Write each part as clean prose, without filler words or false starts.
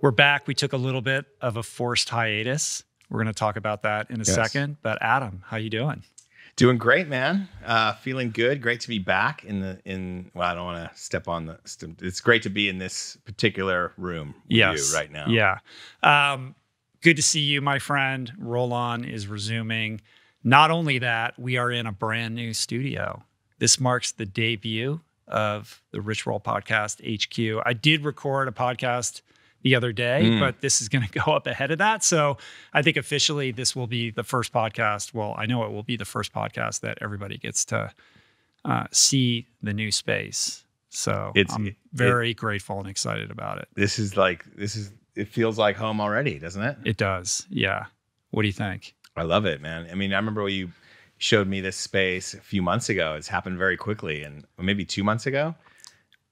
We're back. We took a little bit of a forced hiatus. We're going to talk about that in a second. But Adam, how you doing? Doing great, man. Feeling good. Great to be back well, I don't want to step on it's great to be in this particular room with you right now. Yeah. Good to see you, my friend. Roll On is resuming. Not only that, we are in a brand new studio. This marks the debut of the Rich Roll Podcast HQ. I did record a podcast the other day, but this is going to go up ahead of that. So I think officially this will be the first podcast. Well, I know it will be the first podcast that everybody gets to see the new space. So I'm very grateful and excited about it. It feels like home already, doesn't it? It does. Yeah. What do you think? I love it, man. I mean, I remember when you showed me this space a few months ago. It's happened very quickly, and maybe 2 months ago.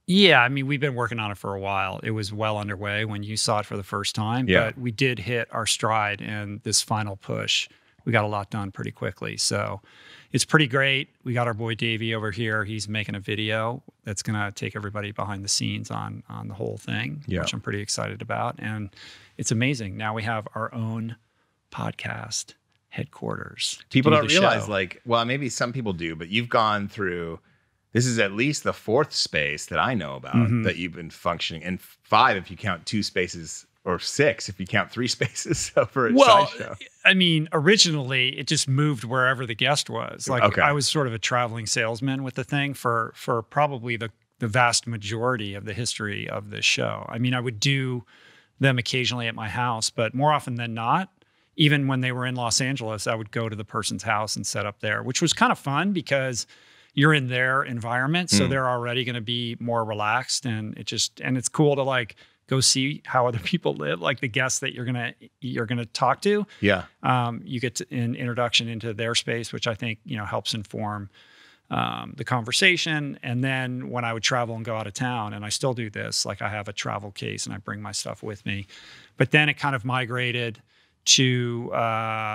Yeah, I mean, we've been working on it for a while. It was well underway when you saw it for the first time, but we did hit our stride, and this final push, we got a lot done pretty quickly. So it's pretty great. We got our boy Davey over here. He's making a video that's going to take everybody behind the scenes on the whole thing, which I'm pretty excited about. And it's amazing. Now we have our own podcast headquarters. People don't realize, maybe some people do, but you've gone through... This is at least the fourth space that I know about that you've been functioning, and 5 if you count 2 spaces, or 6 if you count 3 spaces for a side show. I mean, originally it just moved wherever the guest was. I was sort of a traveling salesman with the thing for probably the vast majority of the history of this show. I mean, I would do them occasionally at my house, but more often than not, even when they were in Los Angeles, I would go to the person's house and set up there, which was kind of fun because you're in their environment, so they're already going to be more relaxed, and it's cool to go see how other people live, like the guests that you're gonna talk to. Yeah, you get an introduction into their space, which I think helps inform the conversation. And then when I would travel and go out of town, and I still do this, I have a travel case and I bring my stuff with me. But then it kind of migrated to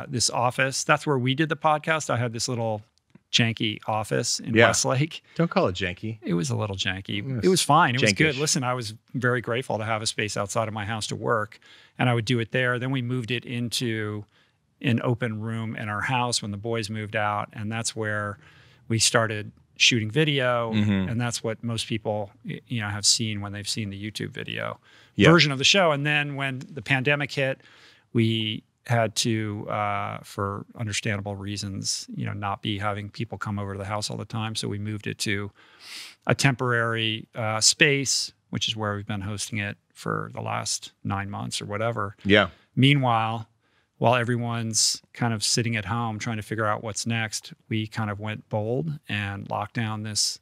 this office. That's where we did the podcast. I had this little janky office in Westlake. Don't call it janky. It was a little janky. It was fine. It was good. Listen, I was very grateful to have a space outside of my house to work, and I would do it there. Then we moved it into an open room in our house when the boys moved out, and that's where we started shooting video, and that's what most people have seen when they've seen the YouTube video version of the show. And then when the pandemic hit, we had to, for understandable reasons, not be having people come over to the house all the time. So we moved it to a temporary space, which is where we've been hosting it for the last 9 months or whatever. Yeah. Meanwhile, while everyone's kind of sitting at home trying to figure out what's next, we kind of went bold and locked down this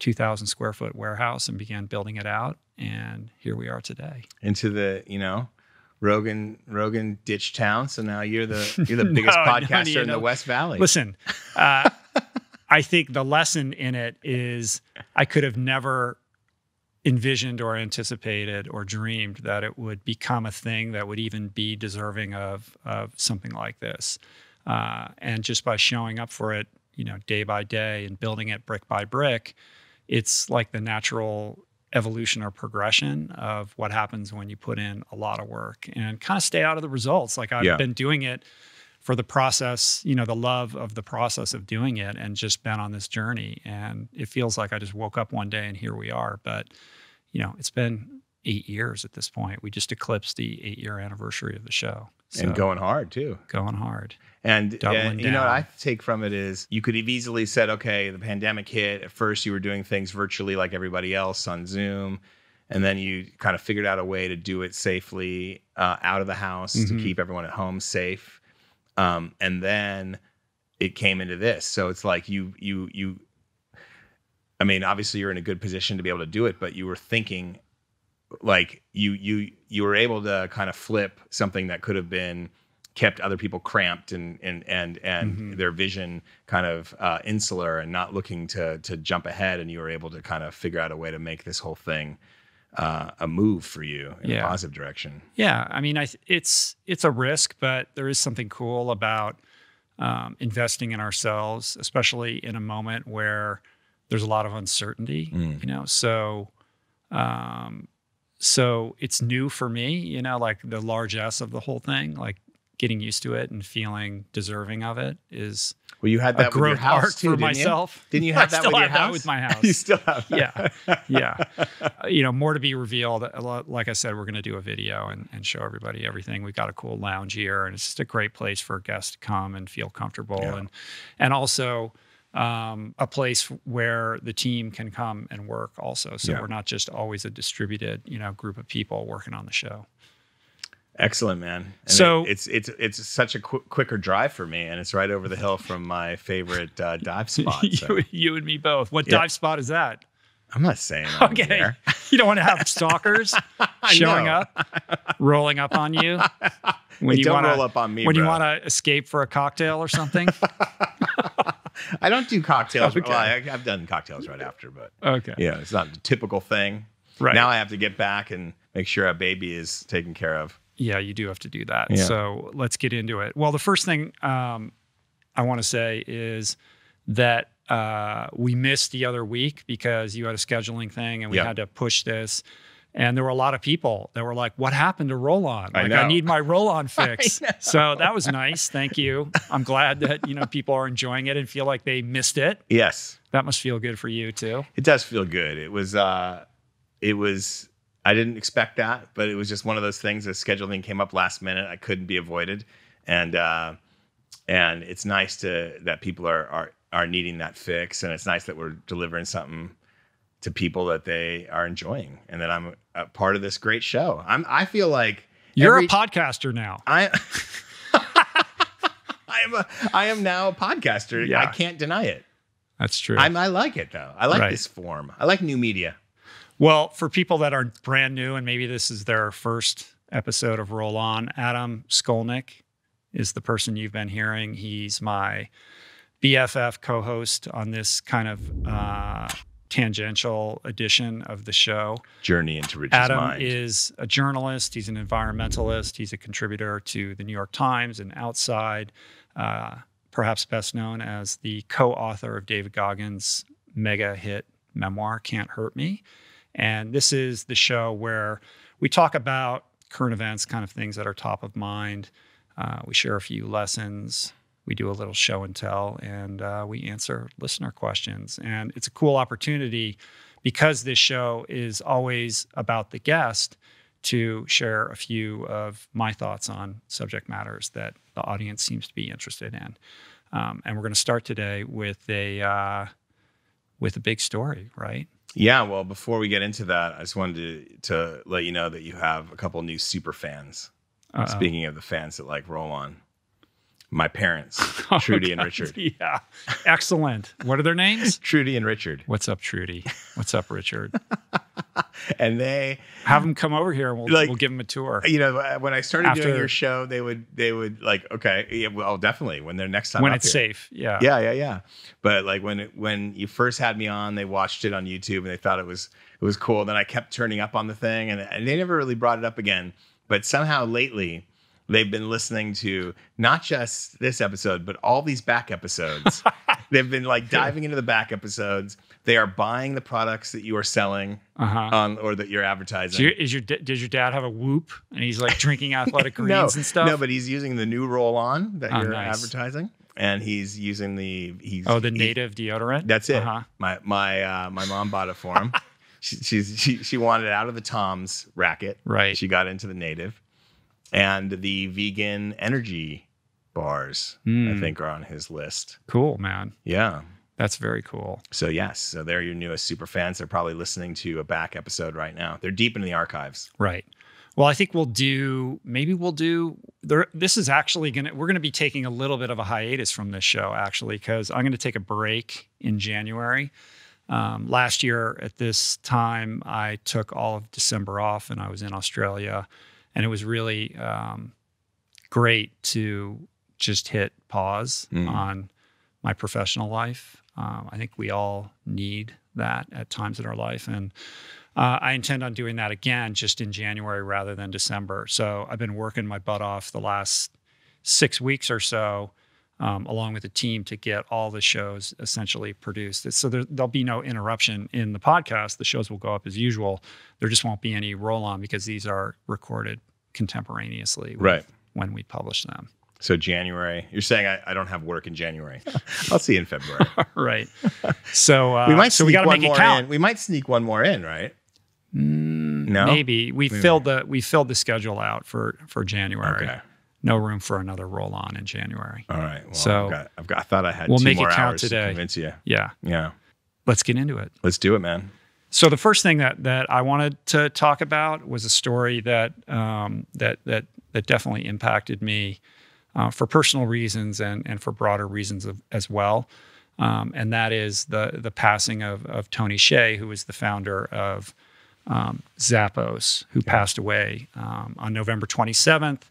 2,000 square foot warehouse and began building it out. And here we are today. Into the, Rogan ditched town, so now you're the biggest podcaster in the West Valley. Listen, I think the lesson in it is I could have never envisioned or anticipated or dreamed that it would become a thing that would even be deserving of something like this. And just by showing up for it, day by day and building it brick by brick, it's like the natural evolution or progression of what happens when you put in a lot of work and kind of stay out of the results. I've been doing it for the process, the love of the process of doing it, and just been on this journey. And it feels like I just woke up one day and here we are. But, it's been 8 years at this point. We just eclipsed the 8-year anniversary of the show. So, and going hard too. Going hard. And what I take from it is you could have easily said, okay, the pandemic hit. At first you were doing things virtually like everybody else on Zoom. And then you kind of figured out a way to do it safely out of the house to keep everyone at home safe. And then it came into this. So it's like I mean, obviously you're in a good position to be able to do it, but you were thinking like you were able to kind of flip something that could have been kept other people cramped and their vision kind of insular and not looking to jump ahead. And you were able to kind of figure out a way to make this whole thing a move for you in a positive direction. Yeah. I mean, it's a risk, but there is something cool about investing in ourselves, especially in a moment where there's a lot of uncertainty, So So it's new for me, like the largesse of the whole thing, like getting used to it and feeling deserving of it is well, you had that a growth with your house arc too, for didn't myself. You? Didn't you have that with your house? That with my house. You still have that. Yeah. More to be revealed. Like I said, we're going to do a video and show everybody everything. We've got a cool lounge here, and it's just a great place for guests to come and feel comfortable, and also a place where the team can come and work also. So we're not just always a distributed, group of people working on the show. Excellent, man. And so it's such a quicker drive for me, and it's right over the hill from my favorite dive spot. So. you and me both. What dive spot is that? I'm not saying. Okay, you don't want to have stalkers showing up, rolling up on you when you want to roll up on me when you want to escape for a cocktail or something. I don't do cocktails. Okay. Well, I've done cocktails right after, but it's not the typical thing. Right now, I have to get back and make sure our baby is taken care of. Yeah, you do have to do that. Yeah. So let's get into it. Well, the first thing I want to say is that we missed the other week because you had a scheduling thing and we had to push this. And there were a lot of people that were like, what happened to Roll-On? Like, I need my Roll-On fix. So that was nice. Thank you. I'm glad that, people are enjoying it and feel like they missed it. Yes. That must feel good for you too. It does feel good. It was, I didn't expect that, but it was just one of those things. The scheduling came up last minute. I couldn't be avoided. And it's nice that people are needing that fix. And it's nice that we're delivering something to people that they are enjoying, and that I'm a part of this great show. I feel like you're a podcaster now. I am now a podcaster. Yeah. I can't deny it. That's true. I like it though. I like this form. I like new media. Well, for people that are brand new and maybe this is their first episode of Roll On, Adam Skolnick is the person you've been hearing. He's my BFF co-host on this kind of tangential edition of the show. Journey into Rich's Adam Mind. is a journalist. He's an environmentalist. He's a contributor to the New York Times and Outside, perhaps best known as the co-author of David Goggins' mega hit memoir, Can't Hurt Me. And this is the show where we talk about current events, kind of things that are top of mind. We share a few lessons. We do a little show and tell, and we answer listener questions. And it's a cool opportunity because this show is always about the guest to share a few of my thoughts on subject matters that the audience seems to be interested in. And we're going to start today with a big story, right? Yeah, well, before we get into that, I just wanted to let you know that you have a couple new super fans. Speaking of the fans that like Roll On. My parents, Trudy and Richard. Yeah, excellent. What are their names? Trudy and Richard. What's up, Trudy? What's up, Richard? And they have them come over here, and we'll give them a tour. When I started doing your show, they would like, okay, yeah, well, definitely when they're next time when up it's here. Safe, yeah. But like when you first had me on, they watched it on YouTube and they thought it was cool. Then I kept turning up on the thing, and they never really brought it up again. But somehow lately, they've been listening to not just this episode, but all these back episodes. They've been like diving into the back episodes. They are buying the products that you are selling or that you're advertising. So does your dad have a Whoop and he's like drinking Athletic Greens and stuff? No, but he's using the new Roll On that you're advertising. And he's using the native deodorant. That's it. My mom bought it for him. She wanted it out of the Tom's racket. Right. She got into the native. And the vegan energy bars, I think, are on his list. Cool, man. Yeah. That's very cool. So, yes. So, they're your newest super fans. They're probably listening to a back episode right now. They're deep in the archives. Right. Well, I think this is actually we're going to be taking a little bit of a hiatus from this show, actually, because I'm going to take a break in January. Last year at this time, I took all of December off and I was in Australia. And it was really great to just hit pause on my professional life. I think we all need that at times in our life. And I intend on doing that again just in January rather than December. So I've been working my butt off the last 6 weeks or so along with the team to get all the shows essentially produced. So there'll be no interruption in the podcast. The shows will go up as usual. There just won't be any roll-on because these are recorded contemporaneously when we publish them. So January, you're saying I don't have work in January. I'll see you in February. Right. So we might we got to make it count. We might sneak one more in, right? No, maybe we filled the schedule out for January. Okay. No room for another roll-on in January. All right. Well, so I thought I had we'll 2 make more it count hours today. to convince you. Yeah. Yeah. Let's get into it. Let's do it, man. So the first thing that I wanted to talk about was a story that definitely impacted me for personal reasons and for broader reasons as well. And that is the passing of Tony Hsieh, who was the founder of Zappos, who passed away on November 27th.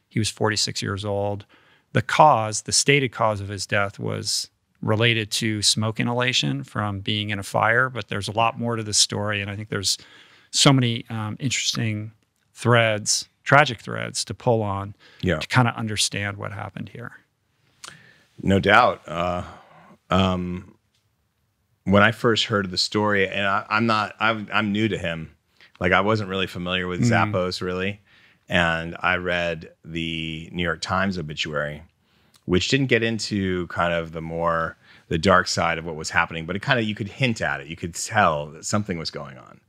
He was 46 years old. The stated cause of his death was related to smoke inhalation from being in a fire, but there's a lot more to this story. And I think there's so many interesting tragic threads to pull on to kind of understand what happened here. No doubt. When I first heard of the story, and I'm new to him. Like, I wasn't really familiar with Zappos really. And I read the New York Times obituary, which didn't get into kind of the dark side of what was happening, but you could hint at it. You could tell that something was going on.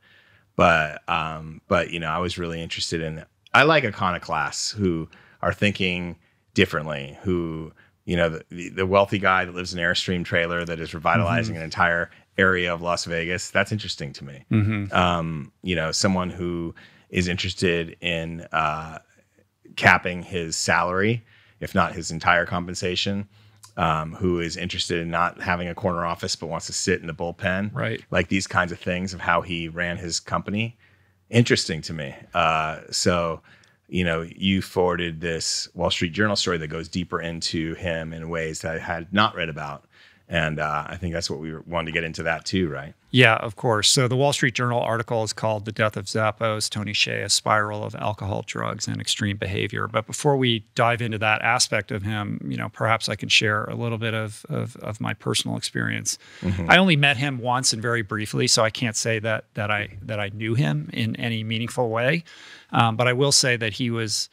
But I was really interested I like iconoclasts who are thinking differently, who, the wealthy guy that lives in an Airstream trailer that is revitalizing an entire area of Las Vegas. That's interesting to me. Someone who is interested in capping his salary, if not his entire compensation, who is interested in not having a corner office but wants to sit in the bullpen. Right. Like these kinds of things of how he ran his company. Interesting to me. So, you forwarded this Wall Street Journal story that goes deeper into him in ways that I had not read about. And I think that's what we wanted to get into that too, right? Yeah, of course. So the Wall Street Journal article is called "The Death of Zappos, Tony Hsieh, A Spiral of Alcohol, Drugs, and Extreme Behavior." But before we dive into that aspect of him, perhaps I can share a little bit of my personal experience. I only met him once and very briefly, so I can't say that I knew him in any meaningful way. But I will say that he was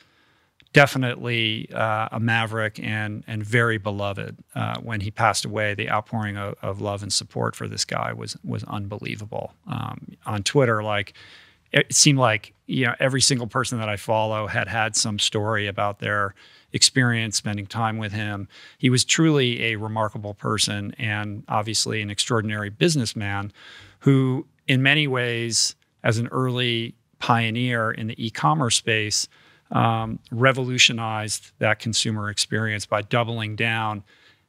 definitely a maverick and very beloved. When he passed away, the outpouring of love and support for this guy was unbelievable. On Twitter, it seemed like every single person that I follow had some story about their experience spending time with him. He was truly a remarkable person and obviously an extraordinary businessman who, in many ways, as an early pioneer in the e-commerce space, revolutionized that consumer experience by doubling down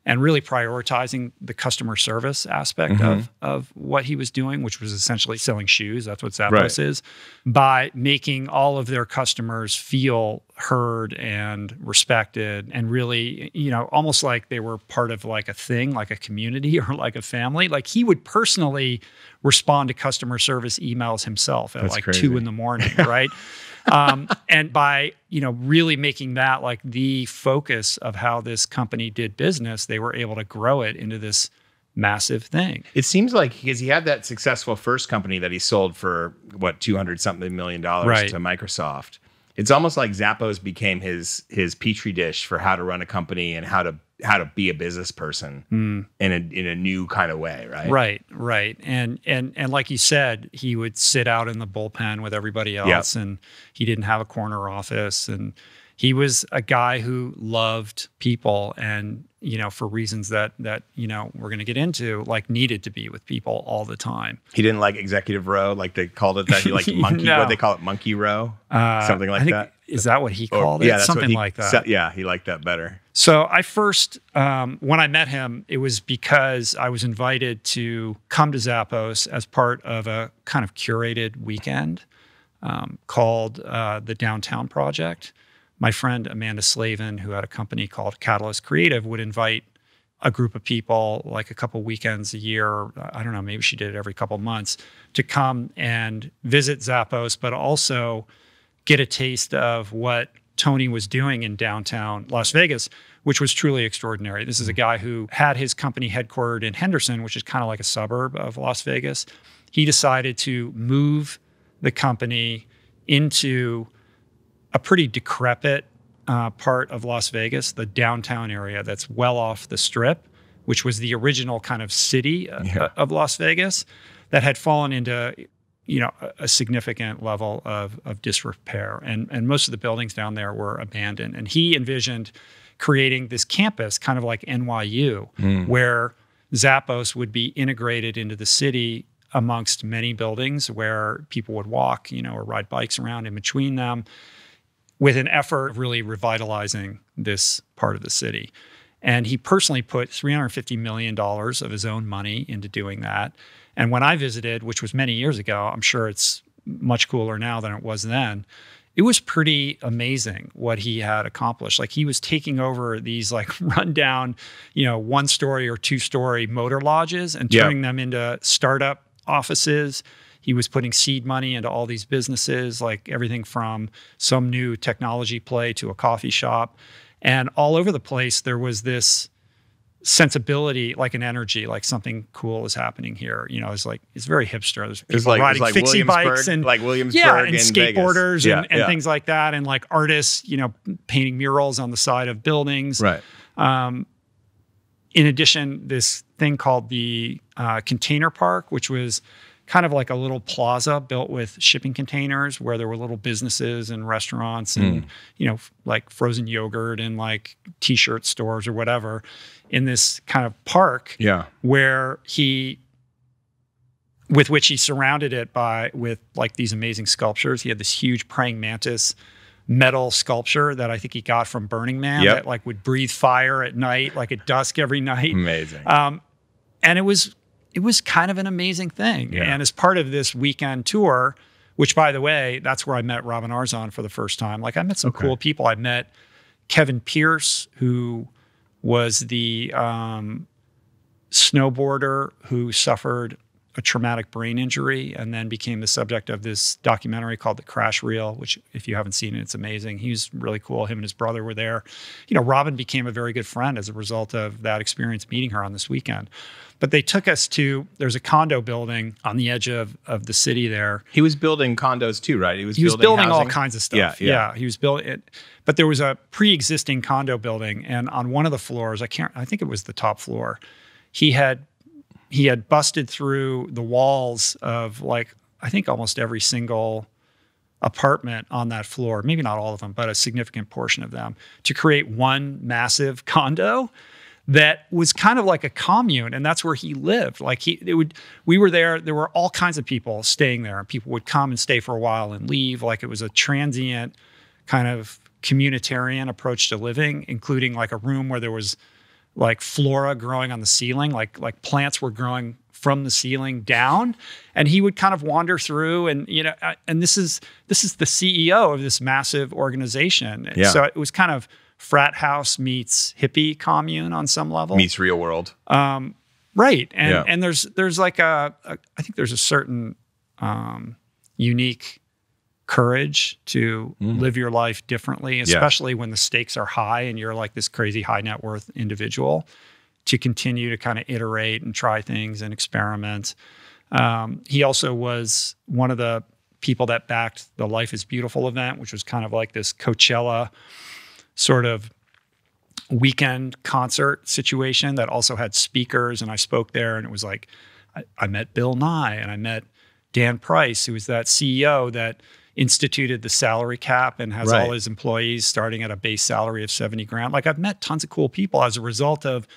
and really prioritizing the customer service aspect of what he was doing, which was essentially selling shoes. That's what Zappos is, by making all of their customers feel heard and respected and really, almost like they were part of like a thing, like a community or like a family. Like he would personally respond to customer service emails himself at like crazy. 2 a.m, right? And by, really making that like the focus of how this company did business, they were able to grow it into this massive thing. It seems like because he had that successful first company that he sold for $200-something million to Microsoft. It's almost like Zappos became his petri dish for how to run a company and how to be a business person in a new kind of way, right? Right. And like you said, he would sit out in the bullpen with everybody else, and he didn't have a corner office, and he was a guy who loved people, and for reasons that we're going to get into, like needed to be with people all the time. He didn't like executive row, like they called it that. He liked monkey. No. What they call it, monkey row, something like that. Is that what he called it? Yeah, something like that. He liked that better. So I first, when I met him, it was because I was invited to come to Zappos as part of a kind of curated weekend called the Downtown Project. My friend Amanda Slavin, who had a company called Catalyst Creative, would invite a group of people like a couple weekends a year, or I don't know, maybe she did it every couple months, to come and visit Zappos, but also get a taste of what Tony was doing in downtown Las Vegas, which was truly extraordinary. This is a guy who had his company headquartered in Henderson, which is kind of like a suburb of Las Vegas. He decided to move the company into a pretty decrepit part of Las Vegas, the downtown area that's well off the Strip, which was the original kind of city of Las Vegas that had fallen into a significant level of disrepair. And most of the buildings down there were abandoned. And he envisioned creating this campus, kind of like NYU, where Zappos would be integrated into the city amongst many buildings where people would walk, or ride bikes around in between them, with an effort of really revitalizing this part of the city. And he personally put $350 million of his own money into doing that. And when I visited, which was many years ago, I'm sure it's much cooler now than it was then, it was pretty amazing what he had accomplished. Like, he was taking over these like rundown, 1-story or 2-story motor lodges and turning them into startup offices. He was putting seed money into all these businesses, like everything from some new technology play to a coffee shop. And all over the place, there was this sensibility, like an energy, like something cool is happening here. It's very hipster. There's people riding fixie bikes and like Williamsburg and skateboarders and things like that, and like artists, painting murals on the side of buildings. Right. In addition, this thing called the Container Park, which was kind of like a little plaza built with shipping containers where there were little businesses and restaurants and, like frozen yogurt and like t-shirt stores or whatever in this kind of park where with which he surrounded it with like these amazing sculptures. He had this huge praying mantis metal sculpture that I think he got from Burning Man that like would breathe fire at night, like at dusk every night. Amazing. And it was kind of an amazing thing. Yeah. And as part of this weekend tour, which, by the way, that's where I met Robin Arzon for the first time. Like, I met some cool people. I met Kevin Pierce, who was the snowboarder who suffered a traumatic brain injury and then became the subject of this documentary called The Crash Reel, which, if you haven't seen it, it's amazing. He was really cool. Him and his brother were there. Robin became a very good friend as a result of that experience meeting her on this weekend. But they took us there's a condo building on the edge of the city there. He was building condos too, right? He was building all kinds of stuff. Yeah, he was building it. But there was a pre-existing condo building, and on one of the floors, I think it was the top floor, he had busted through the walls of, like, I think almost every single apartment on that floor, maybe not all of them, but a significant portion of them, to create one massive condo that was kind of like a commune, and that's where he lived. Like, we were there were all kinds of people staying there, and people would come and stay for a while and leave. Like, it was a transient kind of communitarian approach to living, including like a room where there was like flora growing on the ceiling, like plants were growing from the ceiling down, and he would kind of wander through, and and this is the CEO of this massive organization. Yeah. So it was kind of frat house meets hippie commune on some level. Meets real world. Right. And there's like I think there's a certain unique courage to live your life differently, especially when the stakes are high and you're like this crazy high net worth individual, to continue to kind of iterate and try things and experiment. He also was one of the people that backed the Life is Beautiful event, which was kind of like this Coachella sort of weekend concert situation that also had speakers. And I spoke there, and it was like, I met Bill Nye and I met Dan Price, who was that CEO that instituted the salary cap and has all his employees starting at a base salary of $70,000. Like, I've met tons of cool people as a result of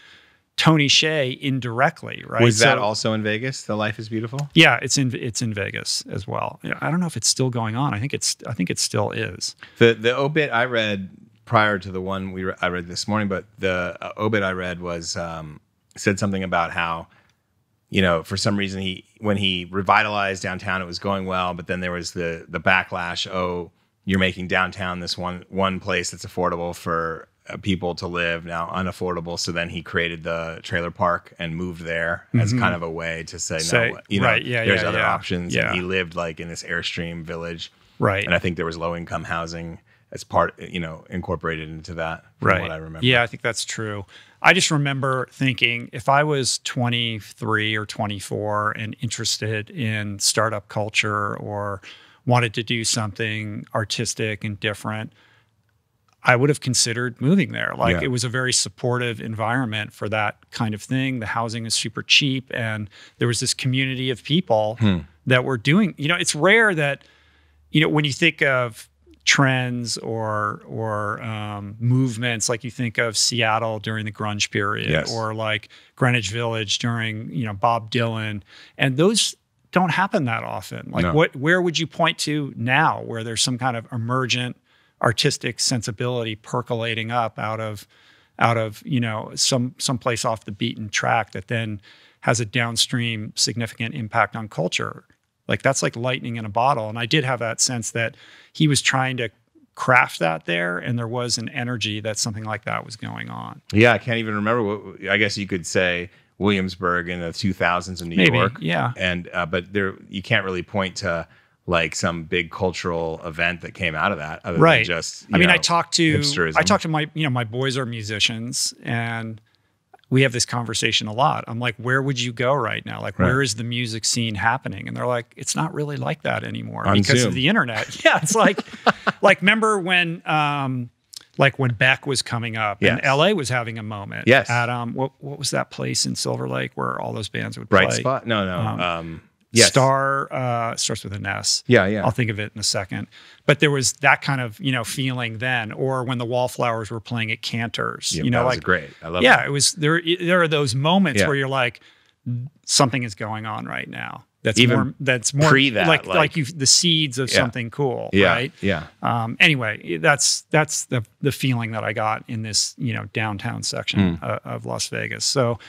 Tony Hsieh indirectly, right? Was that also in Vegas, the Life is Beautiful? Yeah, it's in Vegas as well. I don't know if it's still going on. I think it still is. The obit I read prior to the one I read this morning, but the obit I read was said something about how, for some reason when he revitalized downtown, it was going well, but then there was the backlash. Oh, you're making downtown this one place that's affordable for people to live, now unaffordable. So then he created the trailer park and moved there as kind of a way to say no, there's other options. Yeah. And he lived like in this Airstream village. Right. And I think there was low income housing as part, incorporated into that from right. what I remember. Yeah, I think that's true. I just remember thinking if I was 23 or 24 and interested in startup culture or wanted to do something artistic and different, I would have considered moving there. Like it was a very supportive environment for that kind of thing. The housing is super cheap and there was this community of people that were doing, it's rare that, when you think of trends or movements, like you think of Seattle during the grunge period or like Greenwich Village during, Bob Dylan, and those don't happen that often. Like where would you point to now where there's some kind of emergent artistic sensibility percolating up out of some place off the beaten track that then has a downstream significant impact on culture? Like that's like lightning in a bottle. And I did have that sense that he was trying to craft that there, and there was an energy that something like that was going on. Yeah, I can't even remember I guess you could say Williamsburg in the 2000s in New York. Yeah. And but you can't really point to like some big cultural event that came out of that, other than just I talked to hipsterism. my boys are musicians, and we have this conversation a lot. I'm like, where would you go right now? Like, where is the music scene happening? And they're like, it's not really like that anymore because of the internet. Yeah, it's like remember when when Beck was coming up and LA was having a moment. Yes. At what was that place in Silver Lake where all those bands would play? Bright Spot? No. Yes. Star starts with an S. Yeah. I'll think of it in a second. But there was that kind of feeling then, or when the Wallflowers were playing at Cantor's. That was great. I love. Yeah, it was there. There are those moments where you're like, something is going on right now. That's more pre that, like the seeds of something cool. Yeah. Right. Yeah. Anyway, that's the feeling that I got in this downtown section of Las Vegas. So.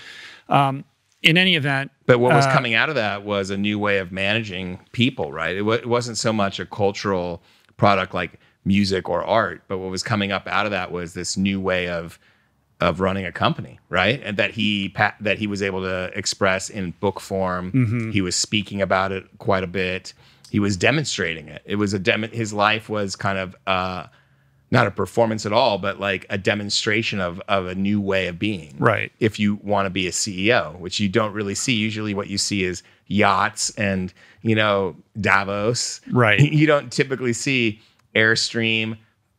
In any event. But what was coming out of that was a new way of managing people, right? It wasn't so much a cultural product like music or art, but what was coming up out of that was this new way of running a company, right? And that he was able to express in book form. Mm-hmm. He was speaking about it quite a bit. He was demonstrating it. It was his life was kind of not a performance at all, but like a demonstration of a new way of being. Right. If you want to be a CEO, which you don't really see. Usually what you see is yachts and, Davos. Right. You don't typically see Airstream,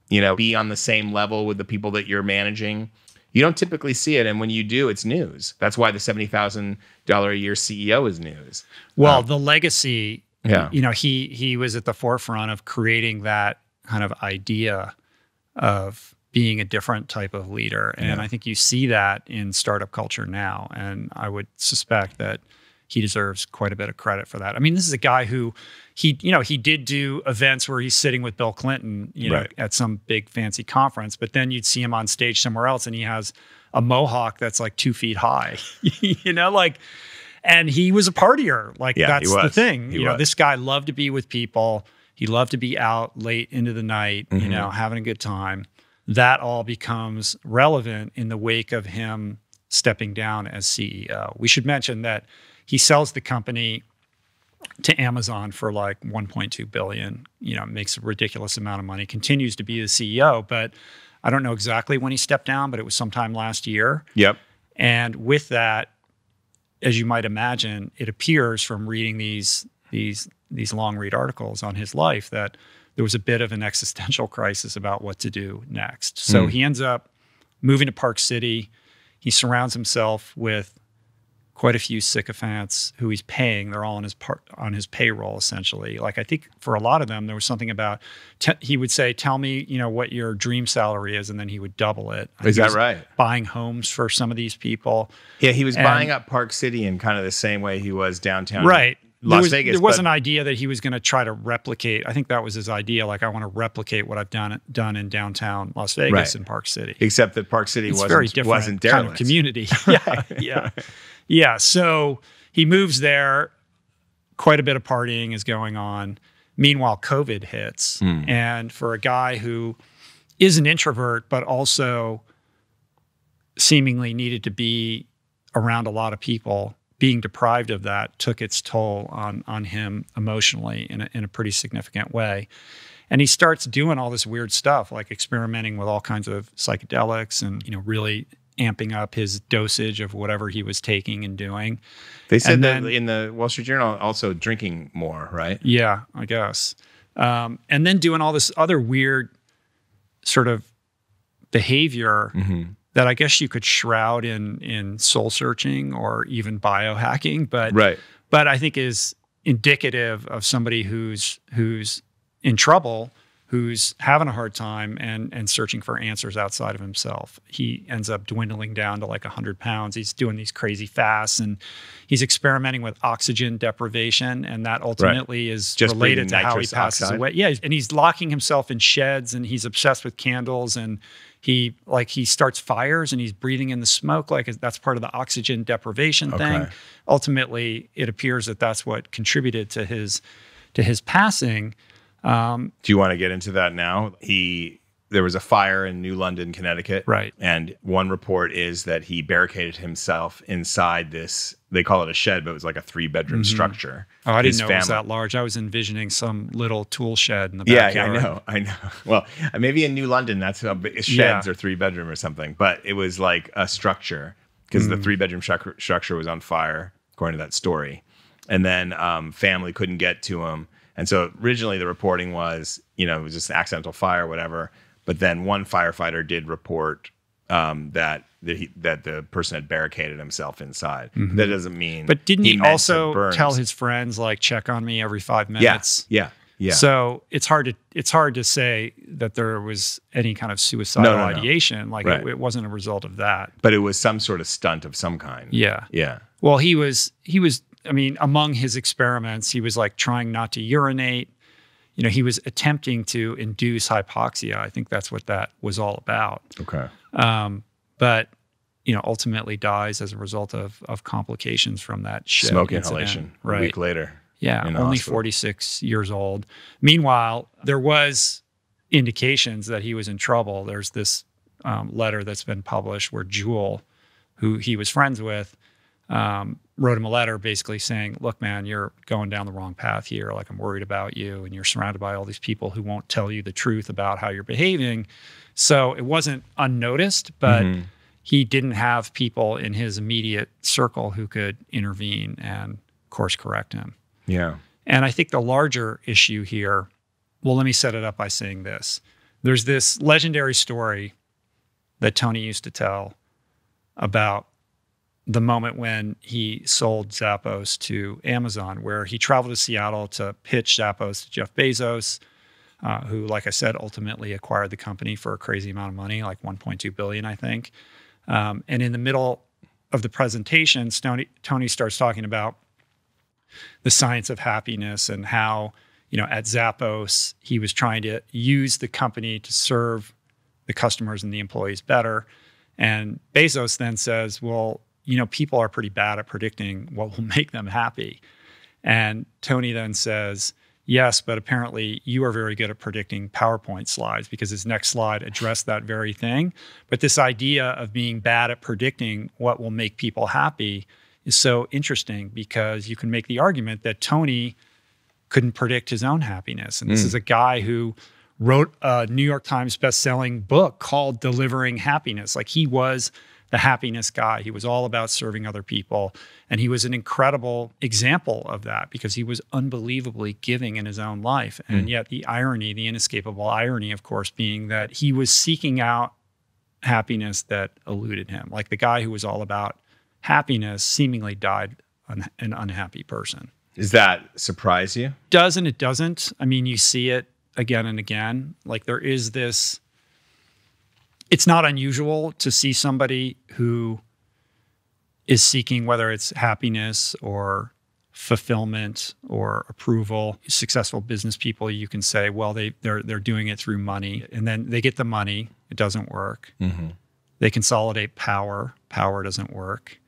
be on the same level with the people that you're managing. You don't typically see it. And when you do, it's news. That's why the $70,000 a year CEO is news. Well, the legacy, he was at the forefront of creating that kind of idea of being a different type of leader. And I think you see that in startup culture now. And I would suspect that he deserves quite a bit of credit for that. I mean, this is a guy who he did do events where he's sitting with Bill Clinton, at some big fancy conference, but then you'd see him on stage somewhere else and he has a mohawk that's like 2 feet high, and he was a partier. Like that's the thing. This guy loved to be with people. He loved to be out late into the night, having a good time. That all becomes relevant in the wake of him stepping down as CEO. We should mention that he sells the company to Amazon for like $1.2 billion, makes a ridiculous amount of money, continues to be the CEO, but I don't know exactly when he stepped down, but it was sometime last year. Yep. And with that, as you might imagine, it appears from reading these long read articles on his life that there was a bit of an existential crisis about what to do next. So he ends up moving to Park City. He surrounds himself with quite a few sycophants who he's paying. They're all on his payroll, essentially. Like I think for a lot of them, there was something about, he would say, tell me, what your dream salary is, and then he would double it. Is that right? Buying homes for some of these people. Yeah, he was buying up Park City in kind of the same way he was downtown. Right. Las Vegas. There was an idea that he was going to try to replicate. I think that was his idea. Like, I want to replicate what I've done in downtown Las Vegas and Park City. Except that Park City wasn't very different kind of community. Yeah. So he moves there. Quite a bit of partying is going on. Meanwhile, COVID hits, and for a guy who is an introvert but also seemingly needed to be around a lot of people, being deprived of that took its toll on him emotionally in a pretty significant way. And he starts doing all this weird stuff, like experimenting with all kinds of psychedelics and, really amping up his dosage of whatever he was taking and doing. They said that in the Wall Street Journal, also drinking more, right? Yeah, I guess. And then doing all this other weird sort of behavior that I guess you could shroud in soul searching or even biohacking, but I think is indicative of somebody who's in trouble, who's having a hard time and searching for answers outside of himself. He ends up dwindling down to like 100 pounds. He's doing these crazy fasts, and he's experimenting with oxygen deprivation, and that ultimately is just related to how he passes away. Yeah, and he's locking himself in sheds, and he's obsessed with candles, and he starts fires, and he's breathing in the smoke. Like that's part of the oxygen deprivation thing. Ultimately, it appears that that's what contributed to his passing. Do you want to get into that now? There was a fire in New London, Connecticut. Right. And one report is that he barricaded himself inside this, they call it a shed, but it was like a 3-bedroom structure. Oh, I didn't know it was that large. I was envisioning some little tool shed in the backyard. Yeah, I know. Well, maybe in New London, that's how sheds are 3-bedroom or something. But it was like a structure because the 3-bedroom structure was on fire, according to that story. And then family couldn't get to him. And so originally the reporting was, it was just an accidental fire or whatever. But then one firefighter did report that the person had barricaded himself inside. That doesn't mean. But didn't he also tell his friends, like, check on me every 5 minutes? Yeah. So it's hard to say that there was any kind of suicidal ideation. Like it wasn't a result of that. But it was some sort of stunt of some kind. Yeah. Well, he was. I mean, among his experiments, he was like trying not to urinate. He was attempting to induce hypoxia. I think that's what that was all about. Okay. But, ultimately dies as a result of complications from that smoke inhalation a week later. Yeah, only 46 years old. Meanwhile, there was indications that he was in trouble. There's this letter that's been published where Jewel, who he was friends with, wrote him a letter basically saying, look, man, you're going down the wrong path here. Like, I'm worried about you, and you're surrounded by all these people who won't tell you the truth about how you're behaving. So it wasn't unnoticed, but he didn't have people in his immediate circle who could intervene and course correct him. Yeah. And I think the larger issue here, well, let me set it up by saying this. There's this legendary story that Tony used to tell about the moment when he sold Zappos to Amazon, where he traveled to Seattle to pitch Zappos to Jeff Bezos, who, like I said, ultimately acquired the company for a crazy amount of money, like $1.2 billion, I think. And in the middle of the presentation, Tony starts talking about the science of happiness and how, at Zappos, he was trying to use the company to serve the customers and the employees better. And Bezos then says, well, people are pretty bad at predicting what will make them happy. And Tony then says, yes, but apparently you are very good at predicting PowerPoint slides, because his next slide addressed that very thing. But this idea of being bad at predicting what will make people happy is so interesting, because you can make the argument that Tony couldn't predict his own happiness. And this is a guy who wrote a New York Times best-selling book called Delivering Happiness. Like, he was the happiness guy. He was all about serving other people. And he was an incredible example of that, because he was unbelievably giving in his own life. And yet the irony, the inescapable irony, of course, being that he was seeking out happiness that eluded him. Like, the guy who was all about happiness seemingly died an unhappy person. Does that surprise you? Does and it doesn't. I mean, you see it again and again. Like, there is this. It's not unusual to see somebody who is seeking, whether it's happiness or fulfillment or approval. Successful business people, you can say, well, they're doing it through money, and then they get the money. It doesn't work. They consolidate power. Power doesn't work.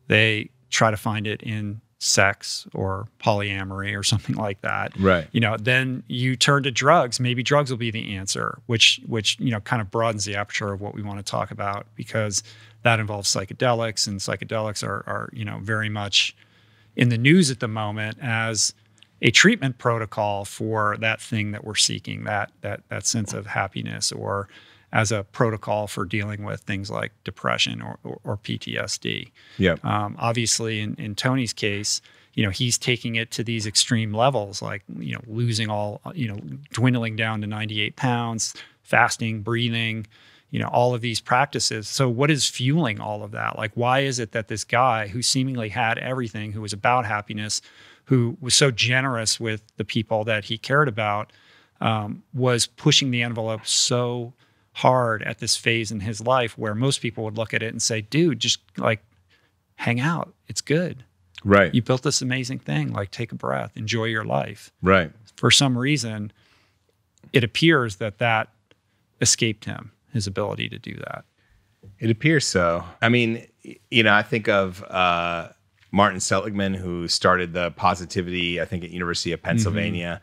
They try to find it in sex or polyamory or something like that. Right. Then you turn to drugs. Maybe drugs will be the answer, which kind of broadens the aperture of what we want to talk about, because that involves psychedelics, and psychedelics are very much in the news at the moment as a treatment protocol for that thing that we're seeking, that sense of happiness, or as a protocol for dealing with things like depression or PTSD. Yeah. Obviously, in Tony's case, he's taking it to these extreme levels, like, losing all, dwindling down to 98 pounds, fasting, breathing, all of these practices. So what is fueling all of that? Like, why is it that this guy who seemingly had everything, who was about happiness, who was so generous with the people that he cared about, was pushing the envelope so hard at this phase in his life where most people would look at it and say, dude, just like hang out. It's good. Right. You built this amazing thing. Like, take a breath, enjoy your life. Right. For some reason, it appears that escaped him, his ability to do that. It appears so. I mean, I think of Martin Seligman, who started the positivity, I think, at University of Pennsylvania.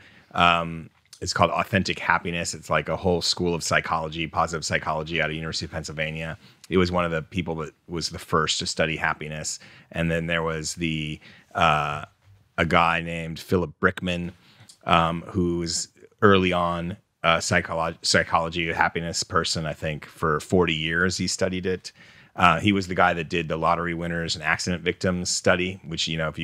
It's called Authentic Happiness. It's like a whole school of psychology, positive psychology, out of University of Pennsylvania. It was one of the people that was the first to study happiness. And then there was a guy named Philip Brickman, who was early on psychology of happiness person. I think for 40 years he studied it. He was the guy that did the lottery winners and accident victims study, which, if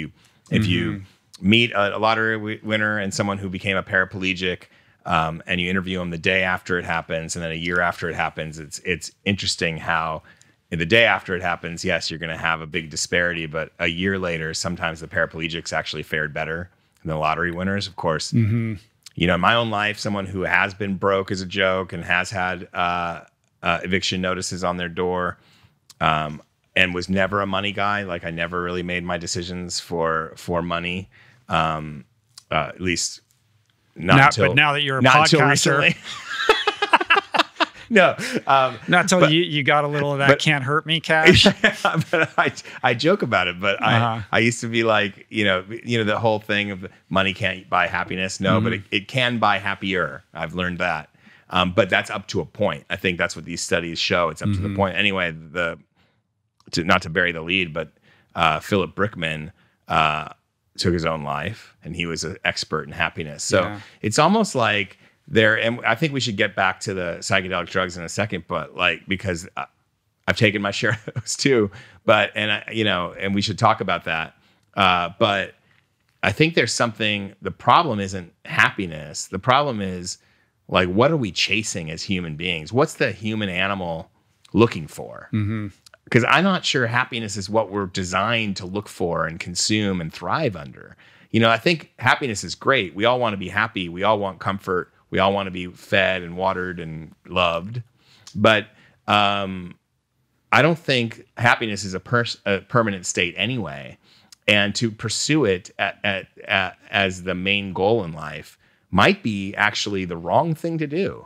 you meet a lottery winner and someone who became a paraplegic, and you interview them the day after it happens, and then a year after it happens, it's interesting how the day after it happens, yes, you're going to have a big disparity, but a year later, sometimes the paraplegics actually fared better than the lottery winners. Of course, in my own life, someone who has been broke as a joke and has had eviction notices on their door, and was never a money guy. Like, I never really made my decisions for money. At least not until, but now that you're a not until podcaster, recently. No, not until you got a little of that can't hurt me cash. But I joke about it. But I used to be like, the whole thing of money can't buy happiness. No, but it can buy happier. I've learned that. But that's up to a point. I think that's what these studies show. It's up to the point. Anyway, not to bury the lead, but Philip Brickman took his own life, and he was an expert in happiness. So it's almost like and I think we should get back to the psychedelic drugs in a second, but because I've taken my share of those too, and we should talk about that. But I think there's something, the problem isn't happiness. The problem is, what are we chasing as human beings? What's the human animal looking for? Because I'm not sure happiness is what we're designed to look for and consume and thrive under. I think happiness is great. We all want to be happy. We all want comfort. We all want to be fed and watered and loved. But I don't think happiness is a permanent state anyway. And to pursue it as the main goal in life might be actually the wrong thing to do.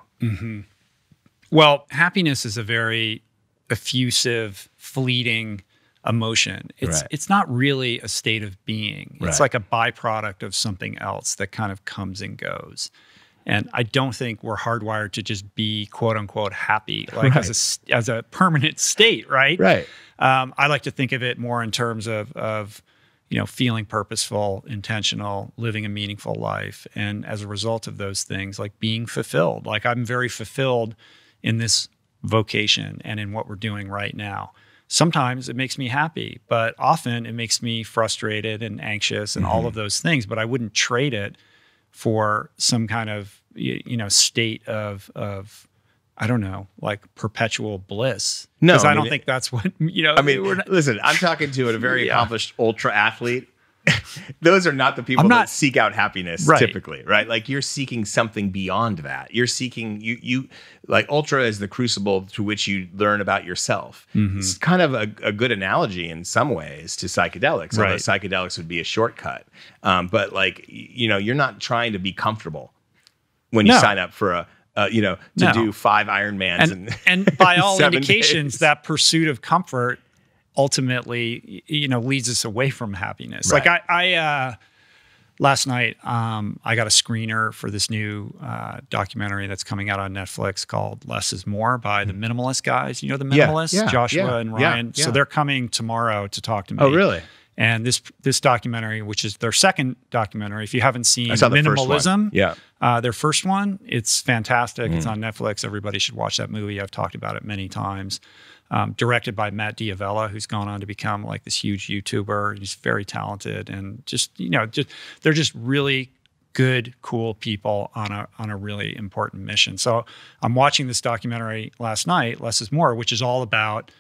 Well, happiness is a very effusive, fleeting emotion. It's not really a state of being. It's like a byproduct of something else that kind of comes and goes. And I don't think we're hardwired to just be quote unquote happy, as a permanent state, right? Right. I like to think of it more in terms of feeling purposeful, intentional, living a meaningful life, and as a result of those things, like being fulfilled. Like, I'm very fulfilled in this vocation and in what we're doing right now. Sometimes it makes me happy, but often it makes me frustrated and anxious and all of those things. But I wouldn't trade it for some kind of state of I don't know, like perpetual bliss. No, because I don't think that's what listen, I'm talking to a very accomplished ultra athlete. Those are not the people that seek out happiness typically, right? Like, you're seeking something beyond that. You're seeking you like, ultra is the crucible through which you learn about yourself. It's kind of a good analogy in some ways to psychedelics, although psychedelics would be a shortcut. But you're not trying to be comfortable when you sign up for do 5 Ironmans and by all 7 indications, days. that pursuit of comfort ultimately, leads us away from happiness. Right. Like, I last night, I got a screener for this new documentary that's coming out on Netflix called Less is More by the Minimalist guys. You know the Minimalists, Joshua and Ryan. So they're coming tomorrow to talk to me. Oh, really? And this documentary, which is their second documentary, if you haven't seen I saw the Minimalism, first one. their first one, it's fantastic. It's on Netflix. Everybody should watch that movie. I've talked about it many times. Directed by Matt D'Avella, who's gone on to become like this huge YouTuber. He's very talented, and they're just really good, cool people on a really important mission. So I'm watching this documentary last night, Less is More, which is all about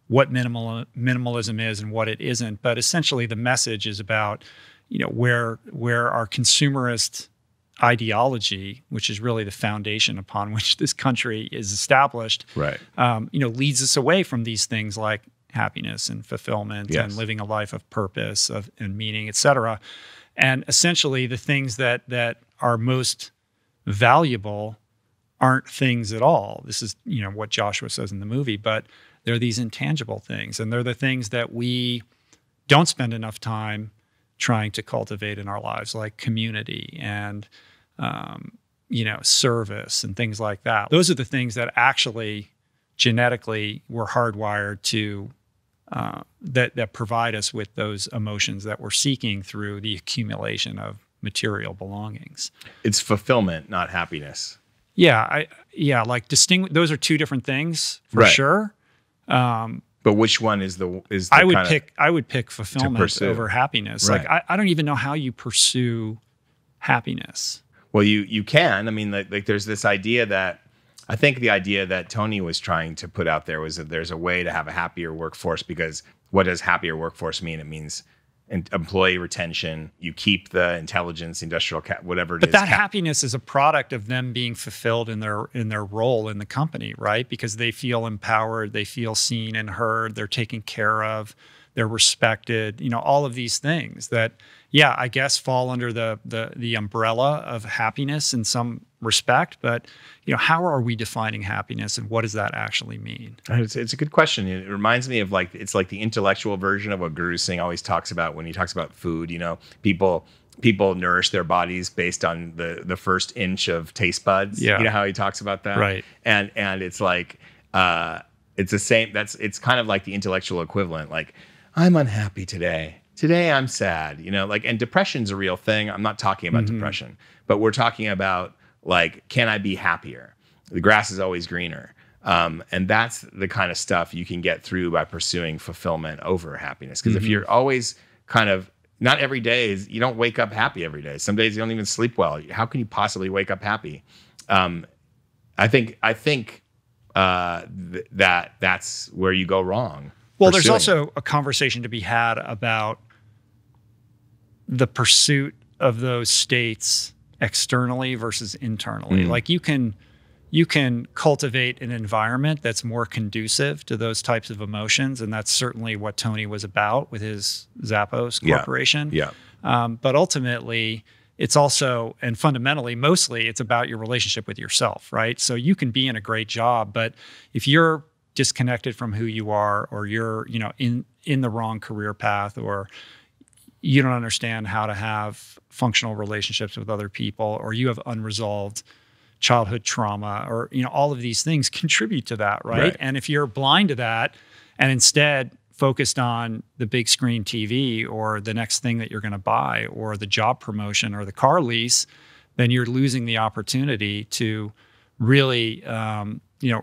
what minimalism is and what it isn't. But essentially the message is about, where our consumerist ideology, which is really the foundation upon which this country is established, right. Leads us away from these things like happiness and fulfillment and living a life of purpose and meaning, et cetera. And essentially the things that are most valuable aren't things at all. This is, what Joshua says in the movie, but they're these intangible things. And they're the things that we don't spend enough time trying to cultivate in our lives, like community and, service and things like that. Those are the things that actually genetically we're hardwired to, that provide us with those emotions that we're seeking through the accumulation of material belongings. It's fulfillment, not happiness. Yeah. Those are two different things for sure. But which one is the I would pick fulfillment over happiness. Right. Like I don't even know how you pursue happiness. Well, you can. I mean, like there's this idea that I think the idea that Tony was trying to put out there was that there's a way to have a happier workforce, because what does happier workforce mean? It means employee retention. You keep the intelligence, industrial, whatever it is. But that happiness is a product of them being fulfilled in their role in the company, right? Because they feel empowered, they feel seen and heard, they're taken care of, they're respected. All of these things that, I guess fall under the umbrella of happiness in some respect. But how are we defining happiness, and what does that actually mean? It's a good question. It reminds me of it's like the intellectual version of what Guru Singh always talks about when he talks about food. People nourish their bodies based on the first inch of taste buds. Yeah. You know how he talks about that? Right. And it's like it's the same. It's kind of like the intellectual equivalent. Like, I'm unhappy today. Today I'm sad. And depression's a real thing. I'm not talking about depression, but we're talking about, like, can I be happier? The grass is always greener. And that's the kind of stuff you can get through by pursuing fulfillment over happiness. Because if you're always kind of, not every day, you don't wake up happy every day. Some days you don't even sleep well. How can you possibly wake up happy? I think that that's where you go wrong. Well, there's also a conversation to be had about the pursuit of those states externally versus internally. Like you can cultivate an environment that's more conducive to those types of emotions, and that's certainly what Tony was about with his Zappos Corporation. Yeah. But ultimately, it's also, and fundamentally, mostly, it's about your relationship with yourself, right? So you can be in a great job, but if you're disconnected from who you are, or you're in the wrong career path, or you don't understand how to have functional relationships with other people, or you have unresolved childhood trauma, or all of these things contribute to that, right? And if you're blind to that and instead focused on the big screen TV or the next thing that you're going to buy, or the job promotion or the car lease, then you're losing the opportunity to really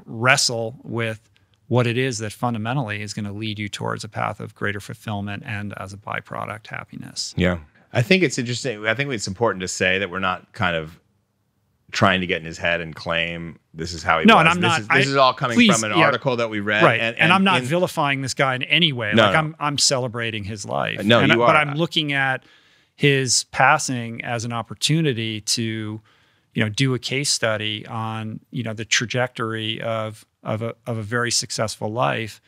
wrestle with what it is that fundamentally is going to lead you towards a path of greater fulfillment and, as a byproduct, happiness. Yeah. I think it's interesting. I think it's important to say that we're not kind of trying to get in his head and claim this is how he was. And I'm not. This is all coming from an article that we read. Right. And I'm not vilifying this guy in any way. I'm celebrating his life. No, you are. But I'm looking at his passing as an opportunity to, do a case study on, the trajectory of a very successful life,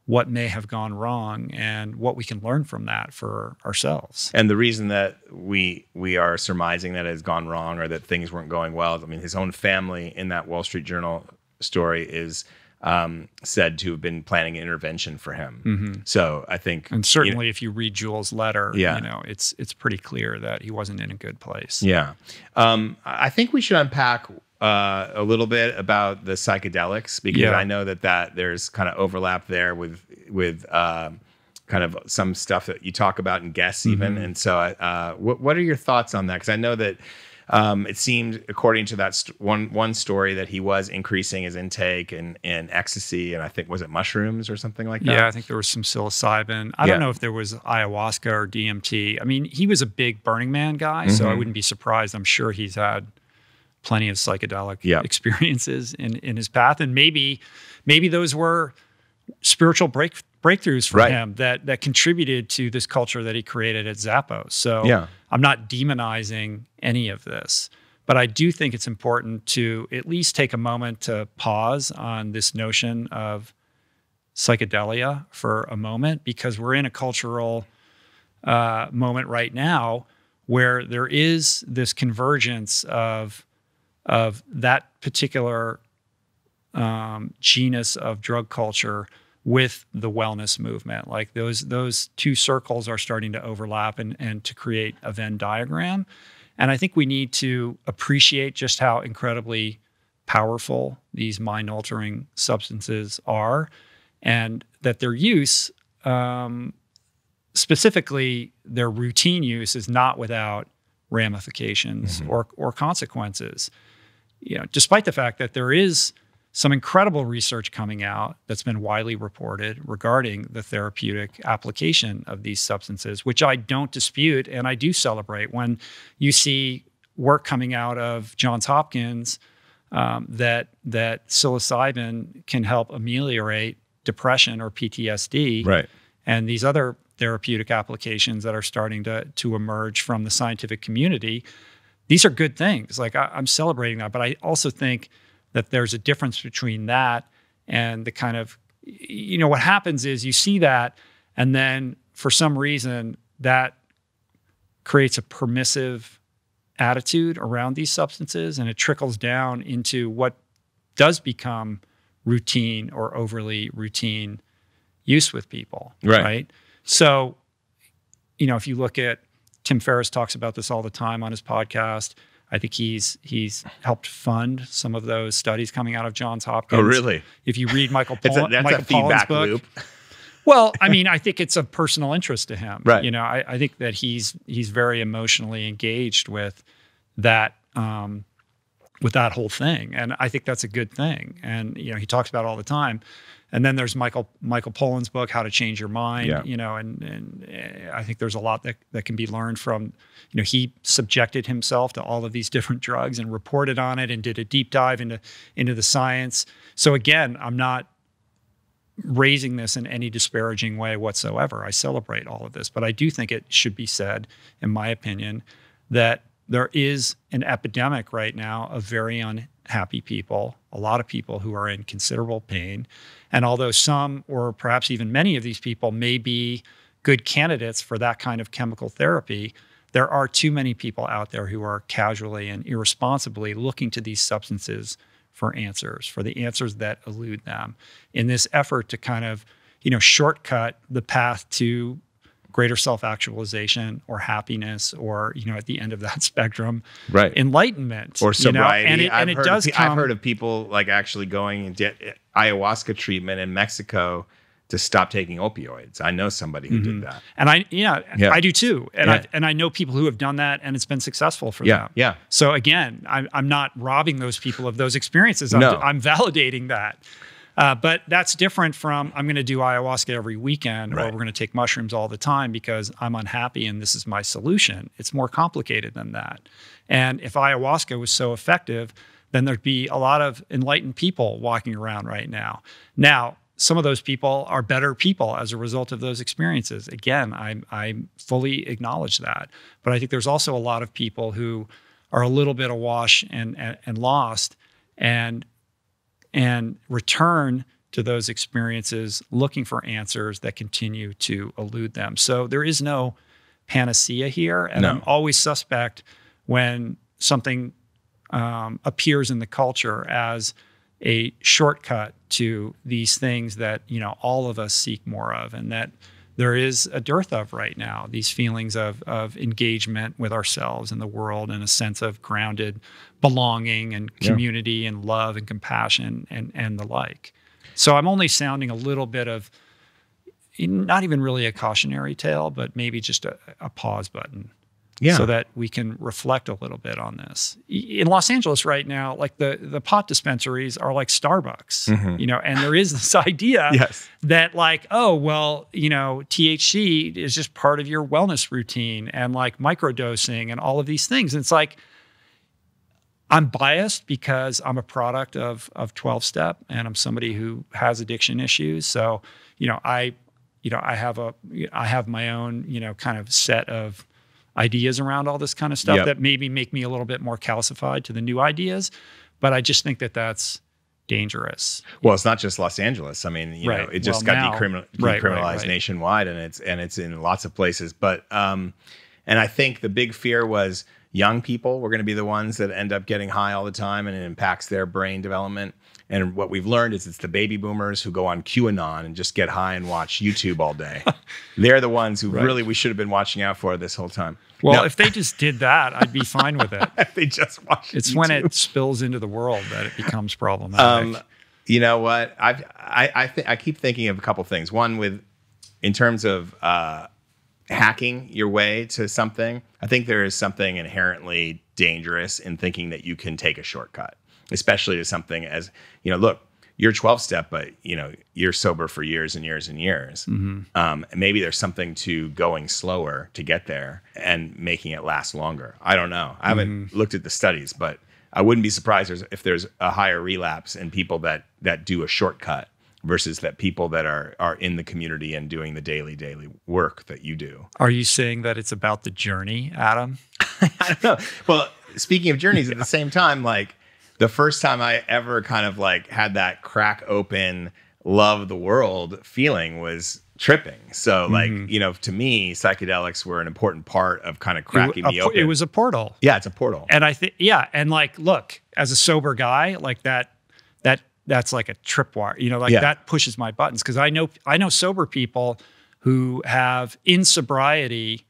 what may have gone wrong, and what we can learn from that for ourselves. And the reason that we are surmising that it has gone wrong, or that things weren't going well, I mean, his own family in that Wall Street Journal story is said to have been planning an intervention for him. So I think, and certainly if you read Jules' letter, it's pretty clear that he wasn't in a good place. Yeah. I think we should unpack a little bit about the psychedelics, because I know that there's kind of overlap there with kind kind of some stuff that you talk about in guests even. And so what are your thoughts on that? Because I know that it seemed, according to that one story, that he was increasing his intake and ecstasy, and I think, was it mushrooms or something like that? Yeah, I think there was some psilocybin. I don't know if there was ayahuasca or DMT. I mean, he was a big Burning Man guy, so I wouldn't be surprised. I'm sure he's had plenty of psychedelic experiences in his path, and maybe those were spiritual breakthroughs for him that contributed to this culture that he created at Zappos. So I'm not demonizing any of this, but I do think it's important to at least take a moment to pause on this notion of psychedelia for a moment, because we're in a cultural moment right now where there is this convergence of that particular genus of drug culture with the wellness movement. Like those two circles are starting to overlap and to create a Venn diagram. And I think we need to appreciate just how incredibly powerful these mind-altering substances are, and that their use, specifically their routine use, is not without ramifications or consequences. You know, despite the fact that there is some incredible research coming out that's been widely reported regarding the therapeutic application of these substances, which I don't dispute and I do celebrate. When you see work coming out of Johns Hopkins that psilocybin can help ameliorate depression or PTSD, right, and these other therapeutic applications that are starting to emerge from the scientific community, these are good things. Like I'm celebrating that, but I also think that there's a difference between that and the kind of, you know, what happens is you see that, and then for some reason that creates a permissive attitude around these substances, and it trickles down into what does become routine or overly routine use with people, right? So, you know, if you look at, Tim Ferriss talks about this all the time on his podcast. I think he's helped fund some of those studies coming out of Johns Hopkins. Oh, really? If you read Michael that's a feedback book, loop. Well, I mean, I think it's of personal interest to him. Right. You know, I think that he's very emotionally engaged with that whole thing, and I think that's a good thing. And you know, he talks about it all the time. And then there's Michael Pollan's book, How to Change Your Mind. You know, and I think there's a lot that can be learned from. You know, he subjected himself to all of these different drugs and reported on it and did a deep dive into the science. So again, I'm not raising this in any disparaging way whatsoever. I celebrate all of this, but I do think it should be said, in my opinion, that there is an epidemic right now of very unhappy people, a lot of people who are in considerable pain. And although some, or perhaps even many of these people may be good candidates for that kind of chemical therapy, there are too many people out there who are casually and irresponsibly looking to these substances for answers, for the answers that elude them, in this effort to kind of, you know, shortcut the path to greater self-actualization or happiness, or, you know, at the end of that spectrum, enlightenment or sobriety. You know? I've heard of people like actually going and get ayahuasca treatment in Mexico to stop taking opioids. I know somebody who did that. And I do too. And I know people who have done that, and it's been successful for them. Yeah. So again, I'm not robbing those people of those experiences. I'm validating that. But that's different from, I'm going to do ayahuasca every weekend, or we're going to take mushrooms all the time because I'm unhappy and this is my solution. It's more complicated than that. And if ayahuasca was so effective, then there'd be a lot of enlightened people walking around right now. Now, some of those people are better people as a result of those experiences. Again, I fully acknowledge that. But I think there's also a lot of people who are a little bit awash and lost, and return to those experiences looking for answers that continue to elude them. So there is no panacea here. And I'm always suspect when something appears in the culture as a shortcut to these things that, you know, all of us seek more of, and that there is a dearth of right now, these feelings of engagement with ourselves and the world, and a sense of grounded belonging and community and love and compassion and the like. So I'm only sounding a little bit of, not even really a cautionary tale, but maybe just a pause button. Yeah. So that we can reflect a little bit on this. In Los Angeles right now, like the pot dispensaries are like Starbucks, you know, and there is this idea that like, oh, well, you know, THC is just part of your wellness routine and like microdosing and all of these things. And it's like, I'm biased because I'm a product of 12-step and I'm somebody who has addiction issues. So, you know, I have my own, you know, kind of set of ideas around all this kind of stuff that maybe make me a little bit more calcified to the new ideas. But I just think that that's dangerous. Well, it's not just Los Angeles. I mean, you know, it just got decriminalized nationwide, and it's in lots of places. But and I think the big fear was young people were going to be the ones that end up getting high all the time, and it impacts their brain development. And what we've learned is it's the baby boomers who go on QAnon and just get high and watch YouTube all day. They're the ones who really we should have been watching out for this whole time. Well, if they just did that, I'd be fine with it. If they just watch It's YouTube. when it spills into the world that it becomes problematic. You know what? I keep thinking of a couple things. One, in terms of hacking your way to something, I think there is something inherently dangerous in thinking that you can take a shortcut, especially to something as, you know, look, you're 12-step, but you know, you're sober for years and years and years. And maybe there's something to going slower to get there and making it last longer. I don't know. I haven't looked at the studies, but I wouldn't be surprised if there's a higher relapse in people that do a shortcut versus that people that are in the community and doing the daily work that you do. Are you saying that it's about the journey, Adam? I don't know. Well, speaking of journeys, at the same time, like, the first time I ever kind of like had that crack open, love the world feeling was tripping. So like, you know, to me, psychedelics were an important part of kind of cracking me open. It was a portal. Yeah, it's a portal. And I think, and like, look, as a sober guy, like that's like a tripwire, you know, like that pushes my buttons. Cause I know sober people who have in sobriety,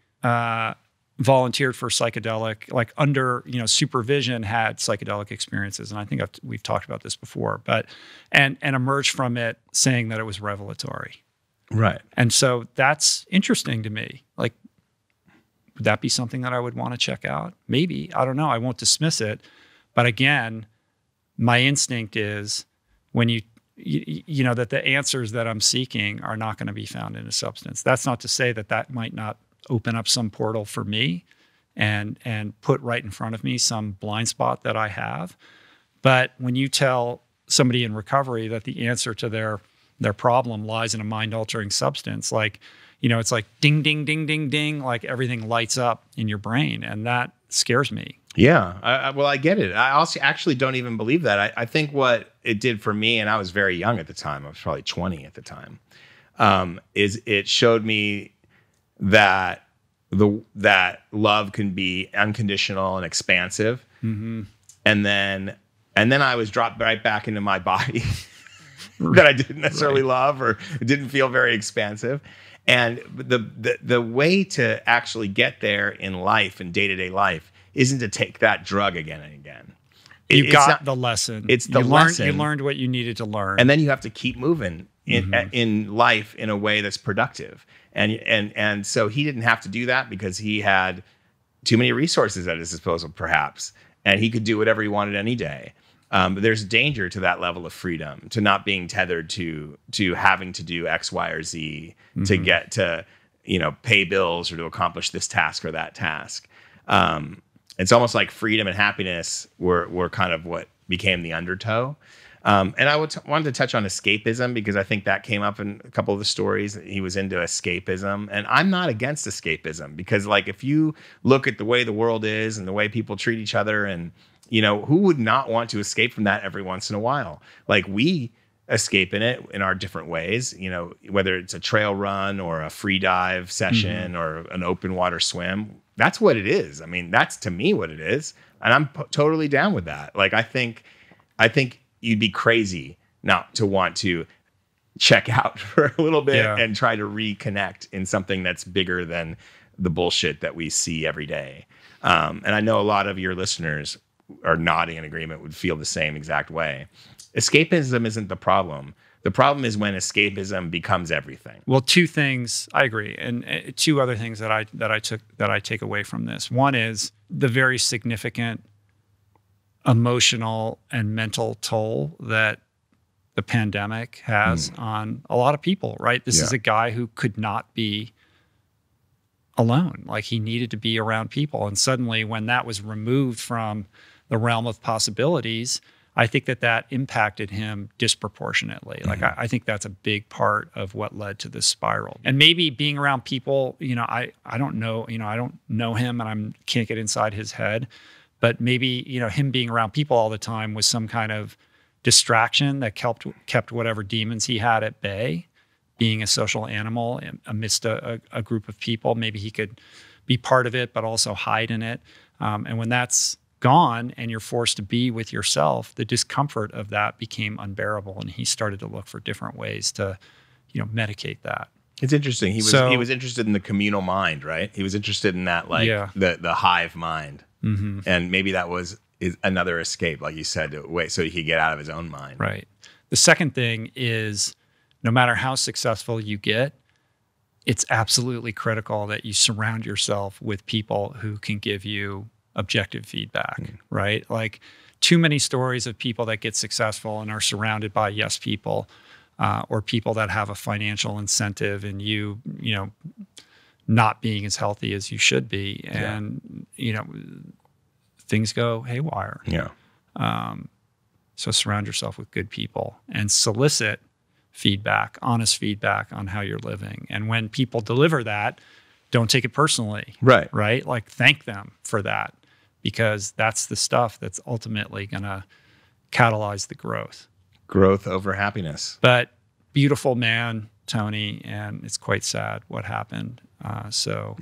volunteered for psychedelic, like under, you know, supervision, had psychedelic experiences. And I think we've talked about this before, but, and emerged from it saying that it was revelatory. Right. And so that's interesting to me. Like, would that be something that I would want to check out? Maybe, I don't know. I won't dismiss it. But again, my instinct is when you know, that the answers that I'm seeking are not going to be found in a substance. That's not to say that might not open up some portal for me and put right in front of me some blind spot that I have. But when you tell somebody in recovery that the answer to their problem lies in a mind-altering substance, like, you know, it's like ding, ding, ding, ding, ding, like everything lights up in your brain. And that scares me. Yeah. Well, I get it. I also actually don't even believe that. I think what it did for me, and I was very young at the time, I was probably 20 at the time, is it showed me that love can be unconditional and expansive. And then I was dropped right back into my body that I didn't necessarily love, or it didn't feel very expansive. And the way to actually get there in life and day-to-day life isn't to take that drug again and again. You got the lesson. It's the lesson. You learned what you needed to learn. And then you have to keep moving in life in a way that's productive. And so he didn't have to do that because he had too many resources at his disposal, perhaps, and he could do whatever he wanted any day. But there's danger to that level of freedom, to not being tethered to having to do X, Y, or Z to get to, you know, pay bills or to accomplish this task or that task. It's almost like freedom and happiness were kind of what became the undertow. And I wanted to touch on escapism because I think that came up in a couple of the stories. He was into escapism, and I'm not against escapism because, like, if you look at the way the world is and the way people treat each other, and, you know, who would not want to escape from that every once in a while? Like, we escape in it in our different ways, you know, whether it's a trail run or a free dive session or an open water swim. That's what it is. I mean, that's to me what it is. And I'm totally down with that. Like, I think you'd be crazy not to want to check out for a little bit and try to reconnect in something that's bigger than the bullshit that we see every day. And I know a lot of your listeners are nodding in agreement, would feel the same exact way. Escapism isn't the problem. The problem is when escapism becomes everything. Well, two things I agree, and two other things that I take away from this. One is the very significant emotional and mental toll that the pandemic has on a lot of people, right? This is a guy who could not be alone. Like, he needed to be around people. And suddenly when that was removed from the realm of possibilities, I think that impacted him disproportionately. Like, I think that's a big part of what led to this spiral. And maybe being around people, I don't know, I don't know him, and I can't get inside his head, but maybe, him being around people all the time was some kind of distraction that kept whatever demons he had at bay. Being a social animal amidst a group of people, maybe he could be part of it, but also hide in it. And when that's gone and you're forced to be with yourself, the discomfort of that became unbearable. And he started to look for different ways to, medicate that. It's interesting. He was interested in the communal mind, right? He was interested in that, the hive mind. Mm-hmm. And maybe that is another escape, like you said, so he could get out of his own mind. Right. The second thing is, no matter how successful you get, it's absolutely critical that you surround yourself with people who can give you objective feedback, right? Like, too many stories of people that get successful and are surrounded by yes people, or people that have a financial incentive in you not being as healthy as you should be. And, things go haywire. Yeah. So surround yourself with good people and solicit feedback, honest feedback on how you're living. And when people deliver that, don't take it personally. Right. Right? Like, thank them for that, because that's the stuff that's ultimately going to catalyze the growth. Growth over happiness. But beautiful man, Tony, and it's quite sad what happened. So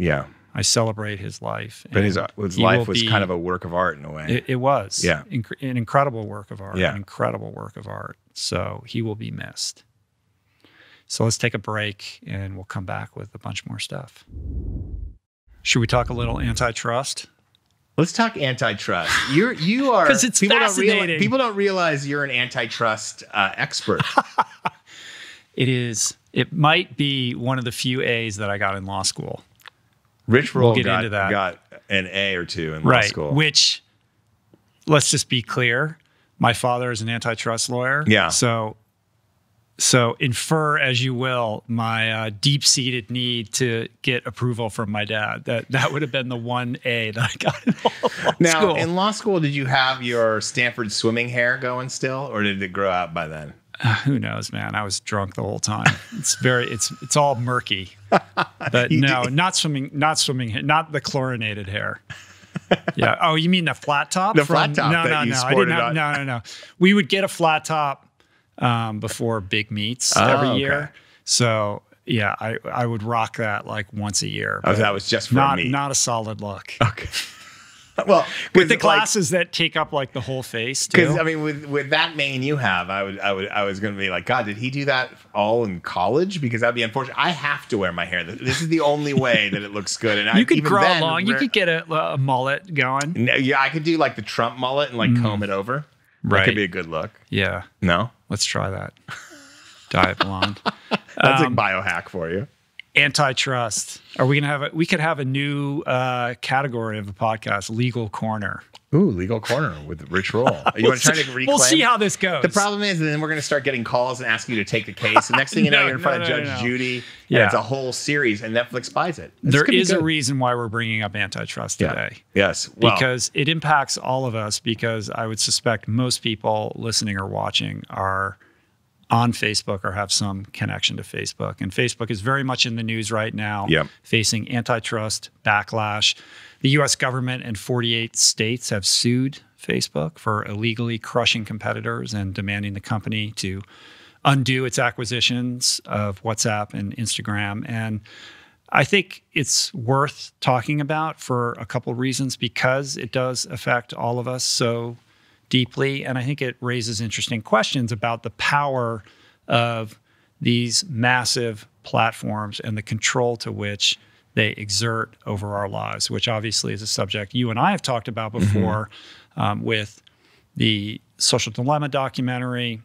I celebrate his life. But his life was kind of a work of art in a way. It was. Yeah. An incredible work of art. Yeah. An incredible work of art. So he will be missed. So let's take a break and we'll come back with a bunch more stuff. Should we talk a little antitrust? Let's talk antitrust. You are, because it's fascinating. People don't realize you're an antitrust expert. It is. It might be one of the few A's that I got in law school. Rich Roll got an A or two in law school. Which, let's just be clear, my father is an antitrust lawyer. Yeah. So infer as you will my deep-seated need to get approval from my dad. That would have been the one A that I got in law school. Now, in law school, did you have your Stanford swimming hair going still, or did it grow out by then? Who knows, man? I was drunk the whole time. It's all murky. But no, not swimming, not the chlorinated hair. Yeah. Oh, you mean the flat top? Flat top. No. I didn't have. No. We would get a flat top before big meets every year. So yeah, I would rock that like once a year. Oh, that was just for me. Not a solid look. Okay. Well, with the glasses that take up like the whole face too. Because I mean, with that mane you have, I was going to be like, God, did he do that all in college? Because that'd be unfortunate. I have to wear my hair. This is the only way that it looks good. And you could grow long. You could get a mullet going. No, yeah, I could do like the Trump mullet and like comb it over. That could be a good look. Yeah. No, let's try that. Dye it blonde. That's a biohack for you. Antitrust. Are we gonna have we could have a new category of the podcast, Legal Corner. Ooh, Legal Corner with Rich Roll. You want to try to reclaim? We'll see how this goes. The problem is, then we're going to start getting calls and asking you to take the case. The next thing you know, you're in front of Judge Judy. Yeah, it's a whole series, and Netflix buys it. There is a reason why we're bringing up antitrust today. Yes, because it impacts all of us. Because I would suspect most people listening or watching are on Facebook or have some connection to Facebook. And Facebook is very much in the news right now, facing antitrust backlash. The U.S. government and 48 states have sued Facebook for illegally crushing competitors and demanding the company to undo its acquisitions of WhatsApp and Instagram. And I think it's worth talking about for a couple of reasons, because it does affect all of us so deeply. And I think it raises interesting questions about the power of these massive platforms and the control to which they exert over our lives, which obviously is a subject you and I have talked about before with the Social Dilemma documentary,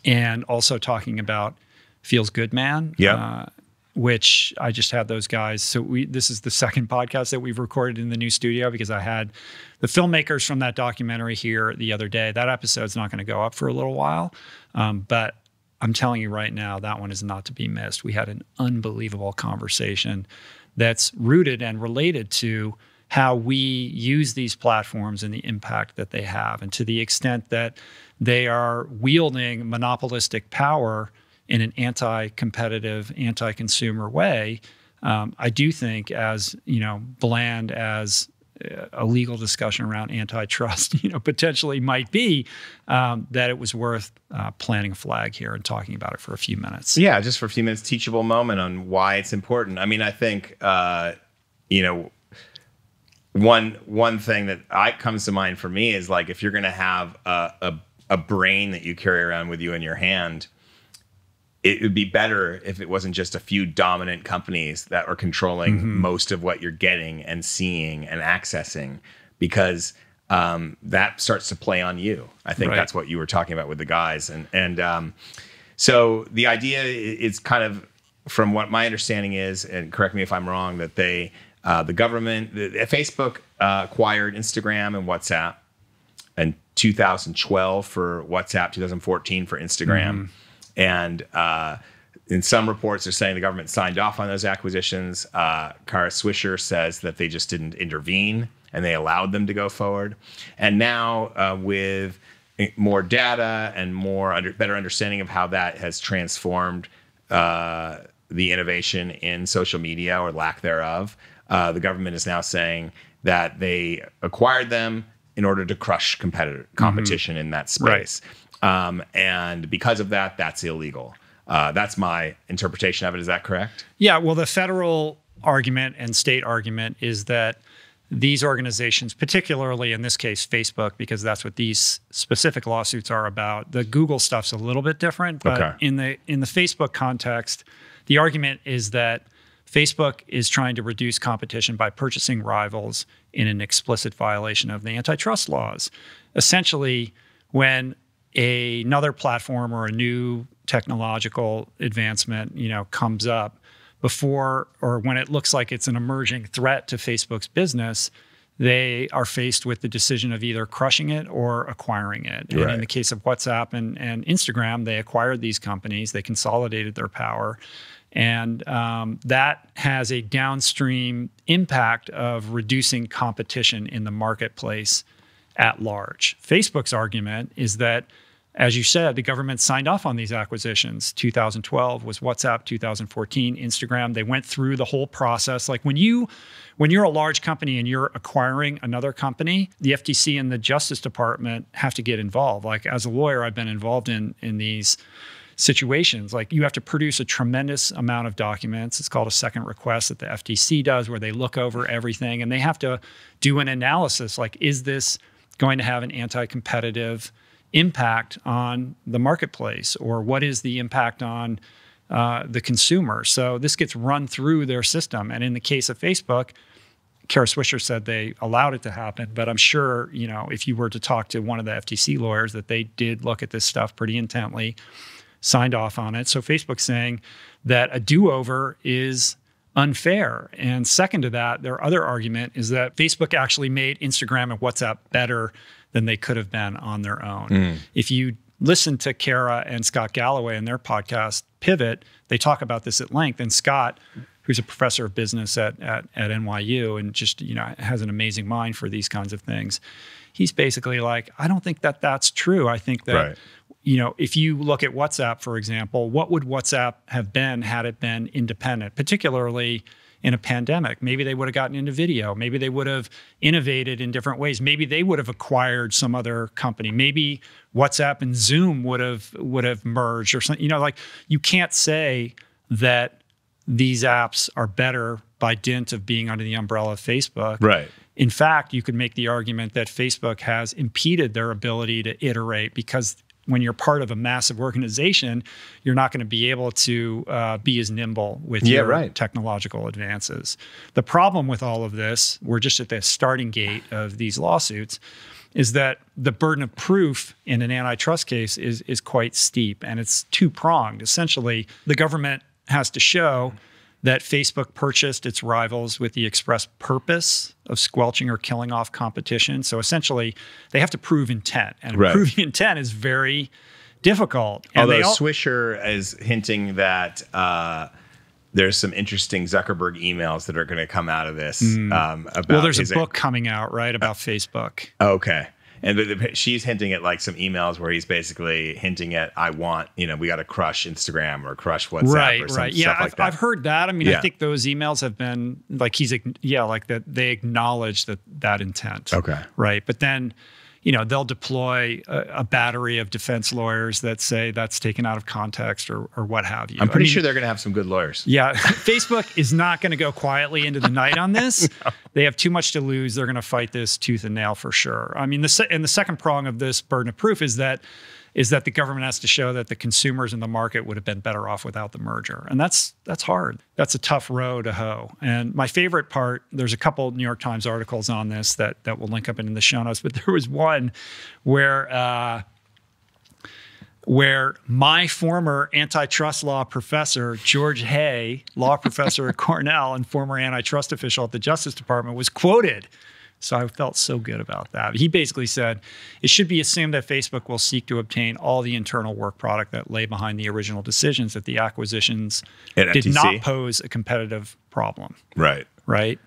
and also talking about Feels Good Man. Yeah. Which I just had those guys. So this is the second podcast that we've recorded in the new studio because I had the filmmakers from that documentary here the other day. That episode's not going to go up for a little while, but I'm telling you right now, that one is not to be missed. We had an unbelievable conversation that's rooted and related to how we use these platforms and the impact that they have. And to the extent that they are wielding monopolistic power in an anti-competitive, anti-consumer way, I do think, as bland as a legal discussion around antitrust, potentially might be, that it was worth planting a flag here and talking about it for a few minutes. Yeah, just for a few minutes, teachable moment on why it's important. I mean, I think one thing that comes to mind for me is like if you're going to have a brain that you carry around with you in your hand, it would be better if it wasn't just a few dominant companies that are controlling most of what you're getting and seeing and accessing, because that starts to play on you. I think that's what you were talking about with the guys. And so the idea is kind of, from what my understanding is, and correct me if I'm wrong, that the government, Facebook acquired Instagram and WhatsApp in 2012 for WhatsApp, 2014 for Instagram. And in some reports, they're saying the government signed off on those acquisitions. Kara Swisher says that they just didn't intervene and they allowed them to go forward. And now with more data and better understanding of how that has transformed the innovation in social media or lack thereof, the government is now saying that they acquired them in order to crush competition in that space. And because of that, that's illegal. That's my interpretation of it. Is that correct? Yeah. Well, the federal argument and state argument is that these organizations, particularly in this case, Facebook, because that's what these specific lawsuits are about. The Google stuff's a little bit different, but in the Facebook context, the argument is that Facebook is trying to reduce competition by purchasing rivals in an explicit violation of the antitrust laws. Essentially, when another platform or a new technological advancement, comes up before or when it looks like it's an emerging threat to Facebook's business, they are faced with the decision of either crushing it or acquiring it. And in the case of WhatsApp and Instagram, they acquired these companies, they consolidated their power. And that has a downstream impact of reducing competition in the marketplace at large. Facebook's argument is that, as you said, the government signed off on these acquisitions. 2012 was WhatsApp, 2014, Instagram. They went through the whole process. Like when you're a large company and you're acquiring another company, the FTC and the Justice Department have to get involved. Like as a lawyer, I've been involved in these situations. Like you have to produce a tremendous amount of documents. It's called a second request that the FTC does, where they look over everything and they have to do an analysis. Like, is this going to have an anti-competitive impact on the marketplace, or what is the impact on the consumer? So this gets run through their system. And in the case of Facebook, Kara Swisher said they allowed it to happen, but I'm sure, if you were to talk to one of the FTC lawyers, that they did look at this stuff pretty intently, signed off on it. So Facebook's saying that a do-over is unfair. And second to that, their other argument is that Facebook actually made Instagram and WhatsApp better than they could have been on their own. If you listen to Kara and Scott Galloway in their podcast, Pivot, they talk about this at length. And Scott, who's a professor of business at NYU and just has an amazing mind for these kinds of things, he's basically like, I don't think that that's true. I think that, if you look at WhatsApp, for example, what would WhatsApp have been had it been independent, particularly in a pandemic? Maybe they would have gotten into video. Maybe they would have innovated in different ways. Maybe they would have acquired some other company. Maybe WhatsApp and Zoom would have merged or something. You can't say that these apps are better by dint of being under the umbrella of Facebook. Right. In fact, you could make the argument that Facebook has impeded their ability to iterate because when you're part of a massive organization, you're not going to be able to be as nimble with your technological advances. The problem with all of this, we're just at the starting gate of these lawsuits, is that the burden of proof in an antitrust case is quite steep, and it's two-pronged. Essentially, the government has to show that Facebook purchased its rivals with the express purpose of squelching or killing off competition. So essentially, they have to prove intent, and proving intent is very difficult. And although Swisher is hinting that there's some interesting Zuckerberg emails that are going to come out of this. About there's a book coming out, right, about Facebook. Okay. And she's hinting at like some emails where he's basically hinting at, I want, we got to crush Instagram or crush WhatsApp or some stuff like that. I've heard that. I mean, I think those emails have been like, like that they acknowledge that intent. Okay. Right. But then, they'll deploy a battery of defense lawyers that say that's taken out of context or what have you. I'm pretty sure they're going to have some good lawyers. Yeah. Facebook is not going to go quietly into the night on this. No. They have too much to lose. They're going to fight this tooth and nail for sure. I mean, the second prong of this burden of proof is that the government has to show that the consumers in the market would have been better off without the merger. And that's hard. That's a tough row to hoe. And my favorite part, there's a couple New York Times articles on this that we'll link up in the show notes, but there was one where my former antitrust law professor, George Hay, law professor at Cornell and former antitrust official at the Justice Department, was quoted. So I felt so good about that. He basically said, it should be assumed that Facebook will seek to obtain all the internal work product that lay behind the original decisions, that the acquisitions did not pose a competitive problem. Right. Right.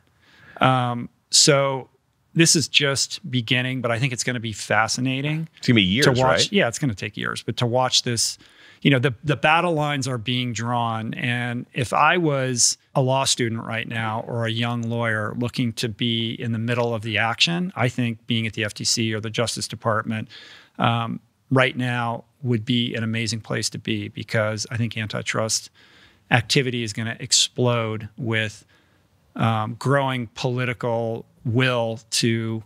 So this is just beginning, but I think it's going to be fascinating. It's going to be years, to watch, right? Yeah, it's going to take years. But to watch this, the battle lines are being drawn. And if I was a law student right now or a young lawyer looking to be in the middle of the action, I think being at the FTC or the Justice Department right now would be an amazing place to be, because I think antitrust activity is going to explode with growing political will to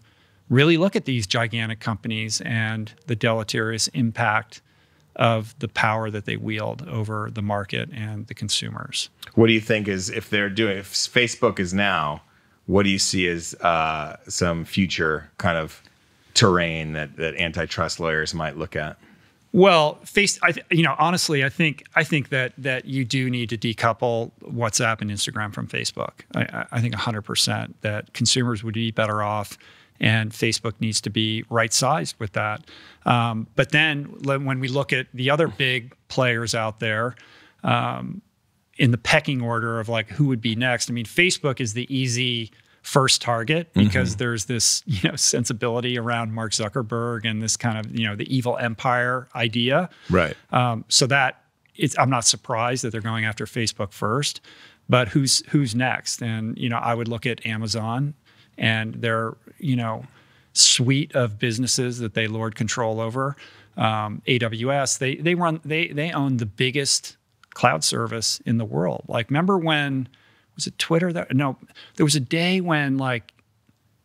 really look at these gigantic companies and the deleterious impact of the power that they wield over the market and the consumers. What do you think if Facebook is now, what do you see as some future kind of terrain that antitrust lawyers might look at? Well, honestly, I think that you do need to decouple WhatsApp and Instagram from Facebook. I think 100% that consumers would be better off, and Facebook needs to be right-sized with that. But then when we look at the other big players out there, in the pecking order of like who would be next, I mean, Facebook is the easy first target because there's this, sensibility around Mark Zuckerberg and this kind of, the evil empire idea. Right. So I'm not surprised that they're going after Facebook first, but who's next? And, I would look at Amazon and their, suite of businesses that they lord control over. AWS, they own the biggest cloud service in the world. Like, remember when, was it Twitter? There was a day when like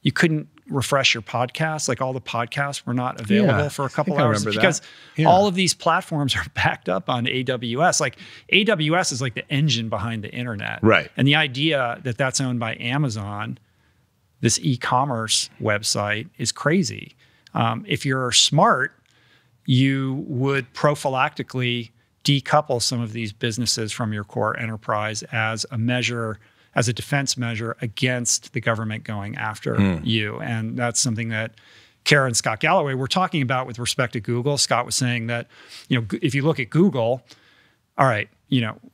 you couldn't refresh your podcast. Like all the podcasts were not available for a couple hours because all of these platforms are backed up on AWS. Like AWS is like the engine behind the internet. Right. And the idea that that's owned by Amazon, this e-commerce website, is crazy. If you're smart, you would prophylactically decouple some of these businesses from your core enterprise as a defense measure against the government going after you. And that's something that Kara and Scott Galloway were talking about with respect to Google. Scott was saying that, if you look at Google, all right,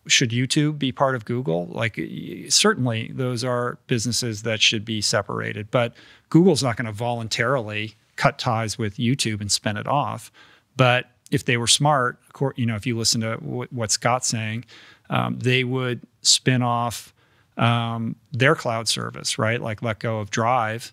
should YouTube be part of Google? Like, certainly those are businesses that should be separated, but Google's not going to voluntarily cut ties with YouTube and spin it off. But if they were smart, if you listen to what Scott's saying, they would spin off their cloud service, right? Like let go of Drive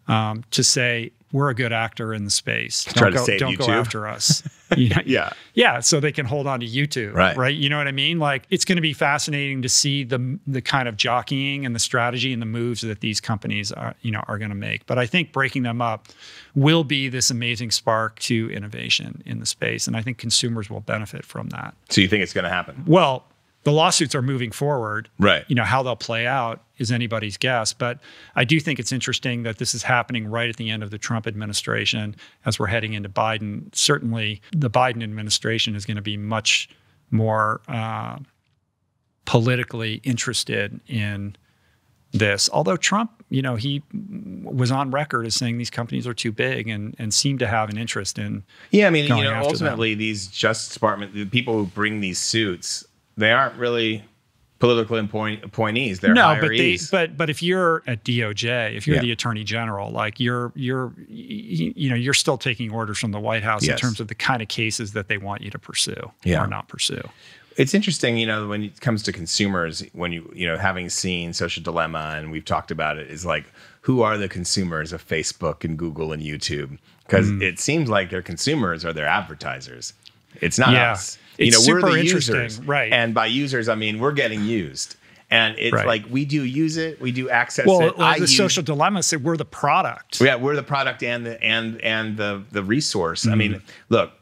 to say, we're a good actor in the space. Don't go after us. Yeah. So they can hold on to YouTube, right? You know what I mean? Like, it's going to be fascinating to see the kind of jockeying and the strategy and the moves that these companies are going to make. But I think breaking them up will be this amazing spark to innovation in the space, and I think consumers will benefit from that. So you think it's going to happen? Well, the lawsuits are moving forward. Right. How they'll play out is anybody's guess. But I do think it's interesting that this is happening right at the end of the Trump administration as we're heading into Biden. Certainly, the Biden administration is going to be much more politically interested in this. Although Trump, he was on record as saying these companies are too big and seemed to have an interest in ultimately them. These Justice Department, the people who bring these suits, they aren't really political appointees. They're hirees. But if you're at DOJ, if you're the Attorney General, like you're still taking orders from the White House in terms of the kind of cases that they want you to pursue or not pursue. It's interesting, when it comes to consumers, when having seen Social Dilemma, and we've talked about it, is like, who are the consumers of Facebook and Google and YouTube? Because it seems like their consumers are their advertisers. It's not us. It's we're super the interesting, users, right? And by users, I mean we're getting used, and it's like we do use it, we do access it. Well, the Social Dilemma said we're the product. Yeah, we're the product and the resource. I mean, look,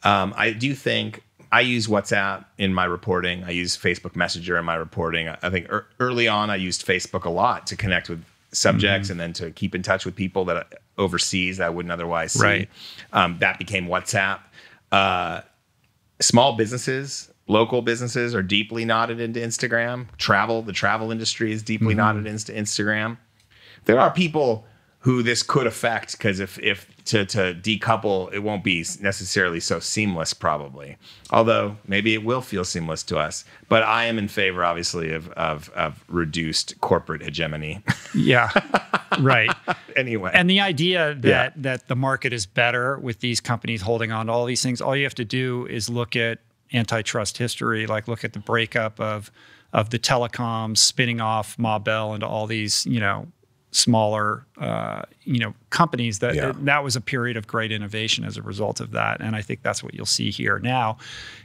I do think I use WhatsApp in my reporting. I use Facebook Messenger in my reporting. I think early on I used Facebook a lot to connect with subjects and then to keep in touch with people that overseas that I wouldn't otherwise see. Right. That became WhatsApp. Small businesses, local businesses are deeply knotted into Instagram. The travel industry is deeply knotted into Instagram. There are people who this could affect, because if to decouple, it won't be necessarily so seamless probably. Although maybe it will feel seamless to us. But I am in favor, obviously, of reduced corporate hegemony. Yeah, right. Anyway. And the idea that the market is better with these companies holding on to all these things, all you have to do is look at antitrust history, like look at the breakup of the telecoms, spinning off Ma Bell into all these, smaller, companies. That was a period of great innovation as a result of that. And I think that's what you'll see here now.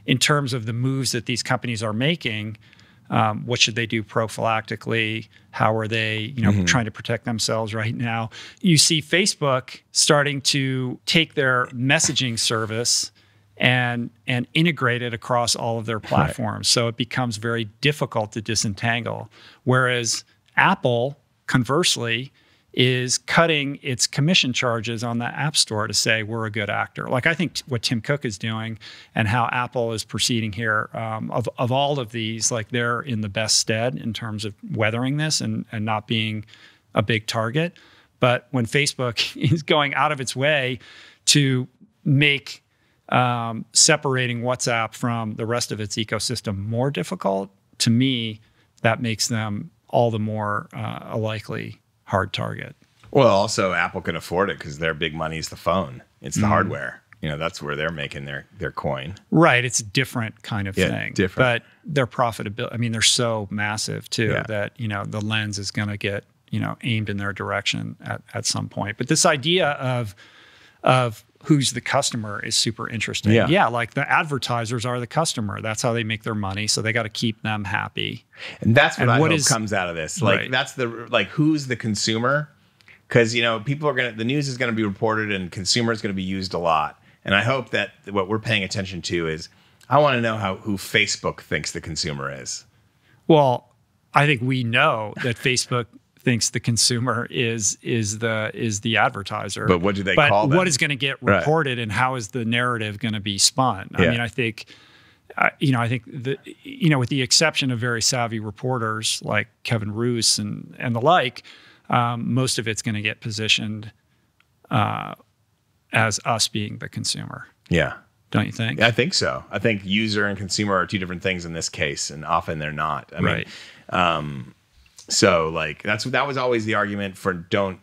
In terms of the moves that these companies are making, what should they do prophylactically? How are they, trying to protect themselves right now? You see Facebook starting to take their messaging service and integrate it across all of their platforms. Right. So it becomes very difficult to disentangle. Whereas Apple, conversely, is cutting its commission charges on the App Store to say we're a good actor. Like, I think what Tim Cook is doing and how Apple is proceeding here, of all of these, like, they're in the best stead in terms of weathering this and not being a big target. But when Facebook is going out of its way to make separating WhatsApp from the rest of its ecosystem more difficult, to me, that makes them all the more a likely hard target. Well, also Apple can afford it because their big money is the phone. It's the hardware. That's where they're making their coin. Right. It's a different kind of thing. Different. But their profitability, they're so massive too that, the lens is going to get, aimed in their direction at some point. But this idea of who's the customer is super interesting. Yeah, like the advertisers are the customer. That's how they make their money. So they got to keep them happy. And that's what I hope comes out of this. Like, that's who's the consumer? Because, the news is going to be reported and consumer is going to be used a lot. And I hope that what we're paying attention to is, I want to know who Facebook thinks the consumer is. Well, I think we know that Facebook thinks the consumer is the advertiser. But what do they call them? What is going to get reported and how is the narrative going to be spun? I mean, I think, with the exception of very savvy reporters like Kevin Roos and the like, most of it's going to get positioned as us being the consumer. Yeah. Don't you think? I think so. I think user and consumer are two different things in this case, and often they're not. I mean, so like that was always the argument for don't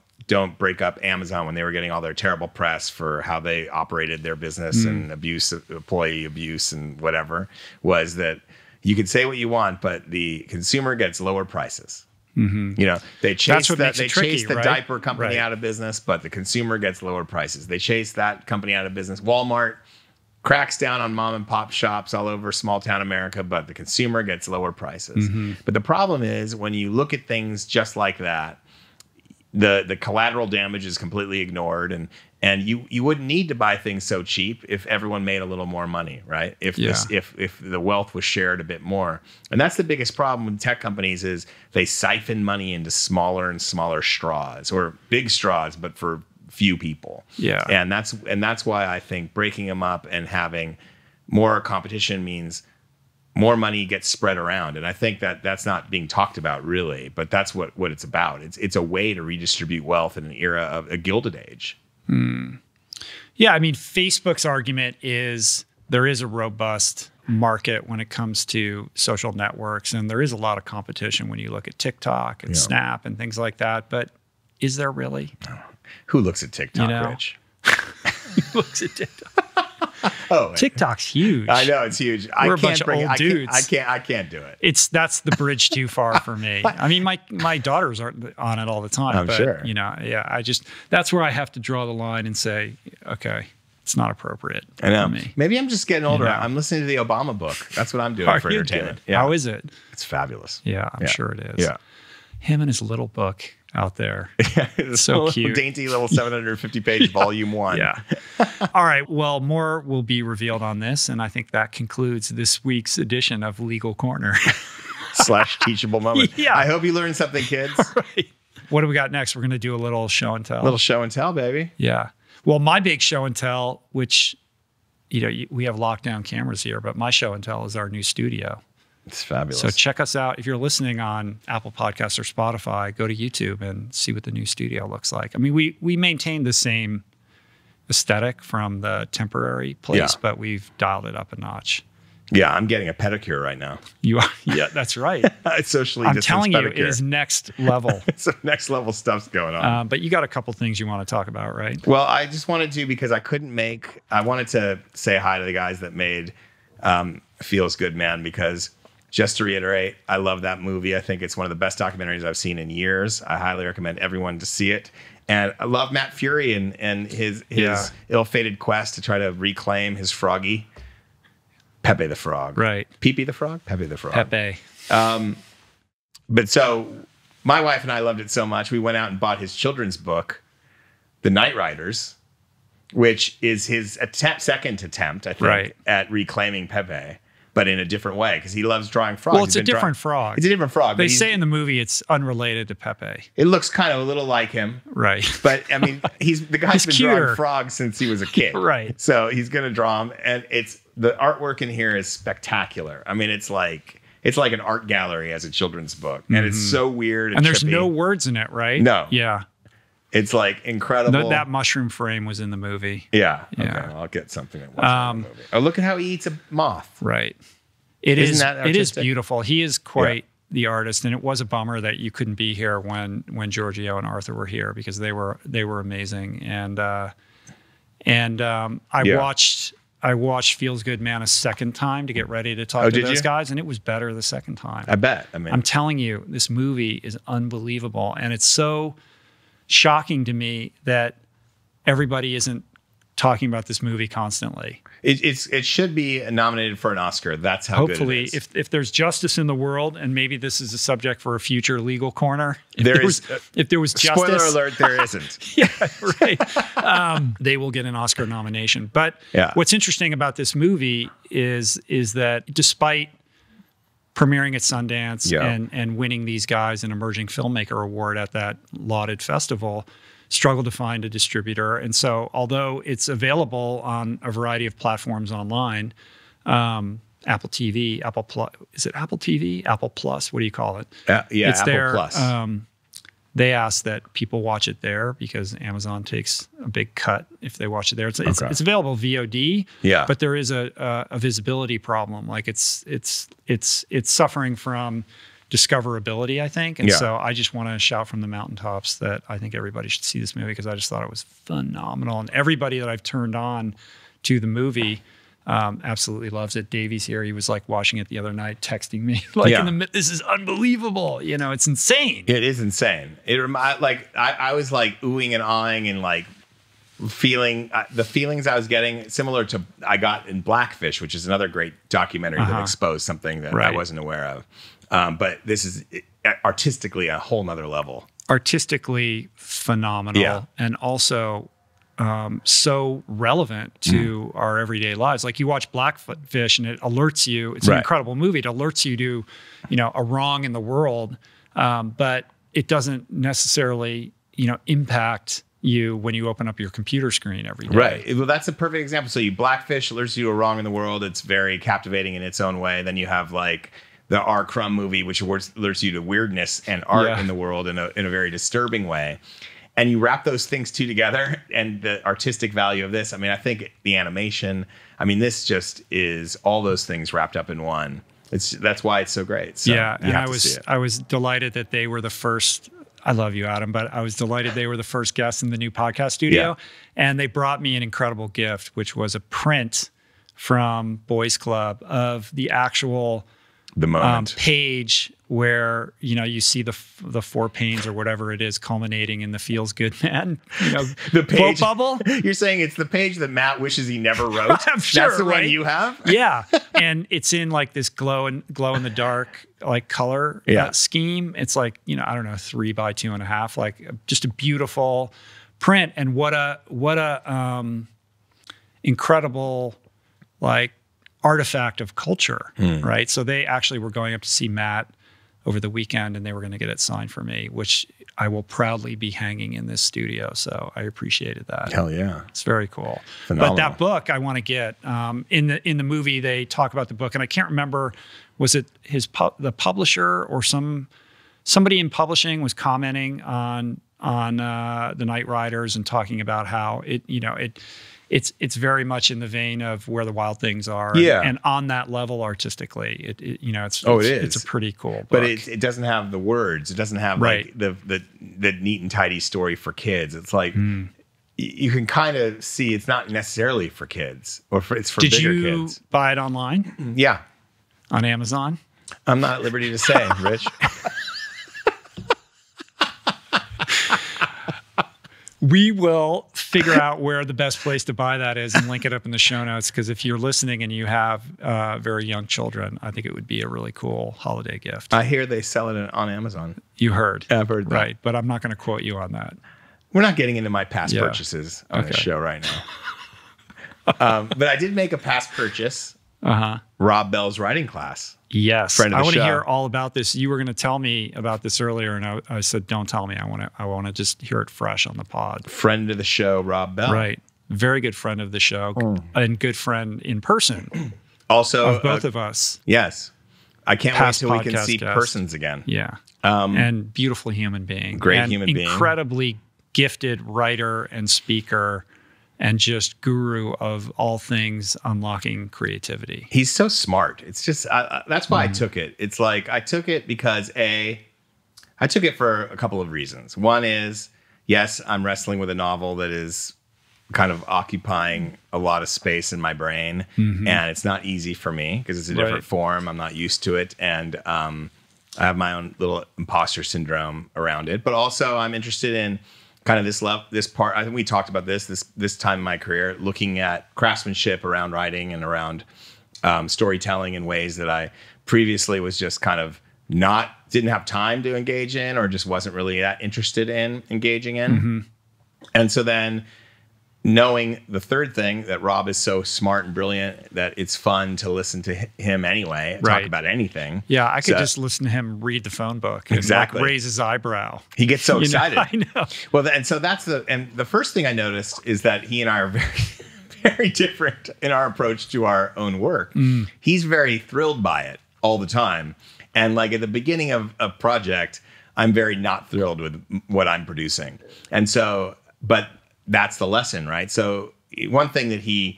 break up Amazon when they were getting all their terrible press for how they operated their business and employee abuse and whatever, was that you could say what you want, but the consumer gets lower prices. Mm-hmm. You know, they chase the right? diaper company out of business, but the consumer gets lower prices. They chase that company out of business. Walmart cracks down on mom and pop shops all over small town America, but the consumer gets lower prices. Mm-hmm. But the problem is when you look at things just like that, the collateral damage is completely ignored, and you wouldn't need to buy things so cheap if everyone made a little more money, right? If the wealth was shared a bit more. And that's the biggest problem with tech companies is they siphon money into smaller and smaller straws, or big straws, but for few people. Yeah. And that's why I think breaking them up and having more competition means more money gets spread around. And I think that's not being talked about really, but that's what it's about. It's a way to redistribute wealth in an era of a Gilded Age. Yeah, I mean, Facebook's argument is there is a robust market when it comes to social networks, and there is a lot of competition when you look at TikTok and Snap and things like that. But is there really? Who looks at TikTok, Rich? Who looks at TikTok? Oh, TikTok's huge. I know it's huge. We're a bunch of old dudes. I can't do it. That's the bridge too far for me. I mean, my daughters are on it all the time. I'm sure. You know, that's where I have to draw the line and say, okay, it's not appropriate. I know. For me. Maybe I'm just getting older. You know? I'm listening to the Obama book. That's what I'm doing for entertainment. Yeah. How is it? It's fabulous. Yeah, I'm sure it is. Yeah. Him and his little book out there. Yeah, it's so cute. Dainty little 750-page volume 1. Yeah. All right. Well, more will be revealed on this, and I think that concludes this week's edition of Legal Corner. / teachable moment. Yeah. I hope you learned something, kids. All right. What do we got next? We're going to do a little show and tell. A little show and tell, baby. Yeah. Well, my big show and tell, which, you know, we have lockdown cameras here, but my show and tell is our new studio. It's fabulous. So check us out. If you're listening on Apple Podcasts or Spotify, go to YouTube and see what the new studio looks like. I mean, we maintain the same aesthetic from the temporary place, but we've dialed it up a notch. Yeah, I'm getting a pedicure right now. You are? Yeah, that's right. It's socially I'm distanced telling you, pedicure. it is next level. Some next level stuff's going on. But you got a couple things you want to talk about, right? Well, I just wanted to, because I wanted to say hi to the guys that made Feels Good Man, because just to reiterate, I love that movie. I think it's one of the best documentaries I've seen in years. I highly recommend everyone to see it. And I love Matt Fury and his ill-fated quest to try to reclaim his froggy. Pepe the Frog. Right. Pee-Pee the Frog? Pepe the Frog. Pepe. But so my wife and I loved it so much, we went out and bought his children's book, The Night Riders, which is his second attempt, I think, at reclaiming Pepe, but in a different way, because he loves drawing frogs. Well, it's a different frog. It's a different frog. They say in the movie it's unrelated to Pepe. It looks kind of a little like him. Right. But, I mean, the guy's been drawing frogs since he was a kid. Right. So he's going to draw them, and the artwork in here is spectacular. I mean, it's like an art gallery as a children's book, and it's so weird. And there's no words in it, right? No. Yeah. It's like incredible. That mushroom frame was in the movie. Yeah. Yeah. Okay, well, I'll get something that wasn't in the movie. Oh, look at how he eats a moth. Right. It is artistic? beautiful. He is quite the artist, and it was a bummer that you couldn't be here when Giorgio and Arthur were here, because they were amazing. And I watched Feels Good Man a second time to get ready to talk to those guys, and it was better the second time. I bet. I mean, I'm telling you, this movie is unbelievable, and it's so shocking to me that everybody isn't talking about this movie constantly. It should be nominated for an Oscar. That's how hopefully, good it is. if there's justice in the world, and maybe this is a subject for a future Legal Corner. If there was justice, spoiler alert, there isn't. Yeah, right. They will get an Oscar nomination. But what's interesting about this movie is that despite premiering at Sundance and winning these guys an Emerging Filmmaker Award at that lauded festival, struggled to find a distributor. And so although it's available on a variety of platforms online, Apple TV, Apple Plus, is it Apple TV? Apple Plus, what do you call it? It's Apple there. Plus. They ask that people watch it there because Amazon takes a big cut if they watch it there. It's available VOD, but there is a visibility problem. Like it's suffering from discoverability, I think. And so I just want to shout from the mountaintops that I think everybody should see this movie, because I just thought it was phenomenal. And everybody that I've turned on to the movie Absolutely loves it. Davey's here. He was like watching it the other night, texting me like, this is unbelievable. It's insane. It is insane. I was like oohing and ahhing and like feeling the feelings I was getting similar to I got in Blackfish, which is another great documentary that exposed something that I wasn't aware of. But this is artistically a whole nother level. Artistically phenomenal, and also so relevant to our everyday lives. Like you watch Blackfish and it alerts you. It's an incredible movie. It alerts you to, a wrong in the world, but it doesn't necessarily, impact you when you open up your computer screen every day. Right. Well, that's a perfect example. So Blackfish alerts you to a wrong in the world. It's very captivating in its own way. Then you have like the R. Crumb movie, which alerts you to weirdness and art in the world in a very disturbing way. And you wrap those things two together and the artistic value of this. I mean, I think the animation, this just is all those things wrapped up in one. That's why it's so great. So and I was delighted that they were the first. I love you, Adam, but I was delighted they were the first guests in the new podcast studio. And they brought me an incredible gift, which was a print from Boys Club of the actual page where you see the 4 panes or whatever it is culminating in the Feels Good Man the page quote bubble. You're saying it's the page that Matt wishes he never wrote. I'm sure, that's the one you have. And it's in like this glow in the dark like color scheme. It's like 3 by 2.5, like just a beautiful print. And what a incredible like artifact of culture, right? So they actually were going up to see Matt over the weekend and they were going to get it signed for me, which I will proudly be hanging in this studio. So I appreciated that. Hell yeah. It's very cool. Phenomenal. But that book I want to get, in the movie, they talk about the book and I can't remember, was it the publisher or somebody in publishing was commenting on the Night Riders and talking about how it's very much in the vein of Where the Wild Things Are. And on that level artistically, it's a pretty cool book. But it doesn't have the words. It doesn't have like the neat and tidy story for kids. It's like you can kind of see it's not necessarily for kids it's for bigger kids. Did you buy it online? Yeah. On Amazon? I'm not at liberty to say, Rich. We will figure out where the best place to buy that is and link it up in the show notes. Because if you're listening and you have very young children, I think it would be a really cool holiday gift. I hear they sell it on Amazon. You heard. I've heard that. Right. But I'm not going to quote you on that. We're not getting into my past purchases on the show right now. But I did make a past purchase. Rob Bell's writing class. Yes. Friend of the I want show. to hear all about this. You were going to tell me about this earlier, and I said, don't tell me. I want to just hear it fresh on the pod. Friend of the show, Rob Bell. Right. Very good friend of the show and good friend in person. Also, of both of us. Yes. I can't wait till we can see guest. persons again. Yeah. And beautiful human being. Great human being. Incredibly gifted writer and speaker. And just guru of all things unlocking creativity. He's so smart. It's just, that's why I took it. It's like, I took it because I took it for a couple of reasons. One is, yes, I'm wrestling with a novel that is kind of occupying a lot of space in my brain. And it's not easy for me because it's a different form. I'm not used to it. And I have my own little imposter syndrome around it. But also I'm interested in kind of this part. I think we talked about this time in my career, looking at craftsmanship around writing and around storytelling in ways that I previously was just kind of didn't have time to engage in, or just wasn't really that interested in engaging in. And so then knowing the third thing, that Rob is so smart and brilliant that it's fun to listen to him anyway, talk about anything. Yeah, I could just listen to him read the phone book and like raise his eyebrow. He gets so excited. I know. Well, and so the first thing I noticed is that he and I are very, very different in our approach to our own work. He's very thrilled by it all the time. And like at the beginning of a project, I'm very not thrilled with what I'm producing. And so, but that's the lesson, right? So one thing that he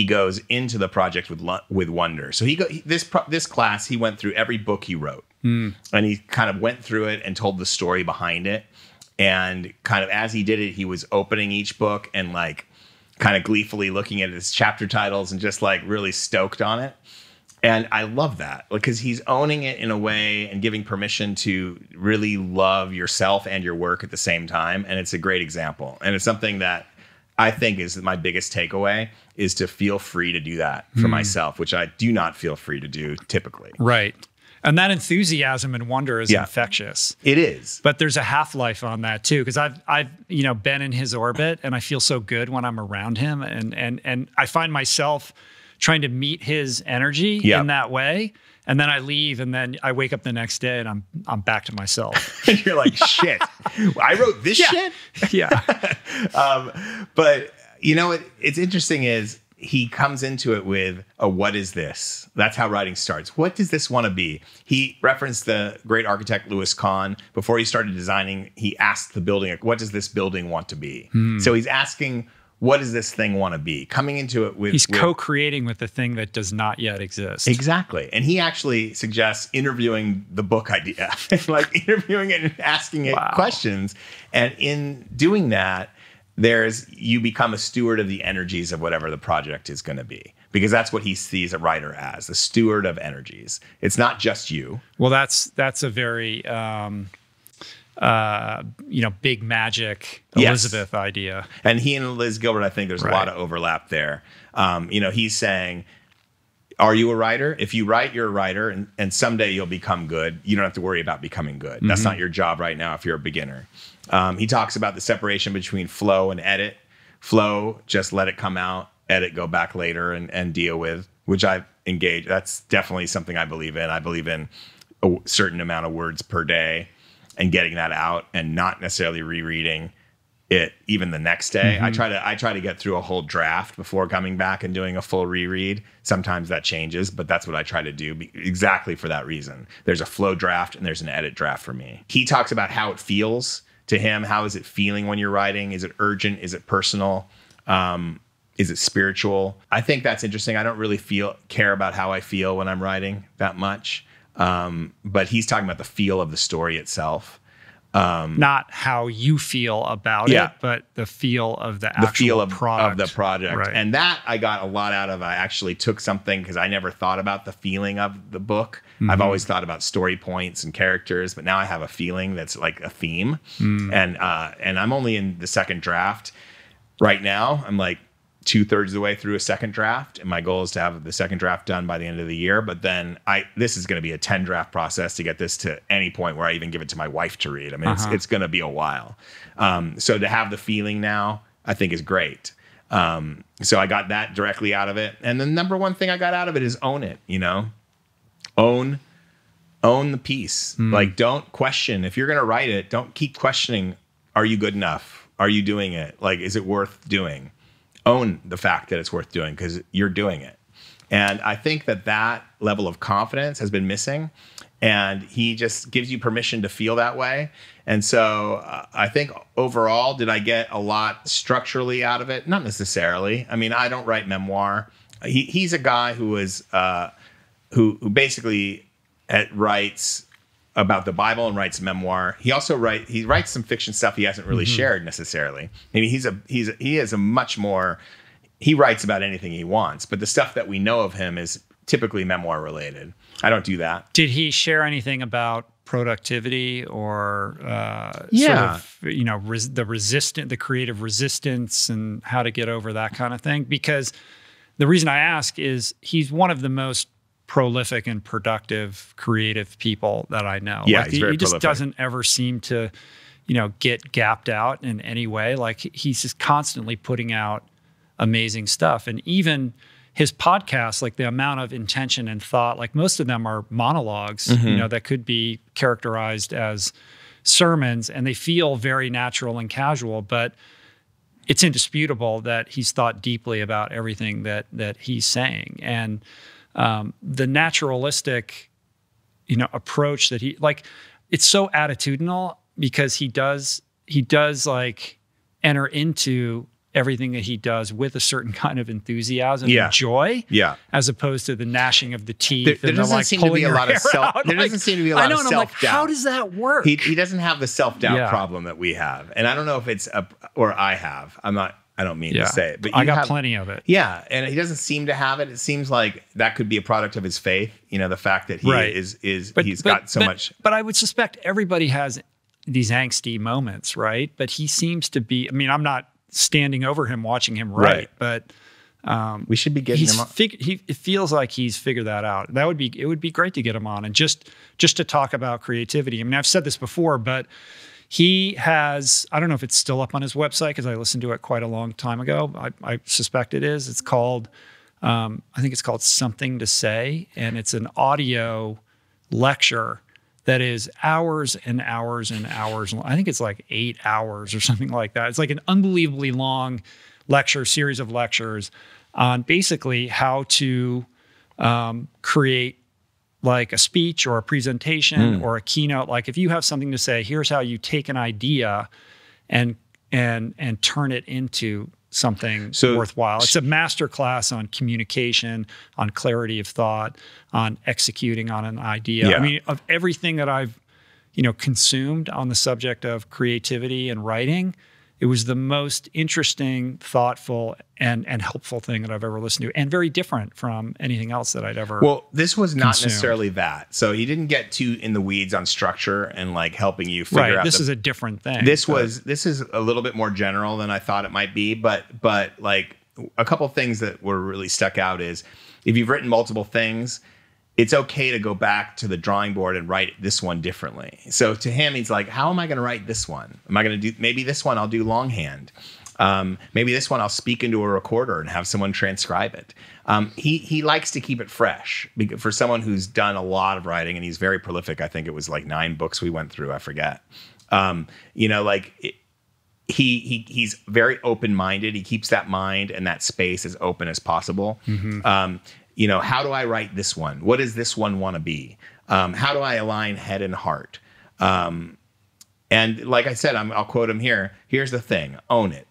goes into the project with wonder. So this class, he went through every book he wrote, and he kind of went through it and told the story behind it. And kind of as he did it, he was opening each book and like kind of gleefully looking at his chapter titles and just like really stoked on it. And I love that because he's owning it in a way and giving permission to really love yourself and your work at the same time. And it's a great example. And it's something that I think is my biggest takeaway, is to feel free to do that for myself, which I do not feel free to do typically. Right. And that enthusiasm and wonder is infectious. It is. But there's a half-life on that too, because I've been in his orbit, and I feel so good when I'm around him, and I find myself trying to meet his energy in that way. And then I leave, and then I wake up the next day and I'm back to myself. And you're like, shit, I wrote this shit? Yeah. But it's interesting is he comes into it with a what is this? That's how writing starts. What does this want to be? He referenced the great architect Louis Kahn. Before he started designing, he asked the building, what does this building want to be? So he's asking, what does this thing want to be? Coming into it with... He's co-creating with the thing that does not yet exist. Exactly. And he actually suggests interviewing the book idea, like interviewing it and asking it questions. And in doing that, you become a steward of the energies of whatever the project is going to be, because that's what he sees a writer as, the steward of energies. It's not just you. Well, that's a very... big magic Elizabeth idea. And he and Liz Gilbert, I think there's a lot of overlap there. He's saying, are you a writer? If you write, you're a writer, and someday you'll become good. You don't have to worry about becoming good. That's not your job right now if you're a beginner. He talks about the separation between flow and edit. Flow, just let it come out. Edit, go back later and deal with, which I've engaged. That's definitely something I believe in. I believe in a certain amount of words per day, and getting that out and not necessarily rereading it even the next day. I try to get through a whole draft before coming back and doing a full reread. Sometimes that changes, but that's what I try to do exactly for that reason. There's a flow draft and there's an edit draft for me. He talks about how it feels to him. How is it feeling when you're writing? Is it urgent? Is it personal? Is it spiritual? I think that's interesting. I don't really care about how I feel when I'm writing that much. But he's talking about the feel of the story itself. Not how you feel about it, but the feel of the actual product. Of the project. Right. And that I got a lot out of. I actually took something, because I never thought about the feeling of the book. I've always thought about story points and characters, but now I have a feeling that's like a theme. And I'm only in the second draft right now. I'm like 2/3 of the way through a second draft, and my goal is to have the second draft done by the end of the year. But then this is going to be a 10 draft process to get this to any point where I even give it to my wife to read. I mean, it's going to be a while. So to have the feeling now, I think is great. So I got that directly out of it. And the number one thing I got out of it is own it, own the piece. Like, don't question. If you're going to write it, don't keep questioning. Are you good enough? Are you doing it? Like, is it worth doing? Own the fact that it's worth doing, because you're doing it. And I think that level of confidence has been missing, and he just gives you permission to feel that way. And so I think overall, did I get a lot structurally out of it? Not necessarily. I mean, I don't write memoir. He's a guy who is who basically writes about the Bible and writes memoir. He also writes some fiction stuff he hasn't really shared necessarily. Maybe he writes about anything he wants, but the stuff that we know of him is typically memoir related. I don't do that. Did he share anything about productivity or the creative resistance and how to get over that kind of thing? Because the reason I ask is he's one of the most prolific and productive creative people that I know. Yeah, he's very he just prolific. Doesn't ever seem to, get gapped out in any way. Like, he's just constantly putting out amazing stuff. And even his podcasts, like the amount of intention and thought, like most of them are monologues, that could be characterized as sermons, and they feel very natural and casual, but it's indisputable that he's thought deeply about everything that he's saying. And the naturalistic, approach that it's so attitudinal, because he does like enter into everything that he does with a certain kind of enthusiasm and joy, as opposed to the gnashing of the teeth. There doesn't seem to be a lot of self-doubt. How does that work? He doesn't have the self-doubt problem that we have. And I don't know if it's I have. I'm not I don't mean to say it, but I got plenty of it. Yeah, and he doesn't seem to have it. It seems like that could be a product of his faith. You know, the fact that he he's got so much. But I would suspect everybody has these angsty moments, right? But he seems to be. I mean, I'm not standing over him watching him write, but we should be getting him on. It feels like he's figured that out. It would be great to get him on and just to talk about creativity. I mean, I've said this before, but he has, I don't know if it's still up on his website because I listened to it quite a long time ago. I suspect it is. It's called, I think it's called Something to Say, and it's an audio lecture that is hours and hours and hours. I think it's like 8 hours or something like that. It's like an unbelievably long series of lectures on basically how to create like a speech or a presentation or a keynote. Like if you have something to say, here's how you take an idea and turn it into something worthwhile. It's a masterclass on communication, on clarity of thought, on executing on an idea. Yeah. I mean, of everything that I've, consumed on the subject of creativity and writing, it was the most interesting, thoughtful, and helpful thing that I've ever listened to, and very different from anything else that I'd ever. Well, this was not necessarily that. So he didn't get too in the weeds on structure and like helping you figure out. This is a different thing. This is a little bit more general than I thought it might be, but like a couple things that were really stuck out is if you've written multiple things, it's okay to go back to the drawing board and write this one differently. So to him, he's like, how am I going to write this one? Am I going to do, maybe this one I'll do longhand. Maybe this one I'll speak into a recorder and have someone transcribe it. He likes to keep it fresh for someone who's done a lot of writing, and he's very prolific. I think it was like 9 books we went through. I forget. He's very open-minded. He keeps that mind and that space as open as possible. Mm-hmm. How do I write this one? What does this one want to be? How do I align head and heart? And like I said, I'll quote him here. Here's the thing. Own it.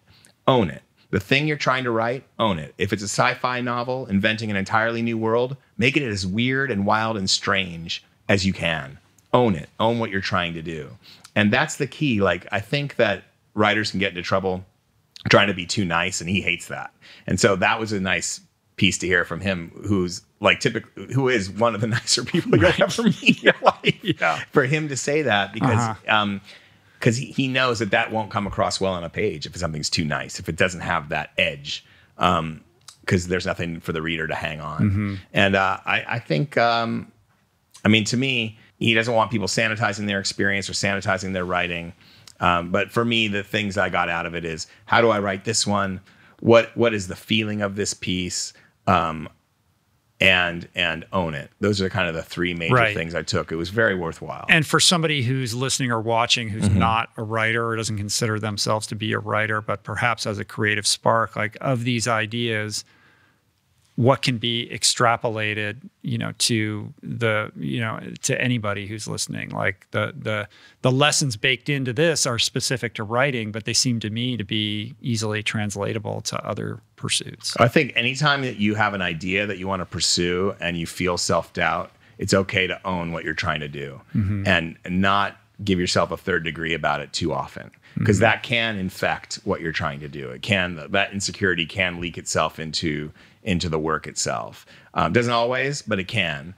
Own it. The thing you're trying to write, own it. If it's a sci-fi novel inventing an entirely new world, make it as weird and wild and strange as you can. Own it. Own what you're trying to do. And that's the key. Like, I think that writers can get into trouble trying to be too nice, and he hates that. And so that was a nice piece to hear from him, who's like who is one of the nicer people you'll ever meet in your life. Yeah. For him to say that, because he knows that won't come across well on a page if something's too nice, if it doesn't have that edge, because there's nothing for the reader to hang on. Mm-hmm. And I think, to me, he doesn't want people sanitizing their experience or sanitizing their writing. But for me, the things I got out of it is, how do I write this one? What is the feeling of this piece? And own it. Those are kind of the 3 major things I took. It was very worthwhile. And for somebody who's listening or watching who's not a writer or doesn't consider themselves to be a writer, but perhaps has a creative spark, like of these ideas, what can be extrapolated, to anybody who's listening. Like the lessons baked into this are specific to writing, but they seem to me to be easily translatable to other pursuits. I think anytime that you have an idea that you want to pursue and you feel self-doubt, it's okay to own what you're trying to do and not give yourself a third degree about it too often, because that can infect what you're trying to do. That insecurity can leak itself into the work itself. Doesn't always, but it can.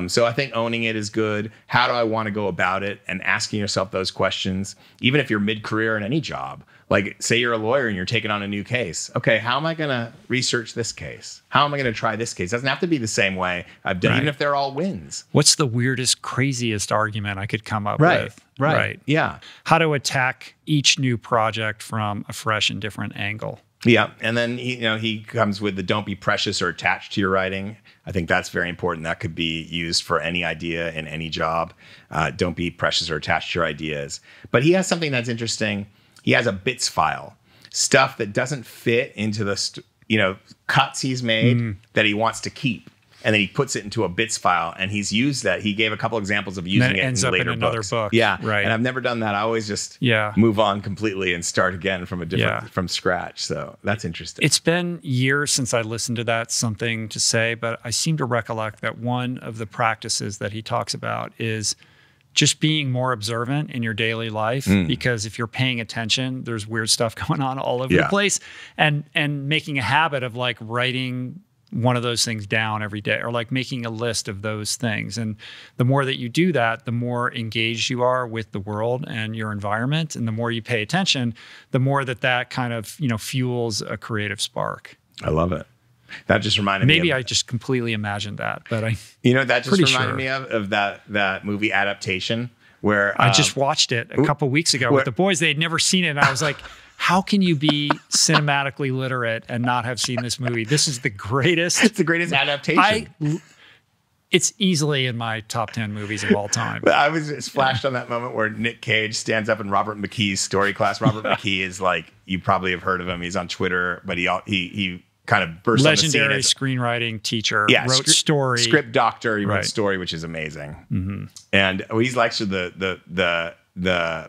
So I think owning it is good. How do I want to go about it? And asking yourself those questions, even if you're mid-career in any job. Like, say you're a lawyer and you're taking on a new case. Okay, how am I going to research this case? How am I going to try this case? It doesn't have to be the same way I've done, even if they're all wins. What's the weirdest, craziest argument I could come up with? Right. Yeah. How to attack each new project from a fresh and different angle. Yeah, and then he comes with the don't be precious or attached to your writing. I think that's very important. That could be used for any idea in any job. Don't be precious or attached to your ideas. But he has something that's interesting. He has a bits file, stuff that doesn't fit into the cuts he's made that he wants to keep. And then he puts it into a bits file, and he's used that. He gave a couple examples of using it ends in up later in another books. Book. Yeah, right. And I've never done that. I always just move on completely and start again from from scratch. So that's interesting. It's been years since I listened to that Something to Say, but I seem to recollect that one of the practices that he talks about is just being more observant in your daily life, because if you're paying attention, there's weird stuff going on all over the place, and making a habit of like writing one of those things down every day, or like making a list of those things. And the more that you do that, the more engaged you are with the world and your environment. And the more you pay attention, the more that kind of, fuels a creative spark. I love it. That just reminded me. Maybe I just completely imagined that, but that just reminded me of that movie Adaptation, where I just watched it a couple weeks ago with the boys. They had never seen it, and I was like, how can you be cinematically literate and not have seen this movie? This is the greatest. It's the greatest adaptation. It's easily in my top 10 movies of all time. But I was just flashed on that moment where Nick Cage stands up in Robert McKee's story class. Robert McKee is like, you probably have heard of him. He's on Twitter, but he kind of burst legendary on the scene. Screenwriting teacher, wrote story. Script doctor, he wrote story, which is amazing. Mm-hmm. And he's like the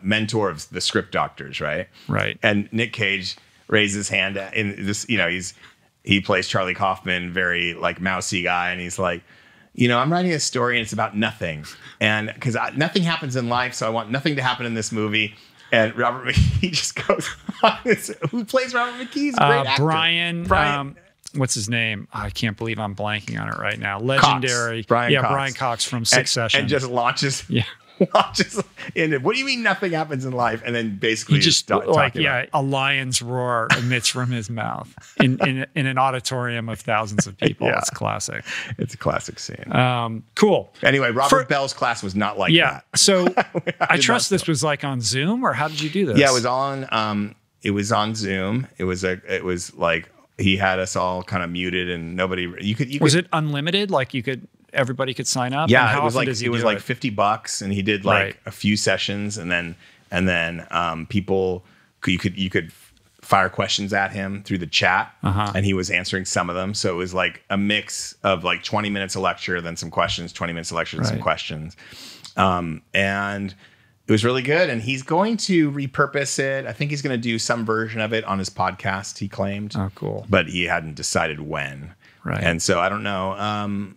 mentor of the script doctors, right? Right. And Nick Cage raised his hand in this, he plays Charlie Kaufman, very like mousy guy, and he's like, I'm writing a story and it's about nothing. And because nothing happens in life, so I want nothing to happen in this movie. And Robert McKee just goes on this. Who plays Robert McKee? He's a great actor. Brian. What's his name? I can't believe I'm blanking on it right now. Legendary. Brian Cox. Brian Cox from Succession. And just launches. Yeah. Launches in it. What do you mean nothing happens in life? And then basically he just a lion's roar emits from his mouth in an auditorium of thousands of people. Yeah. It's classic. It's a classic scene. Cool. Anyway, Robert Bell's class was not like that. So I trust this was like on Zoom, or how did you do this? Yeah, it was on Zoom. It was like he had us all kind of muted, and nobody. Was it unlimited? Like everybody could sign up? Yeah, it was like $50, and he did like a few sessions, and then people you could fire questions at him through the chat, and he was answering some of them. So it was like a mix of like 20 minutes of lecture, then some questions, 20 minutes of lecture, then some questions, and it was really good. And he's going to repurpose it. I think he's going to do some version of it on his podcast, he claimed. Oh, cool. But he hadn't decided when. Right. And so I don't know.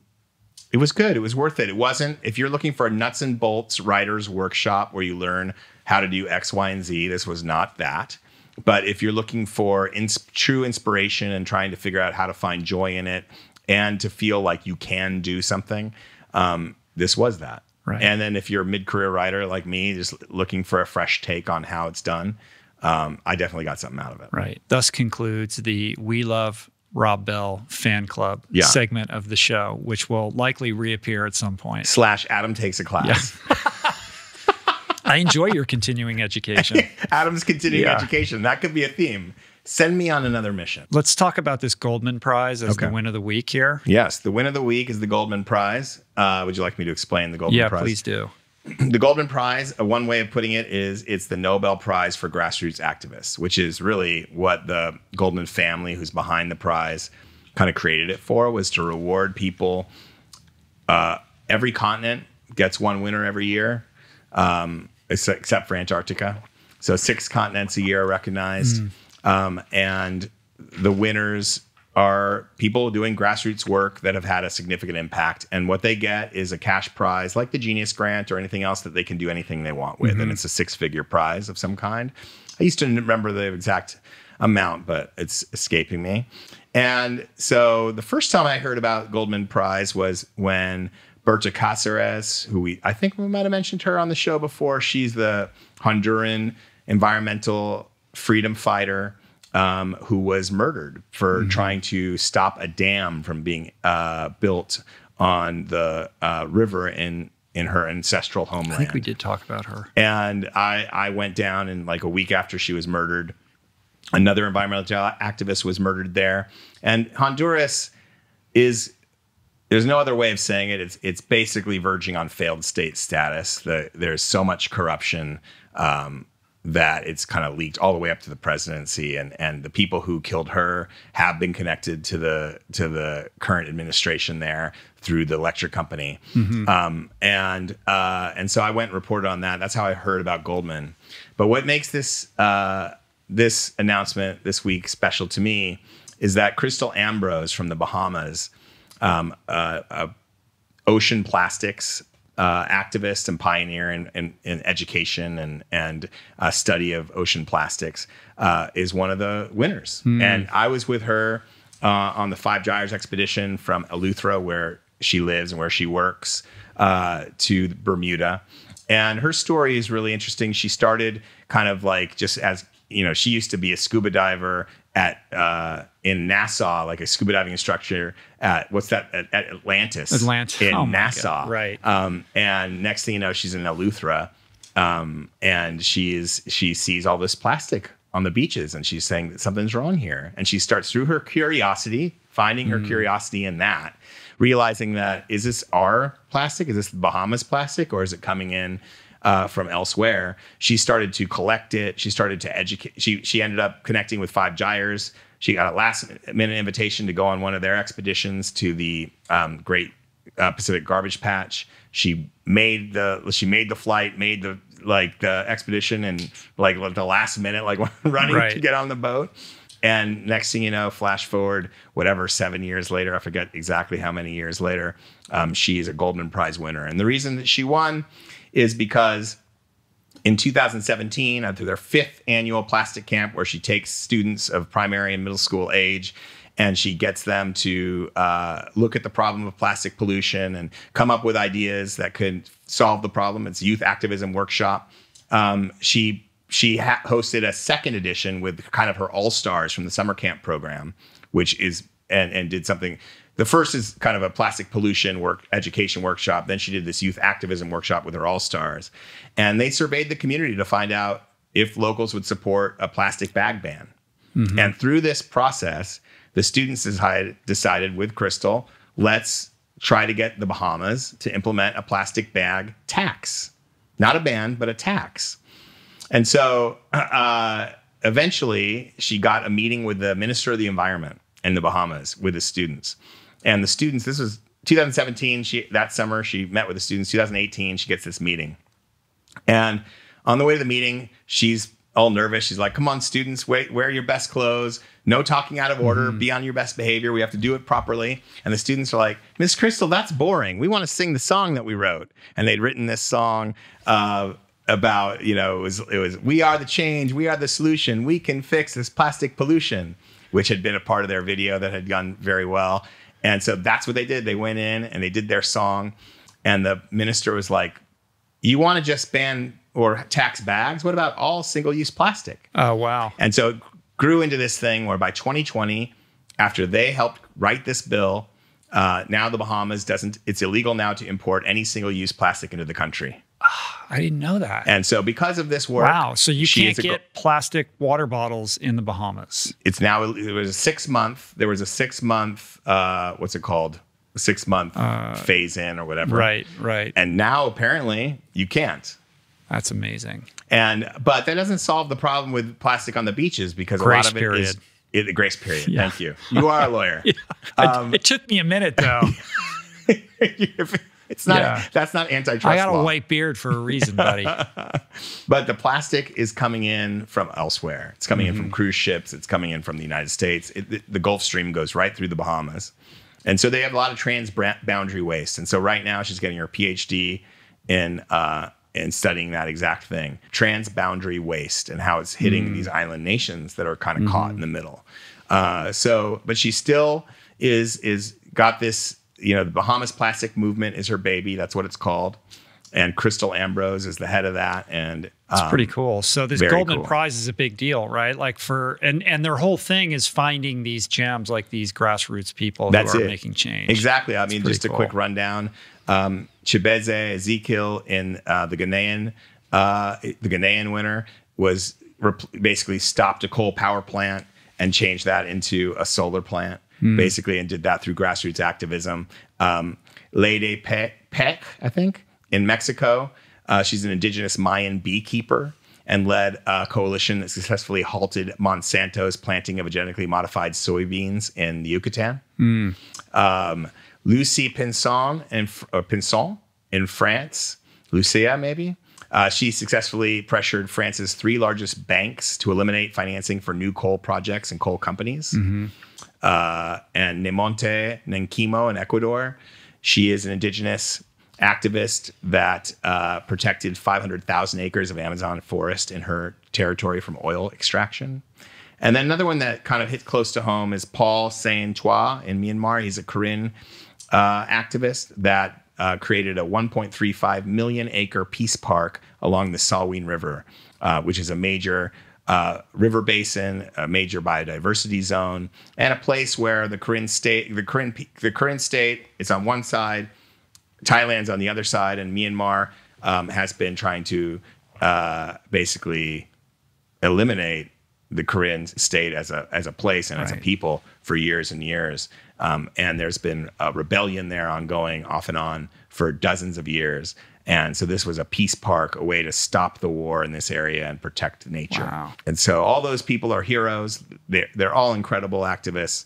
It was good. It was worth it. It wasn't, if you're looking for a nuts and bolts writer's workshop where you learn how to do X, Y, and Z, this was not that. But if you're looking for true inspiration and trying to figure out how to find joy in it and to feel like you can do something, this was that. Right. And then if you're a mid-career writer like me, just looking for a fresh take on how it's done, I definitely got something out of it. Right. Thus concludes the We Love Rob Bell fan club segment of the show, which will likely reappear at some point. / Adam takes a class. Yeah. I enjoy your continuing education. Adam's continuing education. That could be a theme. Send me on another mission. Let's talk about this Goldman Prize as the win of the week here. Yes, the win of the week is the Goldman Prize. Would you like me to explain the Goldman Prize? Yeah, please do. The Goldman Prize, one way of putting it is it's the Nobel Prize for grassroots activists, which is really what the Goldman family, who's behind the prize, kind of created it for, was to reward people. Every continent gets one winner every year, except for Antarctica. So 6 continents a year are recognized. And the winners are people doing grassroots work that have had a significant impact. And what they get is a cash prize like the Genius Grant or anything else that they can do anything they want with. And it's a 6-figure prize of some kind. I used to remember the exact amount, but it's escaping me. And so the first time I heard about Goldman Prize was when Berta Cáceres, who I think we might have mentioned her on the show before. She's the Honduran environmental freedom fighter who was murdered for trying to stop a dam from being built on the river in her ancestral homeland. I think we did talk about her. And I went down, and like a week after she was murdered, another environmental activist was murdered there. And Honduras is, there's no other way of saying it. It's basically verging on failed state status. There's so much corruption that it's kind of leaked all the way up to the presidency, and the people who killed her have been connected to the current administration there through the electric company. And so I went and reported on that. That's how I heard about Goldman. But what makes this this announcement this week special to me is that Crystal Ambrose from the Bahamas, ocean plastics activist and pioneer in education and study of ocean plastics, is one of the winners. And I was with her on the Five Gyres expedition from Eleuthera, where she lives and where she works, to Bermuda. And her story is really interesting. She started kind of like just as, she used to be a scuba diver in Nassau, like a scuba diving instructor at Atlantis in Nassau. Right. And next thing you know, she's in Eleuthera, and she sees all this plastic on the beaches, and she's saying that something's wrong here. And she starts, through her curiosity, finding her curiosity in that, realizing that, is this our plastic? Is this the Bahamas plastic, or is it coming in from elsewhere? She started to collect it. She started to educate. She ended up connecting with Five Gyres. She got a last-minute invitation to go on one of their expeditions to the Great Pacific Garbage Patch. She made the flight, made the expedition, and the last minute, running to get on the boat. And next thing you know, flash forward, 7 years later, I forget exactly how many years later, she is a Goldman Prize winner. And the reason that she won is because in 2017, after their 5th annual plastic camp, where she takes students of primary and middle school age, and she gets them to look at the problem of plastic pollution and come up with ideas that could solve the problem. It's a youth activism workshop. She hosted a second edition with kind of her all-stars from the summer camp program, which is and did something. The first is kind of a plastic pollution education workshop. Then she did this youth activism workshop with her all-stars. And they surveyed the community to find out if locals would support a plastic bag ban. Mm-hmm. And through this process, the students decided with Crystal, let's try to get the Bahamas to implement a plastic bag tax. Not a ban, but a tax. And so eventually she got a meeting with the Minister of the Environment in the Bahamas with the students. And the students, this was 2017, that summer, she met with the students. 2018, she gets this meeting. And on the way to the meeting, she's all nervous. She's like, come on, students, wear your best clothes. No talking out of order. Be on your best behavior. We have to do it properly. And the students are like, Miss Crystal, that's boring. We want to sing the song that we wrote. And they'd written this song about, it was, we are the change. We are the solution. We can fix this plastic pollution, which had been a part of their video that had gone very well. And so that's what they did. They went in and they did their song. And the minister was like, you want to just ban or tax bags? What about all single-use plastic? Oh, wow. And so it grew into this thing where by 2020, after they helped write this bill, now the Bahamas it's illegal now to import any single-use plastic into the country. I didn't know that. And so because of this work... Wow, so you can't get plastic water bottles in the Bahamas. It's now, there was a 6 month, what's it called? A 6 month phase in or whatever. Right. And now apparently you can't. That's amazing. But that doesn't solve the problem with plastic on the beaches, because grace a lot of period. it is the grace period. Yeah. Thank you. You are a lawyer. It took me a minute though. It's not. That's not antitrust law. I got a white beard for a reason, buddy. But the plastic is coming in from elsewhere. It's coming in from cruise ships. It's coming in from the United States. The Gulf Stream goes right through the Bahamas. And so they have a lot of transboundary waste. And so right now she's getting her PhD in studying that exact thing, transboundary waste, and how it's hitting these island nations that are kind of caught in the middle. But she still is got this, the Bahamas Plastic Movement is her baby. That's what it's called. And Crystal Ambrose is the head of that. And it's pretty cool. So this Goldman Prize is a big deal, right? And their whole thing is finding these gems, like these grassroots people who are making change. Exactly. I mean, just a quick rundown. Chibeze Ezekiel in the Ghanaian winner was basically stopped a coal power plant and changed that into a solar plant, basically, and did that through grassroots activism. Lady Peck, I think, in Mexico. She's an indigenous Mayan beekeeper and led a coalition that successfully halted Monsanto's planting of genetically modified soybeans in the Yucatan. Lucie Pinson in France, Lucia maybe. She successfuli pressured France's 3 largest banks to eliminate financing for new coal projects and coal companies. And Nemonte Nanquimo in Ecuador. She is an indigenous activist that protected 500,000 acres of Amazon forest in her territory from oil extraction. And then another one that kind of hits close to home is Paul Sain Chua in Myanmar. He's a Karen activist that created a 1.35 million acre peace park along the Salween River, which is a major river basin, a major biodiversity zone, and a place where the Karen state, it's on one side, Thailand's on the other side, and Myanmar has been trying to basically eliminate the Karen state as a place and as a people for years and years. And there's been a rebellion there ongoing off and on for dozens of years. And so this was a peace park, a way to stop the war in this area and protect nature. Wow. And so all those people are heroes. They're all incredible activists,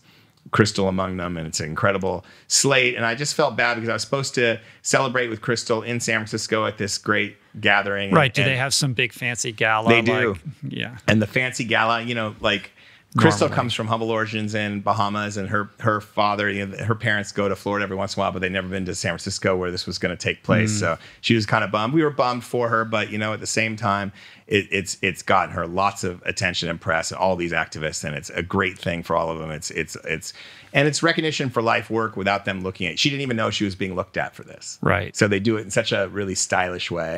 Crystal among them, and it's an incredible slate. And I just felt bad because I was supposed to celebrate with Crystal in San Francisco at this great gathering. Right. Do they have some big fancy gala? They do. Yeah. And the fancy gala, like Crystal comes from humble origins in Bahamas, and her father, her parents go to Florida every once in a while, but they've never been to San Francisco where this was going to take place. So she was kind of bummed. We were bummed for her, but at the same time, it's gotten her lots of attention and press, and all these activists, and it's a great thing for all of them. It's recognition for life work without them looking at. She didn't even know she was being looked at for this. Right. So they do it in such a really stylish way.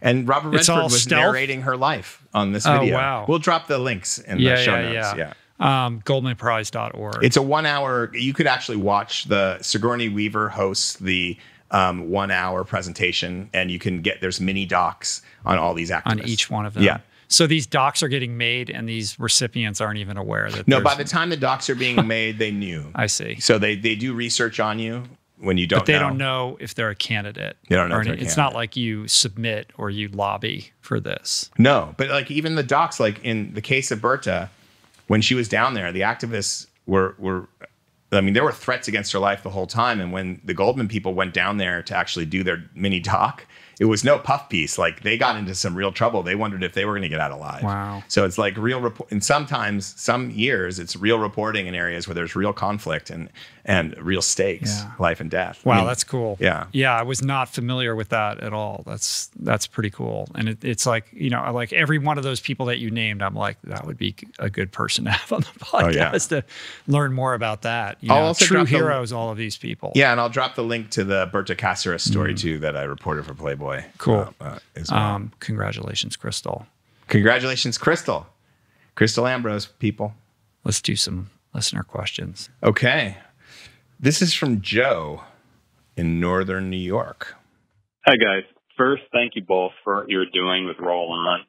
And Robert Redford was narrating her life on this video. Wow. We'll drop the links in the show notes. Yeah. GoldmanPrize.org. It's a 1 hour. You could actually watch Sigourney Weaver hosts the 1 hour presentation, and you can there's mini docs on all these activists. On each one of them. Yeah. So these docs are getting made, and these recipients aren't even aware that. No, by the time the docs are being made, they knew. I see. So they do research on you when you don't know. But they don't know if they're a candidate. They don't know if they're a candidate. It's not like you submit or you lobby for this. No, but even the docs, like in the case of Berta, when she was down there, the activists were there were threats against her life the whole time. And when the Goldman people went down there to actually do their mini doc, it was no puff piece. Like, they got into some real trouble. They wondered if they were going to get out alive. Wow. So it's like real report. And sometimes, some years, it's real reporting in areas where there's real conflict and real stakes, life and death. Wow, that's cool. Yeah. Yeah, I was not familiar with that at all. That's pretty cool. And it's like, like every one of those people that you named, I'm like, that would be a good person to have on the podcast to learn more about that. I'll also true heroes, all of these people. Yeah, and I'll drop the link to the Berta Cáceres story, too, that I reported for Playboy. Cool. As well. Congratulations, Crystal. Congratulations, Crystal. Crystal Ambrose, people. Let's do some listener questions. Okay. This is from Joe in Northern New York. Hi, guys. First, thank you both for what you're doing with Roll On.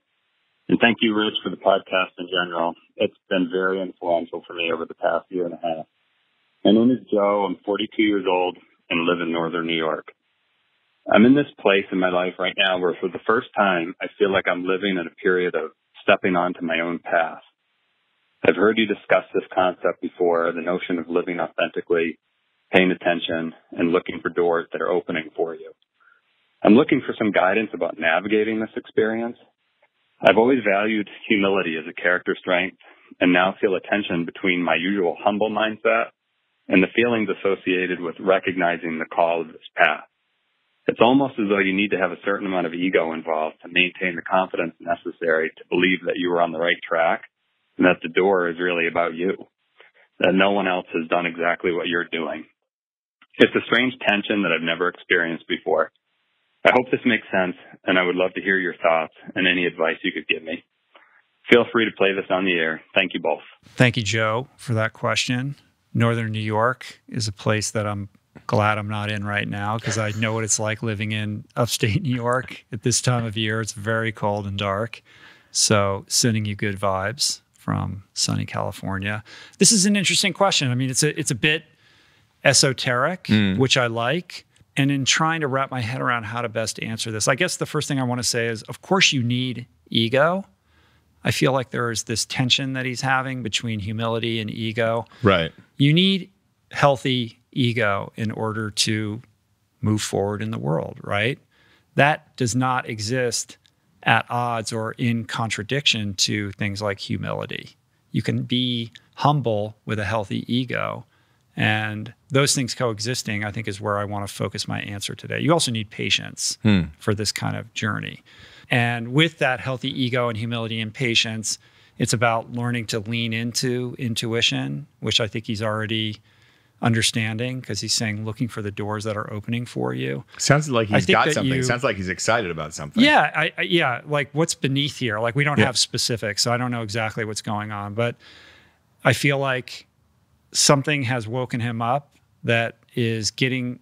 And thank you, Rich, for the podcast in general. It's been very influential for me over the past year and a half. My name is Joe. I'm 42 years old and live in Northern New York. I'm in this place in my life right now where for the first time, I feel like I'm living in a period of stepping onto my own path. I've heard you discuss this concept before, the notion of living authentically, paying attention, and looking for doors that are opening for you. I'm looking for some guidance about navigating this experience. I've always valued humility as a character strength and now feel a tension between my usual humble mindset and the feelings associated with recognizing the call of this path. It's almost as though you need to have a certain amount of ego involved to maintain the confidence necessary to believe that you are on the right track and that the door is really about you, that no one else has done exactly what you're doing. It's a strange tension that I've never experienced before. I hope this makes sense, and I would love to hear your thoughts and any advice you could give me. Feel free to play this on the air. Thank you both. Thank you, Joe, for that question. Northern New York is a place that I'm glad I'm not in right now because I know what it's like living in upstate New York at this time of year. It's very cold and dark. So sending you good vibes from sunny California. This is an interesting question. I mean, it's a bit esoteric, which I like. And in trying to wrap my head around how to best answer this, I guess the first thing I want to say is, of course, you need ego. I feel like there is this tension that he's having between humility and ego. Right. You need healthy ego in order to move forward in the world, right? That does not exist at odds or in contradiction to things like humility. You can be humble with a healthy ego And those things coexisting, I think, is where I want to focus my answer today. You also need patience for this kind of journey. And with that healthy ego and humility and patience, it's about learning to lean into intuition, which I think he's already understanding, because he's saying looking for the doors that are opening for you. Sounds like he's got something. Sounds like he's excited about something. Yeah, like what's beneath here? Like we don't have specifics, so I don't know exactly what's going on, but I feel like something has woken him up that is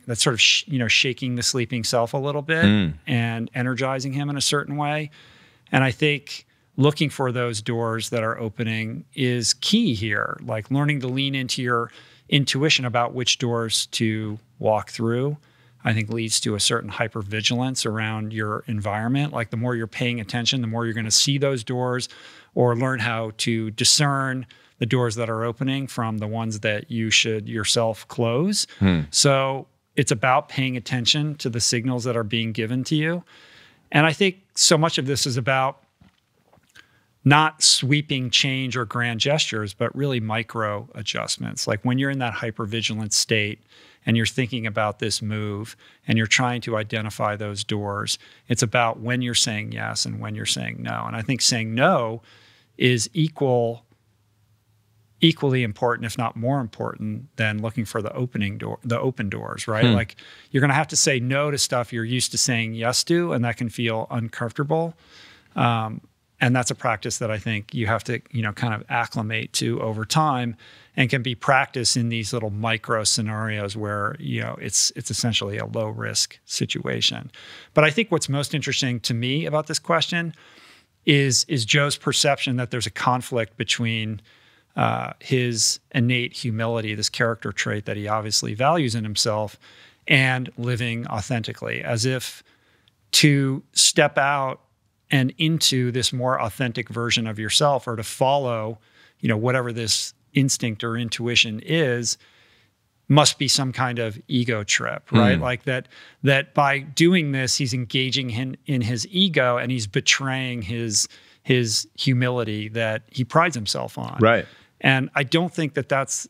that's sort of shaking the sleeping self a little bit and energizing him in a certain way. And I think looking for those doors that are opening is key here, like learning to lean into your intuition about which doors to walk through, I think leads to a certain hypervigilance around your environment. Like the more you're paying attention, the more you're going to see those doors or learn how to discern the doors that are opening from the ones that you should yourself close. So it's about paying attention to the signals that are being given to you. And I think so much of this is about not sweeping change or grand gestures, but really micro adjustments. Like when you're in that hypervigilant state and you're thinking about this move and you're trying to identify those doors, it's about when you're saying yes and when you're saying no. And I think saying no is equally important, if not more important, than looking for the open doors, right? Like you're going to have to say no to stuff you're used to saying yes to, and that can feel uncomfortable. And that's a practice that I think you have to, kind of acclimate to over time, and can be practiced in these little micro scenarios where, it's essentially a low risk situation. But I think what's most interesting to me about this question is Joe's perception that there's a conflict between his innate humility, this character trait that he obviously values in himself, and living authentically, as if to step out and into this more authentic version of yourself, or to follow, whatever this instinct or intuition is, must be some kind of ego trip, right? Like that by doing this, he's engaging in his ego and he's betraying his humility that he prides himself on. Right. And I don't think that that's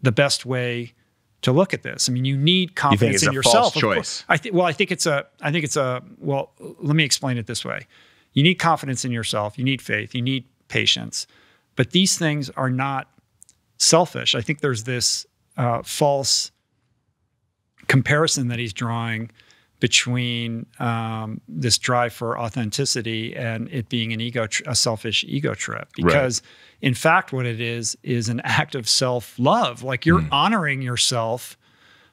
the best way to look at this. I mean, you need confidence in yourself. You think it's a false choice? I think it's a, well, let me explain it this way. You need confidence in yourself. You need faith. You need patience. But these things are not selfish. I think there's this false comparison that he's drawing between this drive for authenticity and it being a selfish ego trip. Because in fact, what it is an act of self-love. Like you're honoring yourself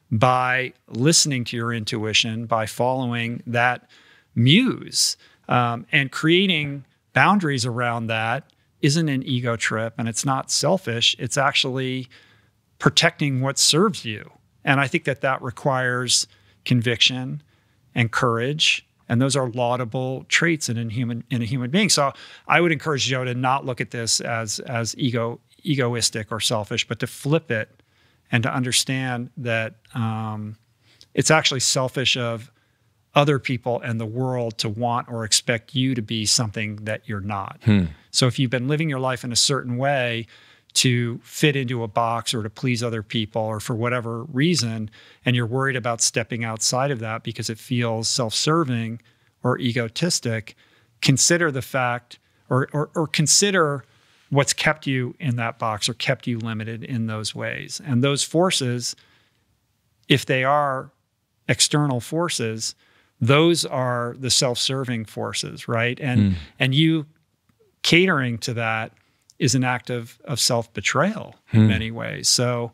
by listening to your intuition, by following that muse. And creating boundaries around that isn't an ego trip, and it's not selfish. It's actually protecting what serves you. And I think that requires conviction and courage, and those are laudable traits in a human being. So I would encourage Joe to not look at this as egoistic or selfish, but to flip it and to understand that it's actually selfish of other people and the world to want or expect you to be something that you're not. So if you've been living your life in a certain way to fit into a box or to please other people or for whatever reason, and you're worried about stepping outside of that because it feels self-serving or egotistic, consider the fact or consider what's kept you in that box or kept you limited in those ways. And those forces, if they are external forces, those are the self-serving forces, right? And you catering to that is an act of self-betrayal in many ways. So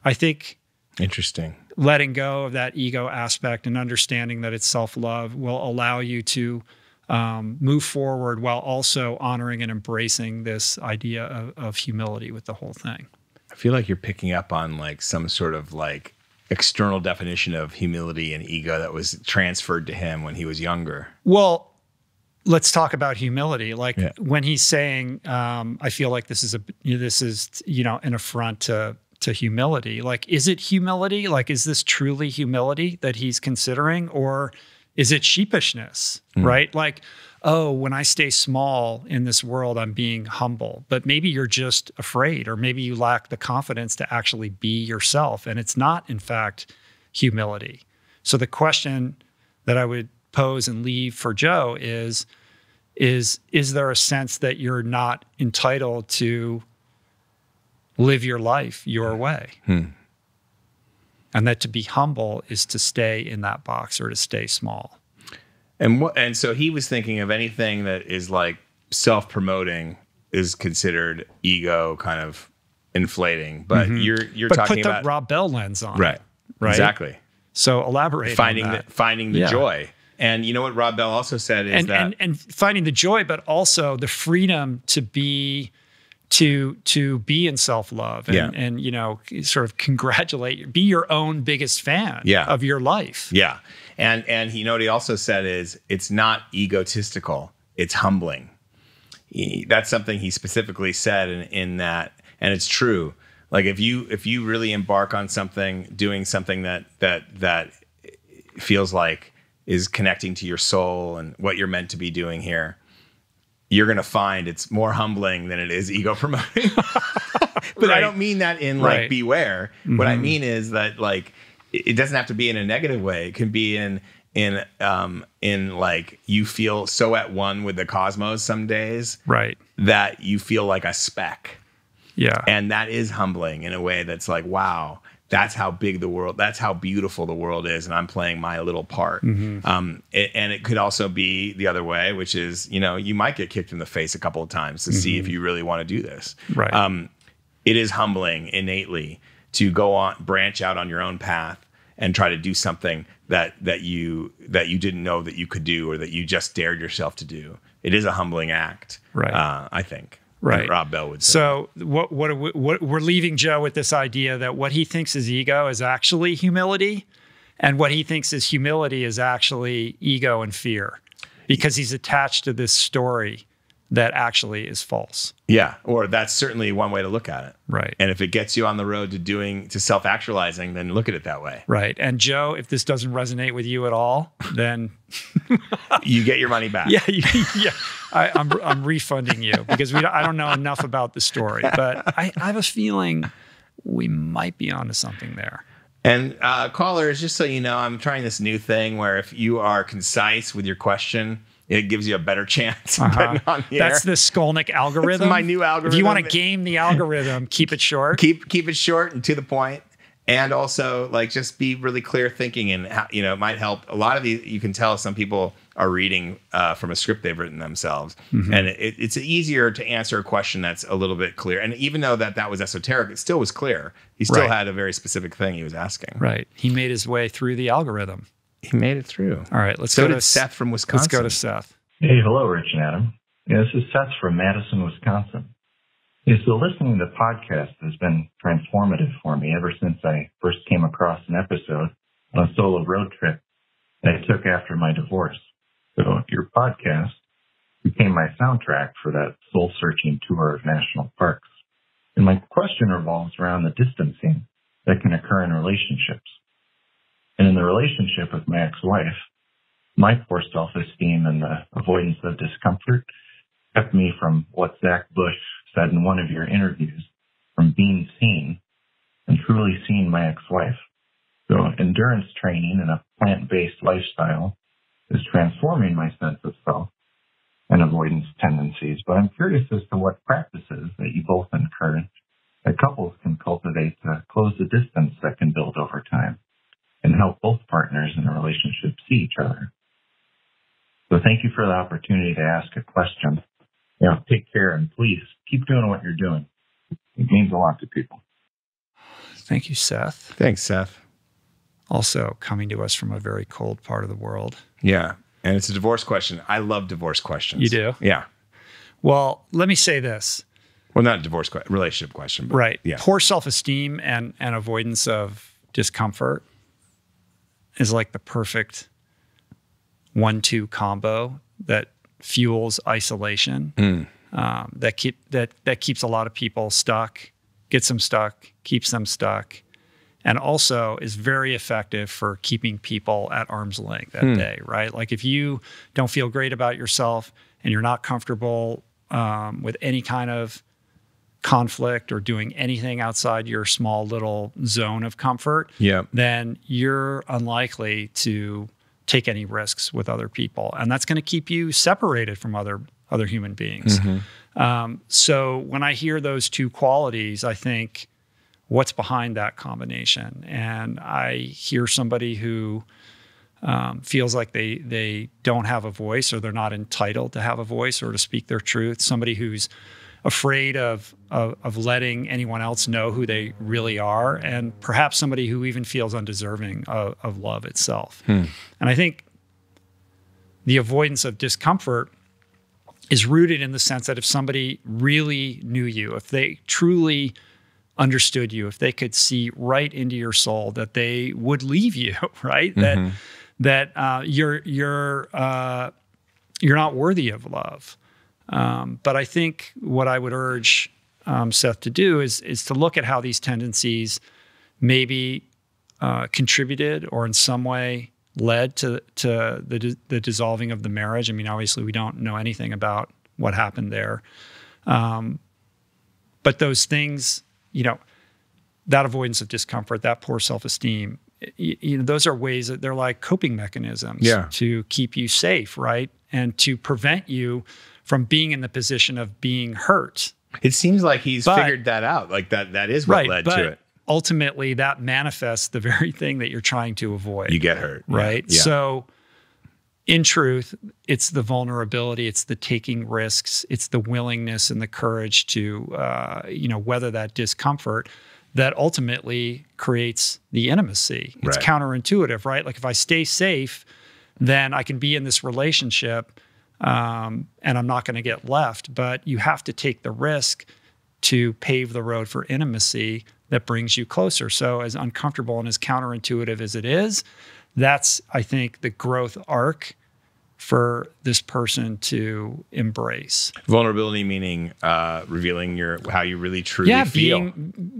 I think interesting. Letting go of that ego aspect and understanding that it's self-love will allow you to move forward while also honoring and embracing this idea of humility with the whole thing. I feel like you're picking up on like some sort of like external definition of humility and ego that was transferred to him when he was younger. Well, let's talk about humility. Like when he's saying, I feel like this is an affront to humility. Like, is it humility? Like, is this truly humility that he's considering? Or Is it sheepishness, right? Like, oh, when I stay small in this world, I'm being humble. But maybe you're just afraid, or maybe you lack the confidence to actually be yourself. And it's not, in fact, humility. So the question that I would pose and leave for Joe is there a sense that you're not entitled to live your life your way? And that to be humble is to stay in that box or to stay small. And so he was thinking of anything that is like self-promoting is considered ego kind of inflating. But you're talking about put the Rob Bell lens on. Right. Exactly. So elaborate finding on that. Finding the joy. And you know what Rob Bell also said is and finding the joy, but also the freedom to be in self-love and you know, sort of be your own biggest fan of your life. Yeah. And you know what he also said is it's not egotistical, it's humbling. That's something he specifically said in that, and it's true. Like if you really embark on something, doing something that feels like is connecting to your soul and what you're meant to be doing here, you're going to find it's more humbling than it is ego promoting. But I don't mean that in like beware. What I mean is that like it doesn't have to be in a negative way. It can be in like you feel so at one with the cosmos some days, that you feel like a speck. Yeah. And that is humbling in a way that's like, wow, that's how big the world, that's how beautiful the world is. And I'm playing my little part. And it could also be the other way, which is, you know, you might get kicked in the face a couple of times to see if you really want to do this. It is humbling innately to go on, branch out on your own path and try to do something that you didn't know that you could do, or that you just dared yourself to do. It is a humbling act, I think. Rob Bell would say. So what we're leaving Joe with this idea that what he thinks is ego is actually humility, and what he thinks is humility is actually ego and fear, because he's attached to this story that actually is false. Yeah, or that's certainly one way to look at it. Right. And if it gets you on the road to self-actualizing, then look at it that way. Right. And Joe, if this doesn't resonate with you at all, then you get your money back. Yeah. I'm refunding you because I don't know enough about the story, but I have a feeling we might be onto something there. And callers, just so you know, I'm trying this new thing where if you are concise with your question, it gives you a better chance of getting on the air. That's the Skolnick algorithm. It's my new algorithm. If you want to game the algorithm, keep it short. Keep it short and to the point. And also, like, just be really clear thinking, and how, you know, it might help. A lot of these, you can tell some people are reading from a script they've written themselves, and it's easier to answer a question that's a little bit clear. And even though that was esoteric, it still was clear. He still had a very specific thing he was asking. Right. He made his way through the algorithm. He made it through. All right, let's go to Seth from Wisconsin. Let's go to Seth. Hey, hello, Rich and Adam. Yeah, this is Seth from Madison, Wisconsin. Yeah, so listening to the podcast has been transformative for me ever since I first came across an episode on a solo road trip that I took after my divorce. So your podcast became my soundtrack for that soul-searching tour of national parks. And my question revolves around the distancing that can occur in relationships. And in the relationship with my ex-wife, my poor self-esteem and the avoidance of discomfort kept me from what Zach Bush said in one of your interviews, from being seen and truly seeing my ex-wife. So endurance training and a plant-based lifestyle is transforming my sense of self and avoidance tendencies. But I'm curious as to what practices that you both encourage that couples can cultivate to close the distance that can build over time and help both partners in a relationship see each other. So thank you for the opportunity to ask a question. You know, take care, and please keep doing what you're doing. It means a lot to people. Thank you, Seth. Thanks, Seth. Also coming to us from a very cold part of the world. Yeah, and it's a divorce question. I love divorce questions. You do? Yeah. Well, let me say this. Well, not a divorce relationship question. But right. Yeah. Poor self-esteem and avoidance of discomfort is like the perfect 1-2 combo that fuels isolation. That keeps a lot of people stuck, gets them stuck, keeps them stuck, and also is very effective for keeping people at arm's length that day, right? Like if you don't feel great about yourself and you're not comfortable with any kind of conflict or doing anything outside your small little zone of comfort, then you're unlikely to take any risks with other people. And that's going to keep you separated from other human beings. So when I hear those two qualities, I think, what's behind that combination? And I hear somebody who feels like they don't have a voice, or they're not entitled to have a voice or to speak their truth. Somebody who's afraid of letting anyone else know who they really are, and perhaps somebody who even feels undeserving of love itself. And I think the avoidance of discomfort is rooted in the sense that if somebody really knew you, if they truly understood you, if they could see right into your soul, that they would leave you, right? That you're not worthy of love. But I think what I would urge Seth to do is to look at how these tendencies maybe contributed or in some way led to the dissolving of the marriage. I mean, obviously, we don't know anything about what happened there. But those things, that avoidance of discomfort, that poor self-esteem, those are ways that they're like coping mechanisms to keep you safe, right? And to prevent you from being in the position of being hurt. It seems like he's figured that out. Like that is what led to it. Ultimately, that manifests the very thing that you're trying to avoid. You get hurt. Right? Yeah. So in truth, it's the vulnerability, it's the taking risks, it's the willingness and the courage to, weather that discomfort that ultimately creates the intimacy. It's counterintuitive, right? Like if I stay safe, then I can be in this relationship and I'm not going to get left. But you have to take the risk to pave the road for intimacy that brings you closer. So as uncomfortable and as counterintuitive as it is, that's, I think, the growth arc for this person to embrace. Vulnerability meaning revealing how you really truly feel.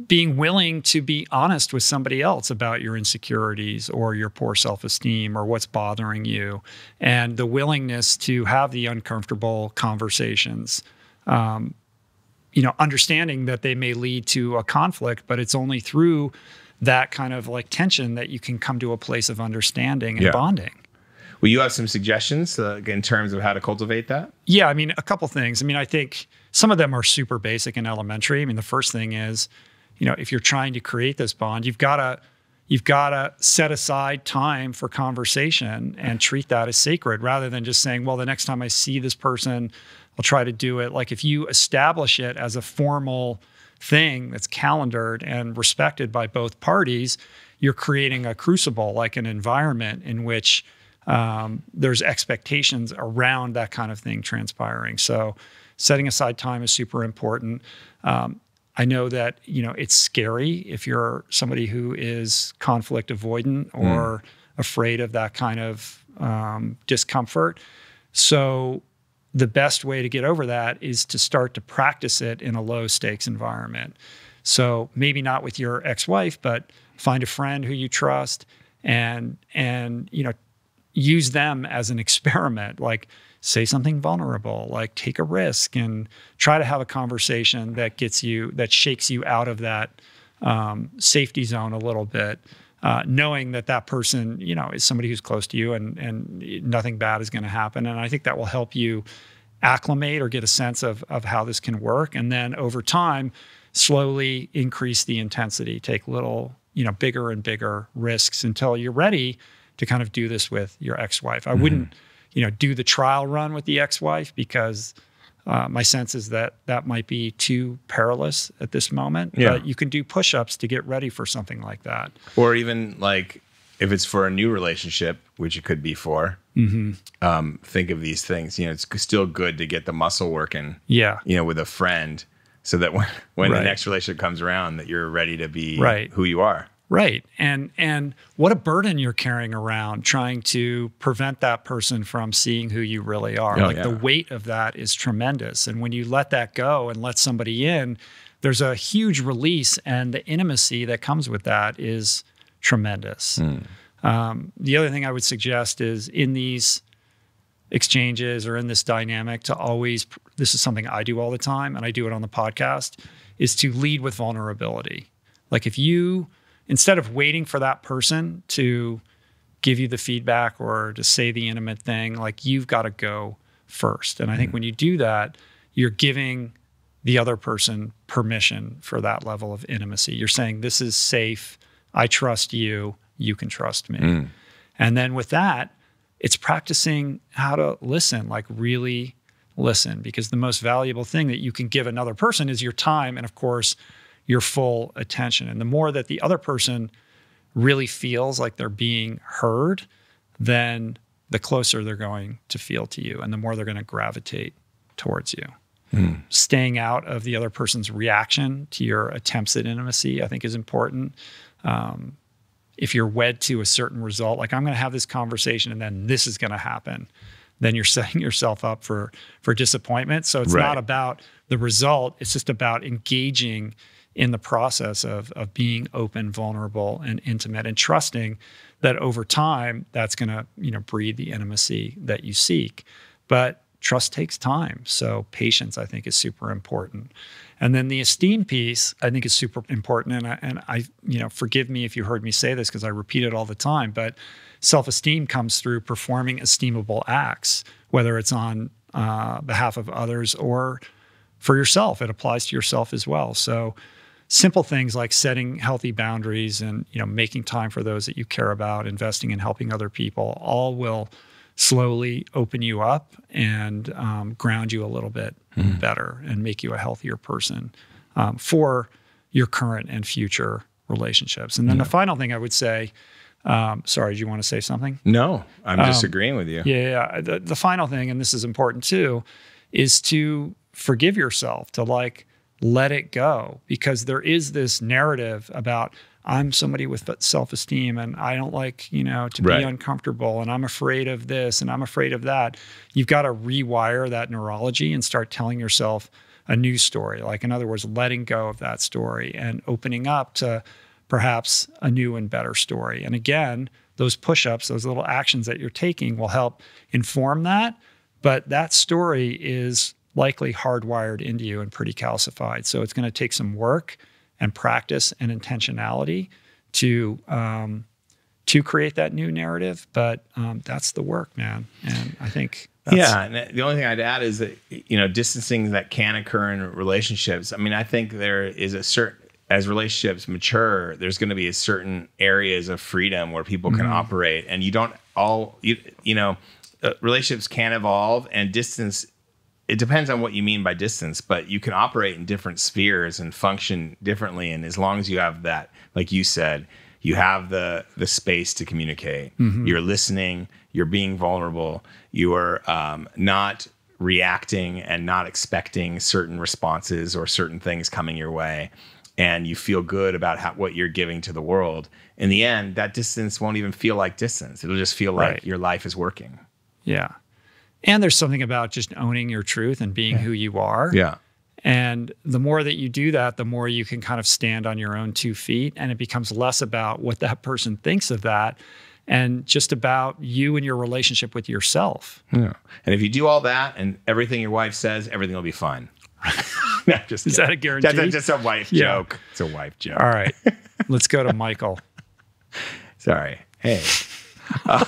Being willing to be honest with somebody else about your insecurities or your poor self-esteem or what's bothering you, and the willingness to have the uncomfortable conversations. Understanding that they may lead to a conflict, but it's only through that kind of like tension that you can come to a place of understanding and bonding. Well, you have some suggestions in terms of how to cultivate that? Yeah, I mean, a couple things. I mean, I think some of them are super basic and elementary. I mean, the first thing is, if you're trying to create this bond, you've got to set aside time for conversation and treat that as sacred, rather than just saying, well, the next time I see this person, I'll try to do it. Like if you establish it as a formal thing that's calendared and respected by both parties, you're creating a crucible, like an environment in which there's expectations around that kind of thing transpiring. So setting aside time is super important. I know that, it's scary if you're somebody who is conflict avoidant or afraid of that kind of discomfort. So the best way to get over that is to start to practice it in a low stakes environment. So maybe not with your ex-wife, but find a friend who you trust and use them as an experiment. Like say something vulnerable, like take a risk and try to have a conversation that shakes you out of that safety zone a little bit, knowing that person, is somebody who's close to you and nothing bad is going to happen. And I think that will help you acclimate or get a sense of how this can work. And then over time, slowly increase the intensity, take little, bigger and bigger risks until you're ready to kind of do this with your ex-wife. I wouldn't, do the trial run with the ex-wife because my sense is that might be too perilous at this moment. Yeah. But you can do push-ups to get ready for something like that. Or even like if it's for a new relationship, which it could be for, think of these things. It's still good to get the muscle working. Yeah. With a friend, so that when the next relationship comes around, that you're ready to be who you are. Right. And what a burden you're carrying around trying to prevent that person from seeing who you really are. The weight of that is tremendous. And when you let that go and let somebody in, there's a huge release, and the intimacy that comes with that is tremendous. The other thing I would suggest is in these exchanges or in this dynamic to always, this is something I do all the time, and I do it on the podcast, is to lead with vulnerability. Like if you, instead of waiting for that person to give you the feedback or to say the intimate thing, like you've got to go first. And I think when you do that, you're giving the other person permission for that level of intimacy. You're saying, this is safe. I trust you. You can trust me. And then with that, it's practicing how to listen, like really listen, because the most valuable thing that you can give another person is your time and, of course, your full attention. And the more that the other person really feels like they're being heard, then the closer they're going to feel to you and the more they're going to gravitate towards you. Staying out of the other person's reaction to your attempts at intimacy, I think, is important. If you're wed to a certain result, like I'm going to have this conversation and then this is going to happen, then you're setting yourself up for disappointment. So it's not about the result. It's just about engaging in the process of being open, vulnerable, and intimate, and trusting that over time that's going to, breed the intimacy that you seek. But trust takes time. So patience, I think, is super important. And then the esteem piece, I think, is super important. And I forgive me if you heard me say this because I repeat it all the time, but self-esteem comes through performing esteemable acts, whether it's on behalf of others or for yourself. It applies to yourself as well. So simple things like setting healthy boundaries and making time for those that you care about, investing in helping other people, all will slowly open you up and ground you a little bit better and make you a healthier person for your current and future relationships. And then the final thing I would say, sorry, do you want to say something? No, I'm just agreeing with you. Yeah. The final thing, and this is important too, is to forgive yourself, to let it go, because there is this narrative about I'm somebody with self-esteem and I don't like, to be uncomfortable and I'm afraid of this and I'm afraid of that. You've got to rewire that neurology and start telling yourself a new story. Like, in other words, letting go of that story and opening up to perhaps a new and better story. And again, those push-ups, those little actions that you're taking will help inform that. But that story is likely hardwired into you and pretty calcified. So it's going to take some work and practice and intentionality to create that new narrative. But that's the work, man. And I think and the only thing I'd add is that, distancing that can occur in relationships. I mean, I think there is as relationships mature, there's going to be certain areas of freedom where people can operate, and relationships can evolve, and distance, it depends on what you mean by distance, but you can operate in different spheres and function differently. And as long as you have that, like you said, you have the space to communicate, you're listening, you're being vulnerable, you are not reacting and not expecting certain responses or certain things coming your way, and you feel good about what you're giving to the world. In the end, that distance won't even feel like distance. It'll just feel like your life is working. Yeah. And there's something about just owning your truth and being who you are. Yeah. And the more that you do that, the more you can kind of stand on your own 2 feet, and it becomes less about what that person thinks of that and just about you and your relationship with yourself. Yeah. And if you do all that and everything your wife says, everything will be fine. No, just Is that a guarantee? That's just a wife joke. It's a wife joke. All right. Let's go to Michael. Sorry. Hey. All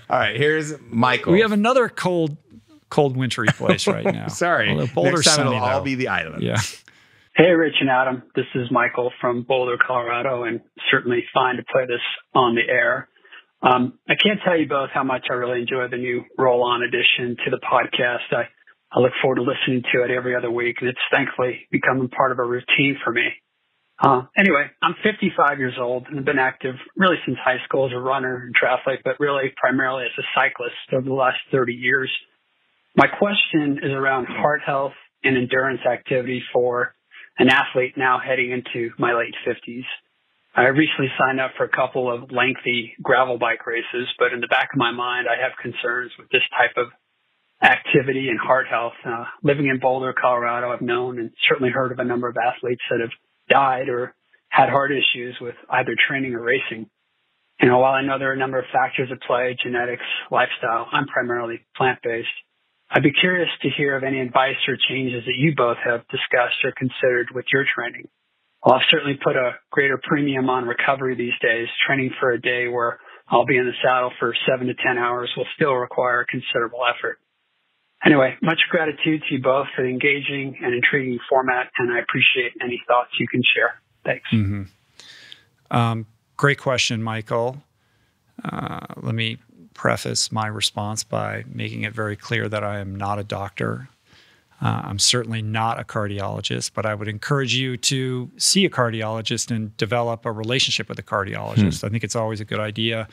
right, here's Michael. We have another cold, wintry place right now. Sorry. Boulder, next time sunny, it'll all though. be the island. Yeah. Hey, Rich and Adam. This is Michael from Boulder, Colorado, and certainly fine to play this on the air. I can't tell you both how much I really enjoy the new roll-on addition to the podcast. I look forward to listening to it every other week, and it's thankfully becoming part of a routine for me. Anyway, I'm 55 years old and have been active really since high school as a runner and triathlete, but really primarily as a cyclist over the last 30 years. My question is around heart health and endurance activity for an athlete now heading into my late 50s. I recently signed up for a couple of lengthy gravel bike races, but in the back of my mind, I have concerns with this type of activity and heart health. Living in Boulder, Colorado, I've known and certainly heard of a number of athletes that have died or had heart issues with either training or racing. While I know there are a number of factors at play, genetics, lifestyle, I'm primarily plant-based. I'd be curious to hear of any advice or changes that you both have discussed or considered with your training. Well, I've certainly put a greater premium on recovery these days. Training for a day where I'll be in the saddle for 7 to 10 hours will still require considerable effort. Anyway, much gratitude to you both for the engaging and intriguing format, and I appreciate any thoughts you can share. Thanks. Mm-hmm. Great question, Michael. Let me preface my response by making it very clear that I am not a doctor. I'm certainly not a cardiologist, but I would encourage you to see a cardiologist and develop a relationship with a cardiologist. I think it's always a good idea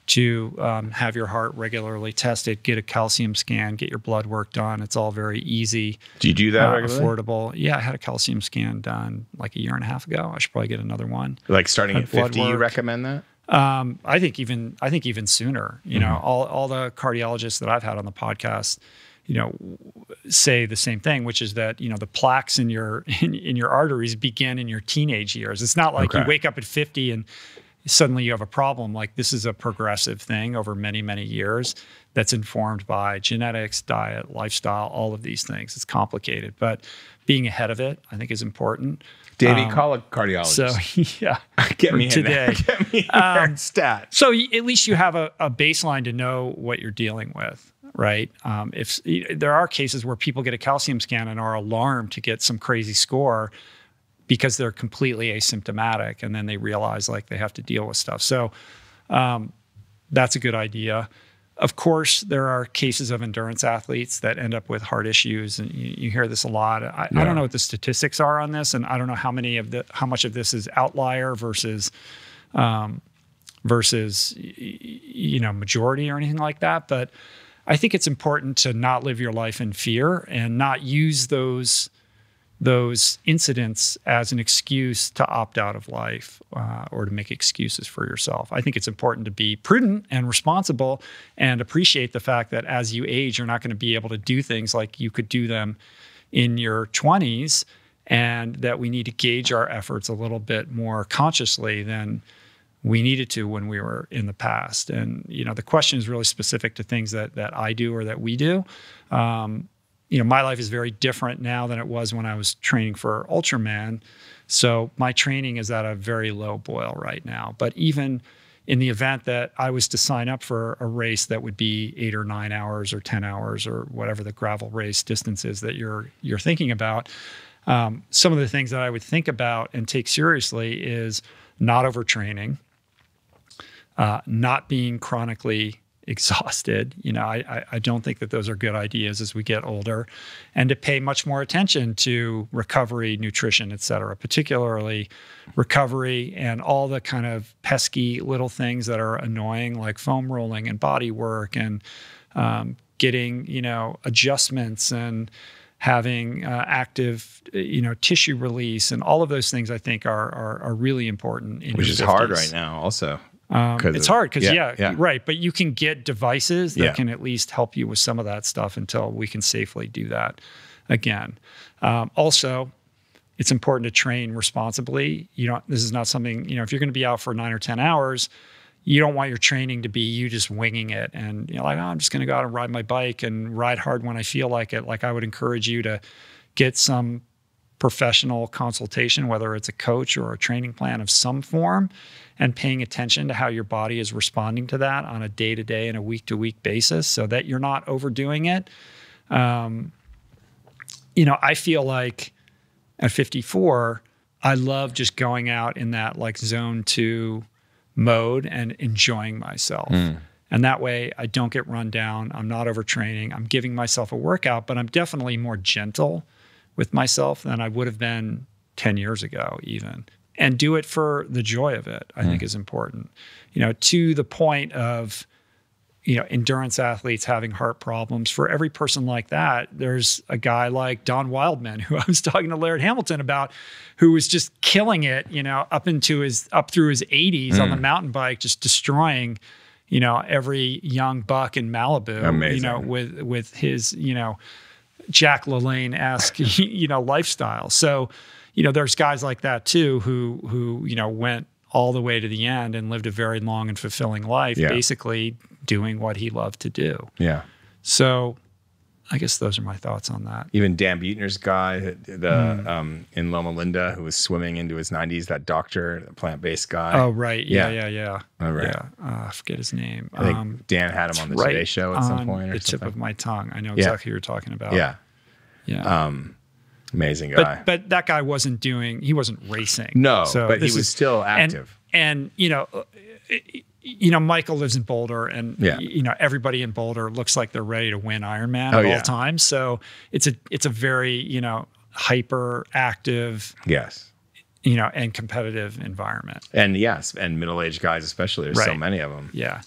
to have your heart regularly tested, get a calcium scan, get your blood work done. It's all very easy. Do you do that regularly? Affordable. Yeah, I had a calcium scan done like a year and a half ago. I should probably get another one. Like starting at 50, you recommend that? I think even sooner. You know, all the cardiologists that I've had on the podcast, say the same thing, which is that, the plaques in your arteries begin in your teenage years. It's not like you wake up at 50 and suddenly you have a problem. Like, this is a progressive thing over many, many years that's informed by genetics, diet, lifestyle, all of these things. It's complicated, but being ahead of it, I think, is important. Davey, call a cardiologist. So, yeah. Get me today. Get me in stat. So at least you have a baseline to know what you're dealing with, right? If there are cases where people get a calcium scan and are alarmed to get some crazy score because they're completely asymptomatic, and then they realize like they have to deal with stuff. So that's a good idea. Of course, there are cases of endurance athletes that end up with heart issues, and you hear this a lot. I don't know what the statistics are on this, and I don't know how much of this is outlier versus majority or anything like that. But I think it's important to not live your life in fear and not use those incidents as an excuse to opt out of life or to make excuses for yourself. I think it's important to be prudent and responsible and appreciate the fact that as you age, you're not going to be able to do things like you could do them in your 20s, and that we need to gauge our efforts a little bit more consciously than we needed to when we were in the past. And, the question is really specific to things that I do or that we do. My life is very different now than it was when I was training for Ultraman. So my training is at a very low boil right now. But even in the event that I was to sign up for a race that would be 8 or 9 hours or 10 hours or whatever the gravel race distance is that you're thinking about, some of the things that I would think about and take seriously is not overtraining, not being chronically exhausted. I don't think that those are good ideas as we get older, and to pay much more attention to recovery, nutrition, et cetera, particularly recovery and all the kind of pesky little things that are annoying, like foam rolling and body work and getting, adjustments and having active, tissue release, and all of those things I think are really important. Which is 50s. Hard right now also. It's hard because, right. But you can get devices that can at least help you with some of that stuff until we can safely do that again. Also, it's important to train responsibly. This is not something, if you're going to be out for 9 or 10 hours, you don't want your training to be you just winging it and I'm just going to go out and ride my bike and ride hard when I feel like it. Like, I would encourage you to get some professional consultation, whether it's a coach or a training plan of some form, and paying attention to how your body is responding to that on a day-to-day and a week-to-week basis so that you're not overdoing it. I feel like at 54, I love just going out in that like zone 2 mode and enjoying myself. And that way I don't get run down. I'm not overtraining. I'm giving myself a workout, but I'm definitely more gentle with myself than I would have been 10 years ago even. And do it for the joy of it, I think is important. To the point of, endurance athletes having heart problems. For every person like that, there's a guy like Don Wildman, who I was talking to Laird Hamilton about, who was just killing it, up through his 80s on the mountain bike, just destroying, every young buck in Malibu, Amazing. with his, Jack LaLanne-esque, lifestyle. So, there's guys like that too, who went all the way to the end and lived a very long and fulfilling life, basically doing what he loved to do. Yeah. So I guess those are my thoughts on that. Even Dan Buettner's guy, in Loma Linda, who was swimming into his 90s, that doctor, the plant-based guy. Oh, right. Yeah. Oh, right. Yeah. I forget his name. I think Dan had him on the Today Show at some point. On the tip of my tongue. I know exactly who you're talking about. Yeah. Yeah. Amazing guy. But that guy wasn't racing. No, so but he was still active. And Michael lives in Boulder, and everybody in Boulder looks like they're ready to win Ironman at all times. So it's a very hyper active, and competitive environment. And and middle-aged guys especially. There's so many of them. Yeah.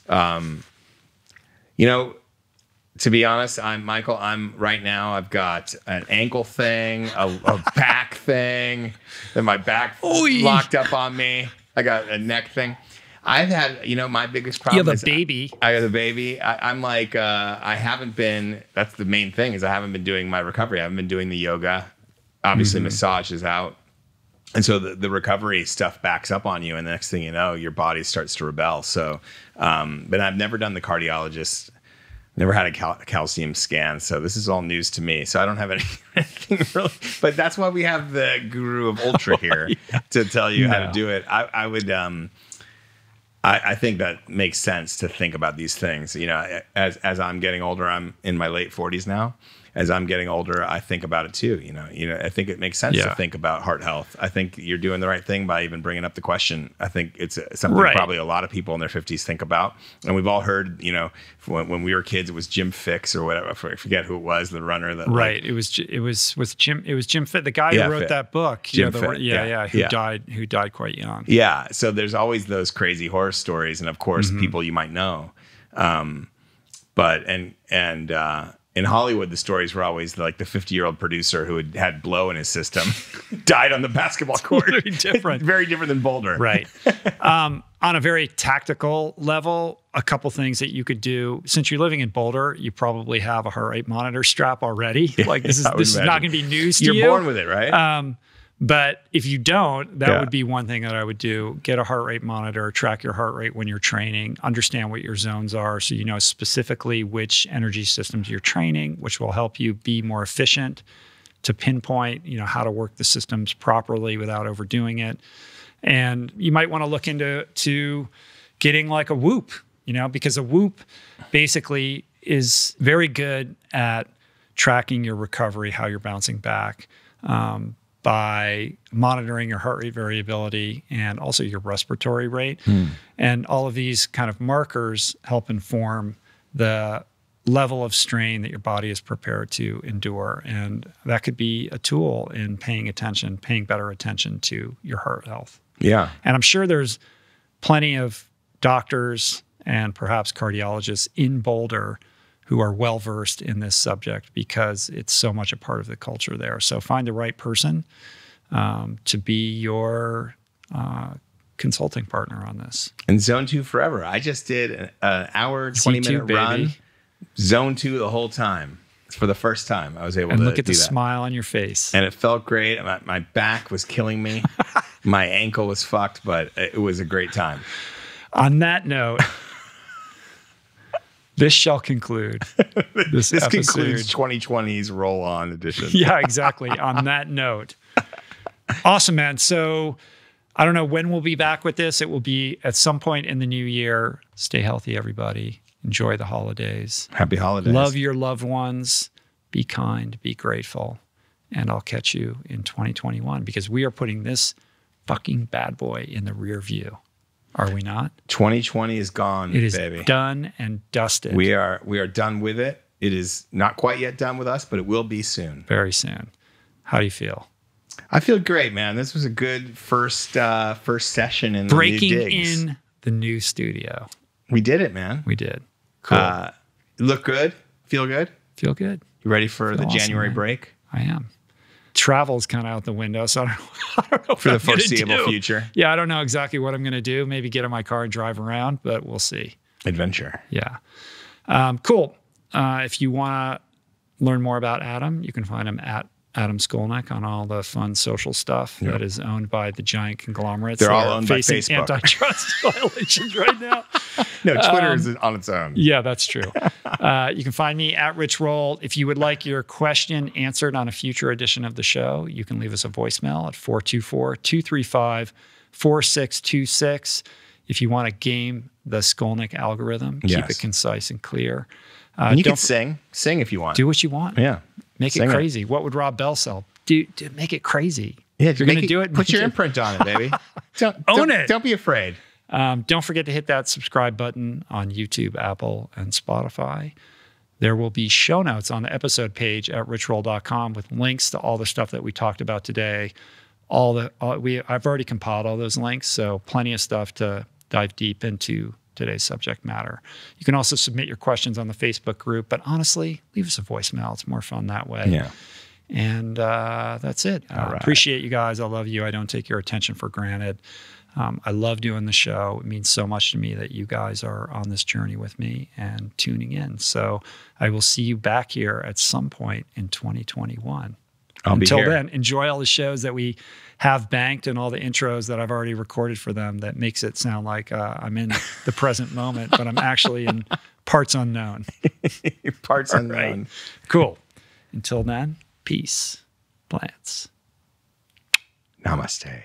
To be honest, I'm right now. I've got an ankle thing, a back thing, and my back locked up on me. I got a neck thing. I've had, my biggest problem. You have a baby. I have a baby. I'm like, I haven't been. That's the main thing is I haven't been doing my recovery. I haven't been doing the yoga. Obviously, massage is out, and so the recovery stuff backs up on you, and the next thing you know, your body starts to rebel. So, but I've never done the cardiologist. Never had a calcium scan, so this is all news to me. So I don't have anything really, but that's why we have the guru of ultra here to tell you how to do it. I would, I think that makes sense to think about these things. As I'm getting older, I'm in my late 40s now. As I'm getting older, I think about it too. I think it makes sense to think about heart health. I think you're doing the right thing by even bringing up the question. I think it's something probably a lot of people in their 50s think about. And we've all heard, when we were kids, it was Jim Fixx or whatever. I forget who it was, the runner that. Right. It was Jim Fixx, the guy who wrote that book. Jim Fixx. Who died quite young. Yeah. So there's always those crazy horror stories, and of course, people you might know. In Hollywood, the stories were always like the 50-year-old producer who had blow in his system died on the basketball court. Very different. Very different than Boulder. Right. On a very tactical level, a couple things that you could do. Since you're living in Boulder, you probably have a heart rate monitor strap already. Like this is not going to be news to you. You're born with it, right? But if you don't, that would be one thing that I would do. Get a heart rate monitor, track your heart rate when you're training, understand what your zones are so you know specifically which energy systems you're training, which will help you be more efficient to pinpoint, how to work the systems properly without overdoing it. And you might want to look into getting like a Whoop, because a Whoop basically is very good at tracking your recovery, how you're bouncing back, by monitoring your heart rate variability and also your respiratory rate. And all of these kind of markers help inform the level of strain that your body is prepared to endure. And that could be a tool in paying better attention to your heart health. Yeah. And I'm sure there's plenty of doctors and perhaps cardiologists in Boulder who are well-versed in this subject because it's so much a part of the culture there. So find the right person to be your consulting partner on this. And Zone 2 forever. I just did an hour, 20-minute run. Zone 2 the whole time. For the first time, I was able to do that. And look at the smile on your face. And it felt great. My back was killing me. My ankle was fucked, but it was a great time. On that note... This shall conclude this episode. Concludes 2020's Roll On edition. Yeah, exactly. On that note. Awesome, man. So I don't know when we'll be back with this. It will be at some point in the new year. Stay healthy, everybody. Enjoy the holidays. Happy holidays. Love your loved ones. Be kind. Be grateful. And I'll catch you in 2021 because we are putting this fucking bad boy in the rear view. Are we not? 2020 is gone, it is baby. Done and dusted. We are done with it. It is not quite yet done with us, but it will be soon. Very soon. How do you feel? I feel great, man. This was a good first session in the new digs. Breaking in the new studio. We did it, man. We did. Cool. Look good? Feel good? Feel good. You ready for the January break? I am. Travel's kind of out the window, so I don't know for the foreseeable future. Yeah, I don't know exactly what I'm going to do. Maybe get in my car and drive around, but we'll see. adventure. Yeah. Cool. If you want to learn more about Adam, you can find him at Adam Skolnick on all the fun social stuff that is owned by the giant conglomerates. They're all owned by Facebook. Antitrust violations right now. No, Twitter is on its own. Yeah, that's true. You can find me at Rich Roll. If you would like your question answered on a future edition of the show, you can leave us a voicemail at 424-235-4626. If you want to game the Skolnick algorithm, keep it concise and clear. And you can sing if you want. Do what you want. Yeah. Make it crazy. What would Rob Bell sell? Make it crazy. Yeah, if you're going to do it, put your imprint on it, baby. Own it. Don't be afraid. Don't forget to hit that subscribe button on YouTube, Apple, and Spotify. There will be show notes on the episode page at richroll.com with links to all the stuff that we talked about today. I've already compiled all those links, so plenty of stuff to dive deep into today's subject matter. You can also submit your questions on the Facebook group, but honestly, leave us a voicemail. It's more fun that way. Yeah. And that's it. I appreciate you guys. I love you. I don't take your attention for granted. I love doing the show. It means so much to me that you guys are on this journey with me and tuning in. So I will see you back here at some point in 2021. Until then, enjoy all the shows that we have banked and all the intros that I've already recorded for them that makes it sound like I'm in the present moment, but I'm actually in parts unknown. Parts unknown. Right. Cool. Until then, peace. Plants. Namaste.